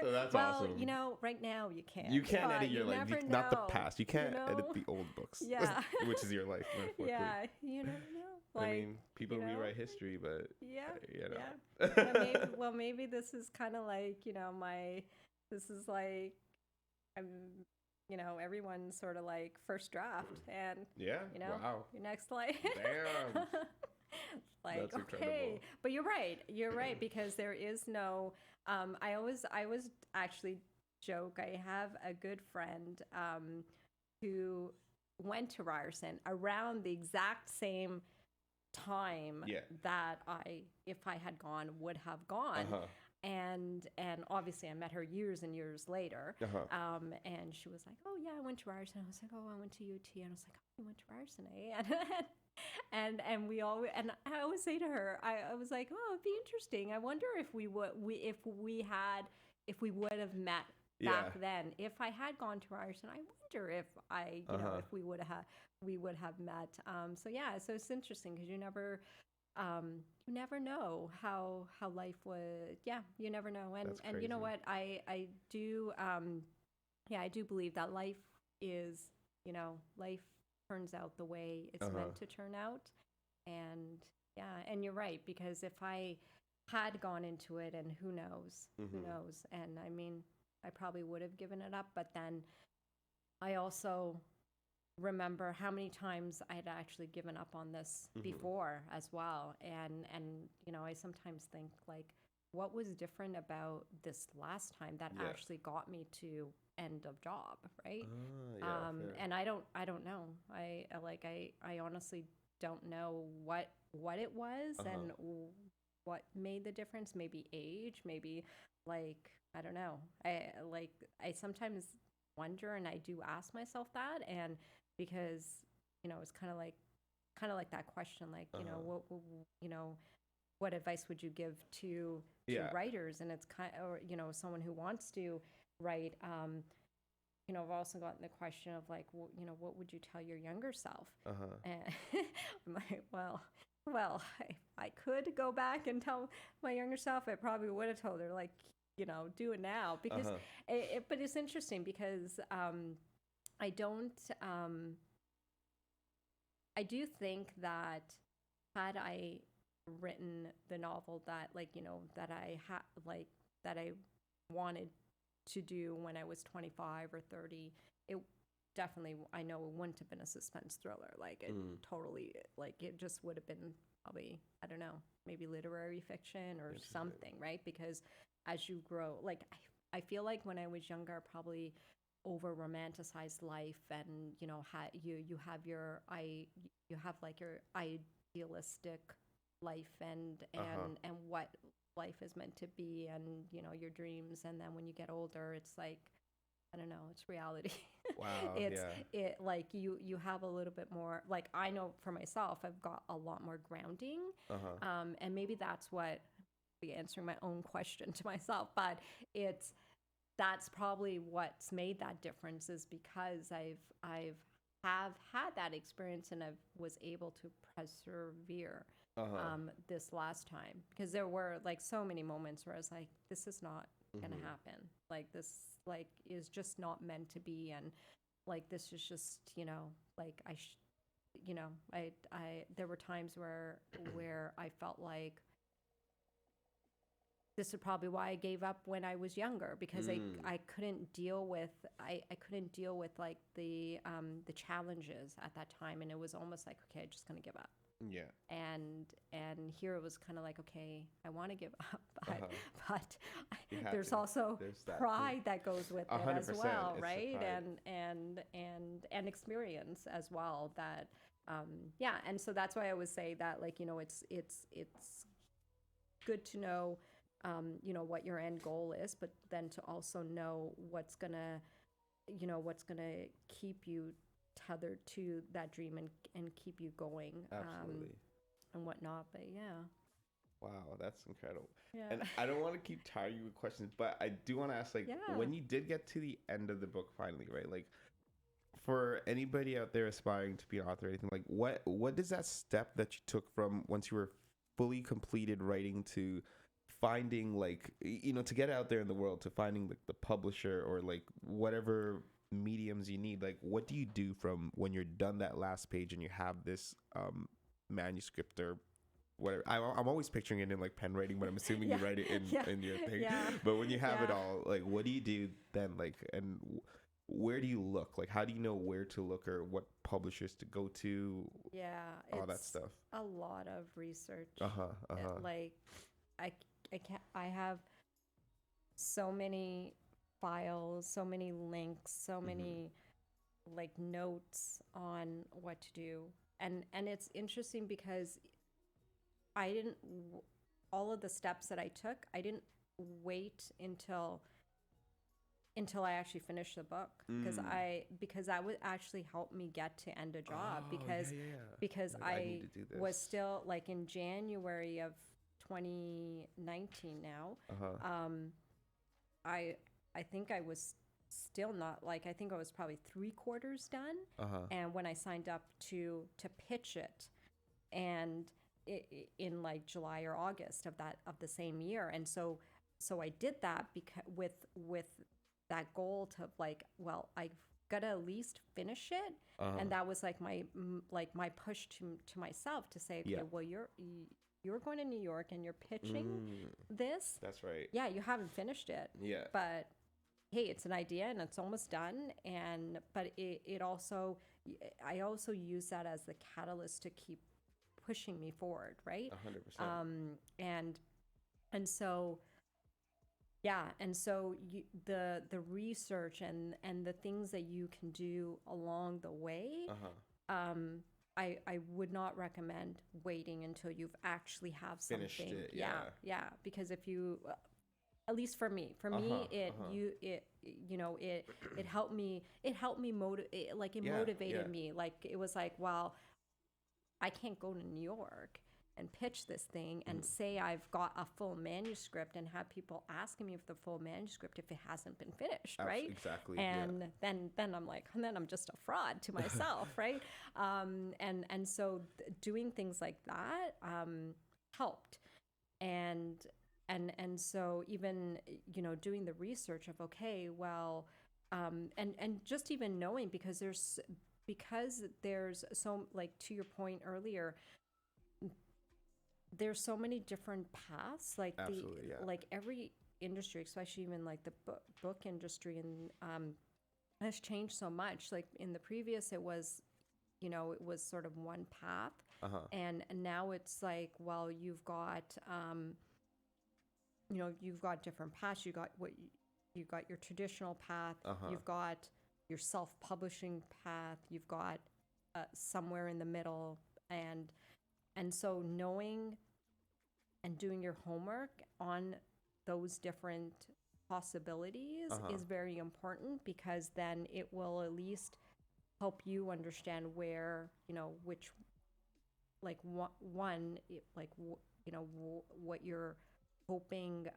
So that's awesome. Right now you can. You can't edit your life, not the past. You can't know? edit the old books. Yeah. Which is your life. Yeah. You never know. I mean, people rewrite history, but maybe this is kind of this is everyone's sort of first draft, and wow, your next life. Damn. Like, That's okay, incredible. but you're right, because there is no, I always actually joke, I have a good friend, who went to Ryerson around the exact same time Yeah. that if I had gone, would have gone. Uh-huh. And obviously I met her years and years later. Uh-huh. And she was like, oh yeah, I went to Ryerson. I was like, oh, I went to UT. And I was like, oh, you went to Ryerson, eh? And we all, and I always say to her, I was like, oh, it'd be interesting. I wonder if we would have met Yeah. back then. If I had gone to Ryerson, I wonder if if we would have met. So yeah, so it's interesting because you never know how life would. Yeah, you never know. And you know crazy. what? I do. Yeah, I do believe that life is. Life turns out the way it's meant to turn out. And yeah, and you're right, because if I had gone into it, and who knows, and I mean, I probably would have given it up, but then I also remember how many times I had actually given up on this before as well. And I sometimes think, like, what was different about this last time that Yeah. actually got me to end of job, right? Yeah, fair. And I don't know. I honestly don't know what it was and what made the difference. Maybe age, maybe, like, I don't know. I sometimes wonder, and I do ask myself that, and because it's kind of like that question, like, what advice would you give to Yeah. writers? And it's kind of, or someone who wants to write. I've also gotten the question of, like, what would you tell your younger self? And I'm like, well, I could go back and tell my younger self. I probably would have told her, like, do it now, because but it's interesting because I don't. I do think that had I written the novel that, like, that I wanted to do when I was 25 or 30, it definitely, I know it wouldn't have been a suspense thriller. Like, it totally, like, it just would have been probably, I don't know, maybe literary fiction or something, right? Because as you grow, like, I feel like when I was younger, I probably over romanticized life, and you have like your idealistic life, and what life is meant to be, and your dreams. And then when you get older, it's like, I don't know, it's reality. Wow. It like you have a little bit more, like, I know for myself, I've got a lot more grounding. And maybe that's what, be answering my own question to myself, but that's probably what's made that difference, is because I've have had that experience, and I was able to persevere this last time, because there were, like, so many moments where I was like, this is not gonna happen, like, this, like, is just not meant to be, and, like, this is just, like, I there were times where I felt like this is probably why I gave up when I was younger, because I couldn't deal with, I couldn't deal with, like, the challenges at that time, and it was almost like, okay, I'm just gonna give up. Yeah. And here it was kind of like, okay, I want to give up, but there's to. also There's that pride that goes with it as 100%, well, it's the right? pride. And experience as well, that yeah. And so that's why I would say that, like, it's good to know what your end goal is, but then to also know what's gonna keep you tethered to that dream, and keep you going, Absolutely. and whatnot. But yeah. Wow, that's incredible. Yeah. And I don't want to keep tiring you with questions, but I do want to ask, like, Yeah. when you did get to the end of the book finally, right? Like, for anybody out there aspiring to be an author or anything, like, what does that step that you took from once you were fully completed writing to finding, like, to get out there in the world, to finding the publisher, or, like, whatever mediums you need, like, what do you do from when you're done that last page and you have this manuscript or whatever? I'm always picturing it in, like, pen writing, but I'm assuming you write it in your thing. Yeah. But when you have it Yeah. all, like, what do you do then? Like, and where do you look? Like, how do you know where to look or what publishers to go to? Yeah, All that it's stuff. a lot of research. Uh-huh. Like, I, I can't, I have so many files, so many links, so many like notes on what to do. And it's interesting because I didn't all of the steps that I took, I didn't wait until I actually finished the book because that would actually help me get to end a job Oh, because yeah. because Like, I I need to do this. was still like in January of 2019 now. Uh-huh. I I think I was still not like I think I was probably 3/4 done. Uh-huh. And when I signed up to pitch it, and in like July or August of the same year, and so I did that because with that goal to like, well, I've got to at least finish it, and that was like my push to myself to say, okay, Yeah. well, you're going to New York and you're pitching this. That's right. Yeah, you haven't finished it. Yeah. But hey, it's an idea and it's almost done. And but it also I also use that as the catalyst to keep pushing me forward, right? 100%. And so yeah, and so the research and the things that you can do along the way, I would not recommend waiting until you've actually have something. Finished it, Yeah, because if you at least for me it helped me motivated me. Like it was like, well, I can't go to New York and pitch this thing and say I've got a full manuscript and have people asking me for the full manuscript if it hasn't been finished, right? Exactly. And then I'm like, and then I'm just a fraud to myself, right? And so doing things like that helped, and so even doing the research of, okay, well, and just even knowing because there's so, like, to your point earlier, there's so many different paths, like Absolutely, yeah. like every industry, especially even like the book industry, and has changed so much. Like in the previous, it was sort of one path, and now it's like, well, you've got different paths. You've got your traditional path, you've got your self-publishing path, you've got somewhere in the middle, and so knowing and doing your homework on those different possibilities is very important, because then it will at least help you understand where, which, like, what you're hoping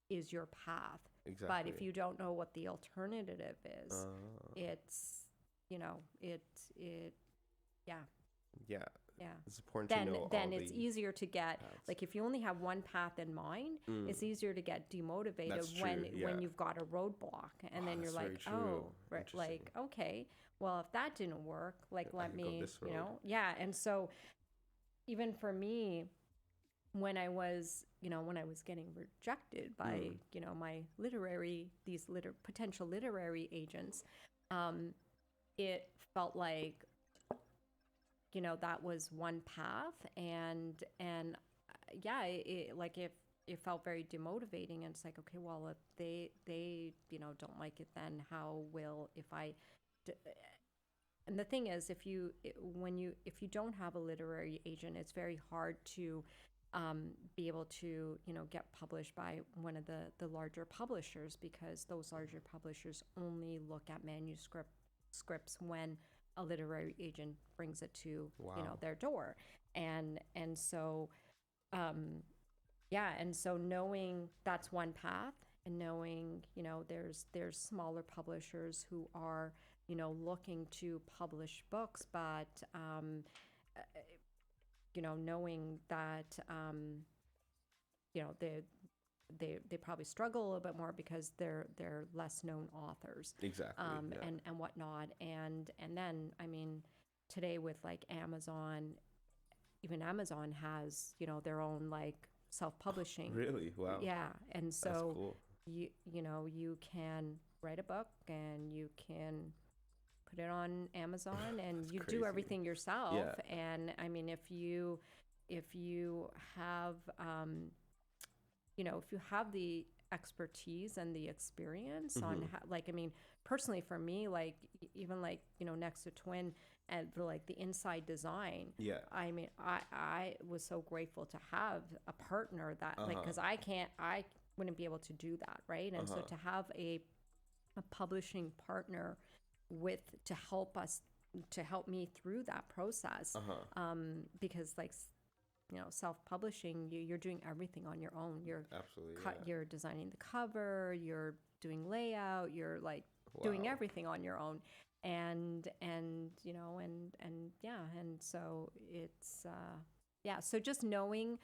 is your path. Exactly. But if you don't know what the alternative is, it's, yeah. Yeah. Yeah. It's important to know Then all it's the easier to get paths. like, if you only have one path in mind, it's easier to get demotivated That's true, when you've got a roadblock, and then you're that's like, very true. oh, right, like, okay, well, if that didn't work, like, let can go me, this road. yeah. And so even for me, when I was getting rejected by my potential literary agents, it felt like, that was one path, and yeah, it felt very demotivating, and it's like, okay, well, if they don't like it, then how will, if I and the thing is, if you don't have a literary agent, it's very hard to be able to get published by one of the larger publishers, because those larger publishers only look at scripts when a literary agent brings it to their door, and so yeah, and so knowing that's one path, and knowing there's smaller publishers who are looking to publish books, but knowing that they probably struggle a little bit more because they're less known authors, Exactly. and whatnot, and then, I mean, today with like Amazon, even Amazon has their own like self-publishing. Really? Wow. Yeah, and so That's cool. you can write a book and you can put it on Amazon and you crazy. do everything yourself. Yeah. And I mean, if you have if you have the expertise and the experience on how, like, I mean, personally for me, like even like, next to Twin and for like the inside design, Yeah. I mean, I was so grateful to have a partner that like, cause I wouldn't be able to do that. Right. And so to have a publishing partner to help me through that process, because like self-publishing, you're doing everything on your own. Absolutely. You're designing the cover, you're doing layout, you're like doing everything on your own, and yeah, and so it's so just knowing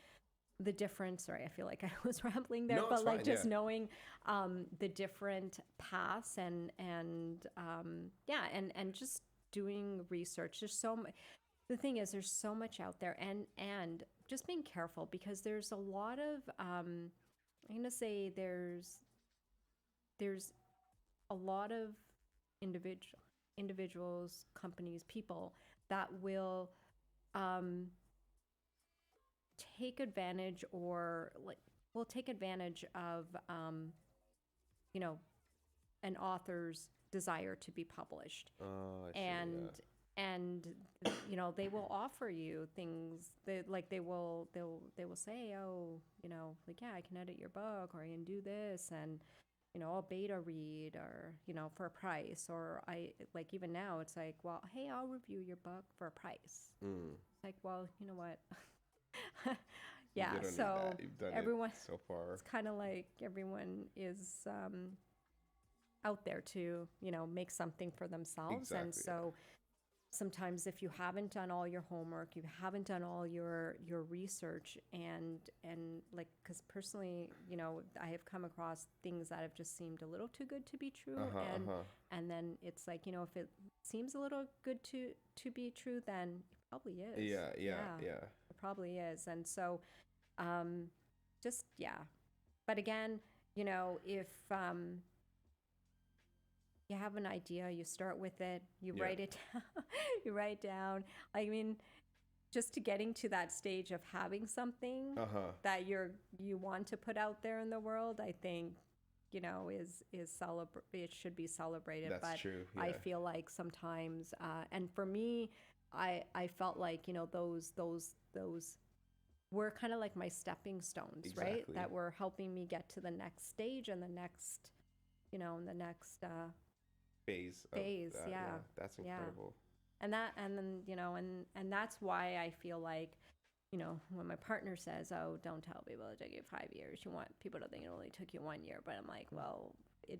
the difference. Sorry, I feel like I was rambling there, No, but it's like fine, just yeah. knowing the different paths and just doing research. The thing is, there's so much out there, and just being careful because there's a lot of I'm gonna say there's a lot of individuals, companies, people that will take advantage or like will take advantage of an author's desire to be published. Oh, I see. and Yeah. and they will offer you things that like they will say, oh, like, yeah, I can edit your book, or I can do this, and I'll beta read, or for a price, or I like, even now it's like, well, hey, I'll review your book for a price. It's like, well, you know what? Yeah, You don't need so that. You've done everyone, it so far. it's kind of like everyone is out there to make something for themselves. Exactly. And so sometimes if you haven't done all your homework, you haven't done all your research, and like, because personally, I have come across things that have just seemed a little too good to be true. And then it's like, if it seems a little good to be true, then it probably is. Yeah. It probably is. And so just but again, if you have an idea, you start with it, you write it down. You write down, I mean, just to getting to that stage of having something that you want to put out there in the world, I think it should be celebrated. That's but true. Yeah. I feel like sometimes and for me, I felt like those were kind of like my stepping stones. Exactly. Right, that were helping me get to the next stage and the next phase. Yeah. That's incredible. And then that's why I feel like when my partner says, oh, don't tell people it took you 5 years, you want people to think it only took you 1 year. But I'm like, well, it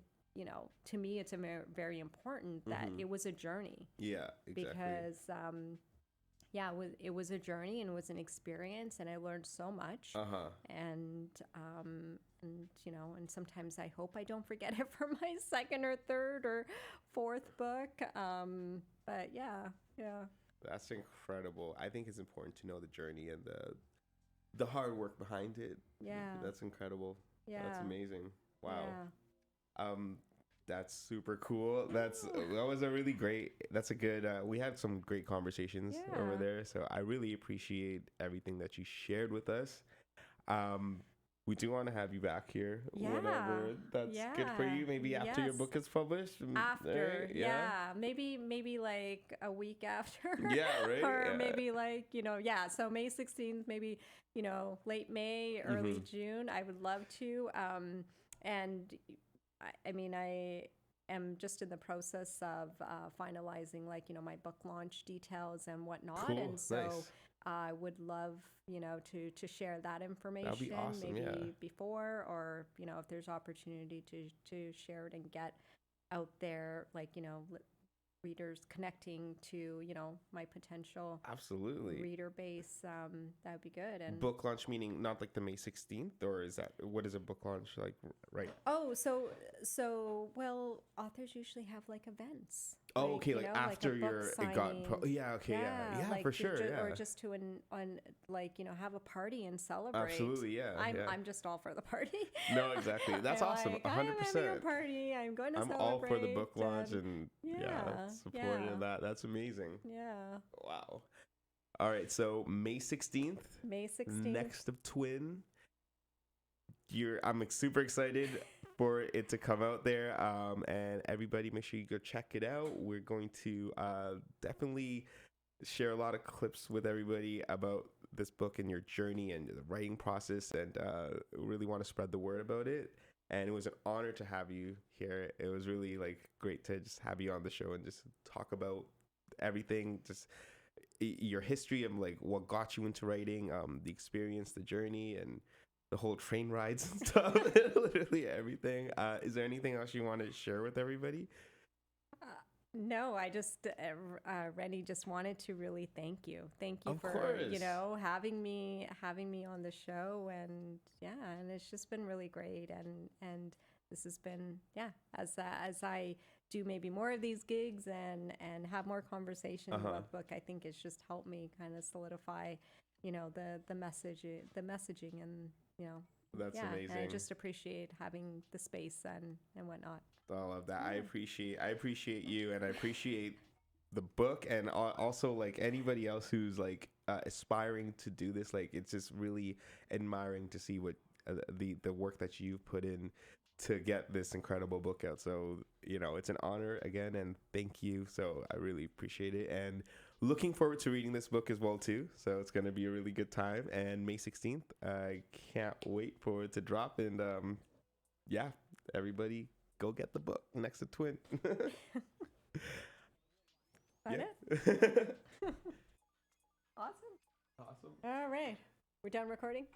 to me it's very important that it was a journey. Yeah, exactly. Because it was a journey, and it was an experience, and I learned so much. And and sometimes I hope I don't forget it for my second or third or fourth book. But yeah. That's incredible. I think it's important to know the journey and the hard work behind it. Yeah. That's incredible. Yeah. That's amazing. Wow. Yeah. That's super cool. That's a good, we had some great conversations over there. So I really appreciate everything that you shared with us. We do want to have you back here whenever that's good for you. Maybe after your book is published. After, maybe like a week after. Yeah, right. Or maybe like So May 16th, maybe late May, early June. I would love to. And I mean, I am just in the process of finalizing my book launch details and whatnot. Cool. And so Nice. I would love, to share that information. That'd be awesome, maybe before, or, if there's opportunity to share it and get out there, readers connecting to, my potential Absolutely. reader base. That would be good. And book launch meaning not like the May 16th, or what is a book launch like, right? Oh, so well, authors usually have events. Oh, okay, you like know, after a book your it got signing. yeah, okay, yeah, like for sure, yeah, or just to like, you know, have a party and celebrate. absolutely, yeah, I'm just all for the party. No, exactly, that's I'm awesome, like, a I am hundred having a percent. party. I'm going to I'm celebrate. all for the book launch and yeah, supporting that. That's amazing. yeah. Wow. All right, so May 16th, May 16th. next of Twin. I'm super excited for it to come out there, and everybody make sure you go check it out. We're going to definitely share a lot of clips with everybody about this book and your journey and the writing process, and really want to spread the word about it. And it was an honor to have you here. It was really like great to just have you on the show and just talk about everything, just your history of like what got you into writing, the experience, the journey, and the whole train rides and stuff. Literally everything. Is there anything else you want to share with everybody? No, I just, Rennie, just wanted to really thank you. Thank you Of for, course. you know, having me on the show, and and it's just been really great, and this has been, as I do maybe more of these gigs and have more conversation about the book, I think it's just helped me kind of solidify, you know, the messaging, and you know, That's amazing. And I just appreciate having the space and whatnot. I love that. I appreciate you, and I appreciate the book, and also like anybody else who's like aspiring to do this. Like, it's just really admiring to see what the work that you've put in to get this incredible book out. So, you know, it's an honor again, and thank you. So I really appreciate it, and looking forward to reading this book as well too. So it's going to be a really good time. And May 16th, I can't wait for it to drop. And everybody go get the book, Next to Twin. It? Awesome. Awesome. All right. We're done recording?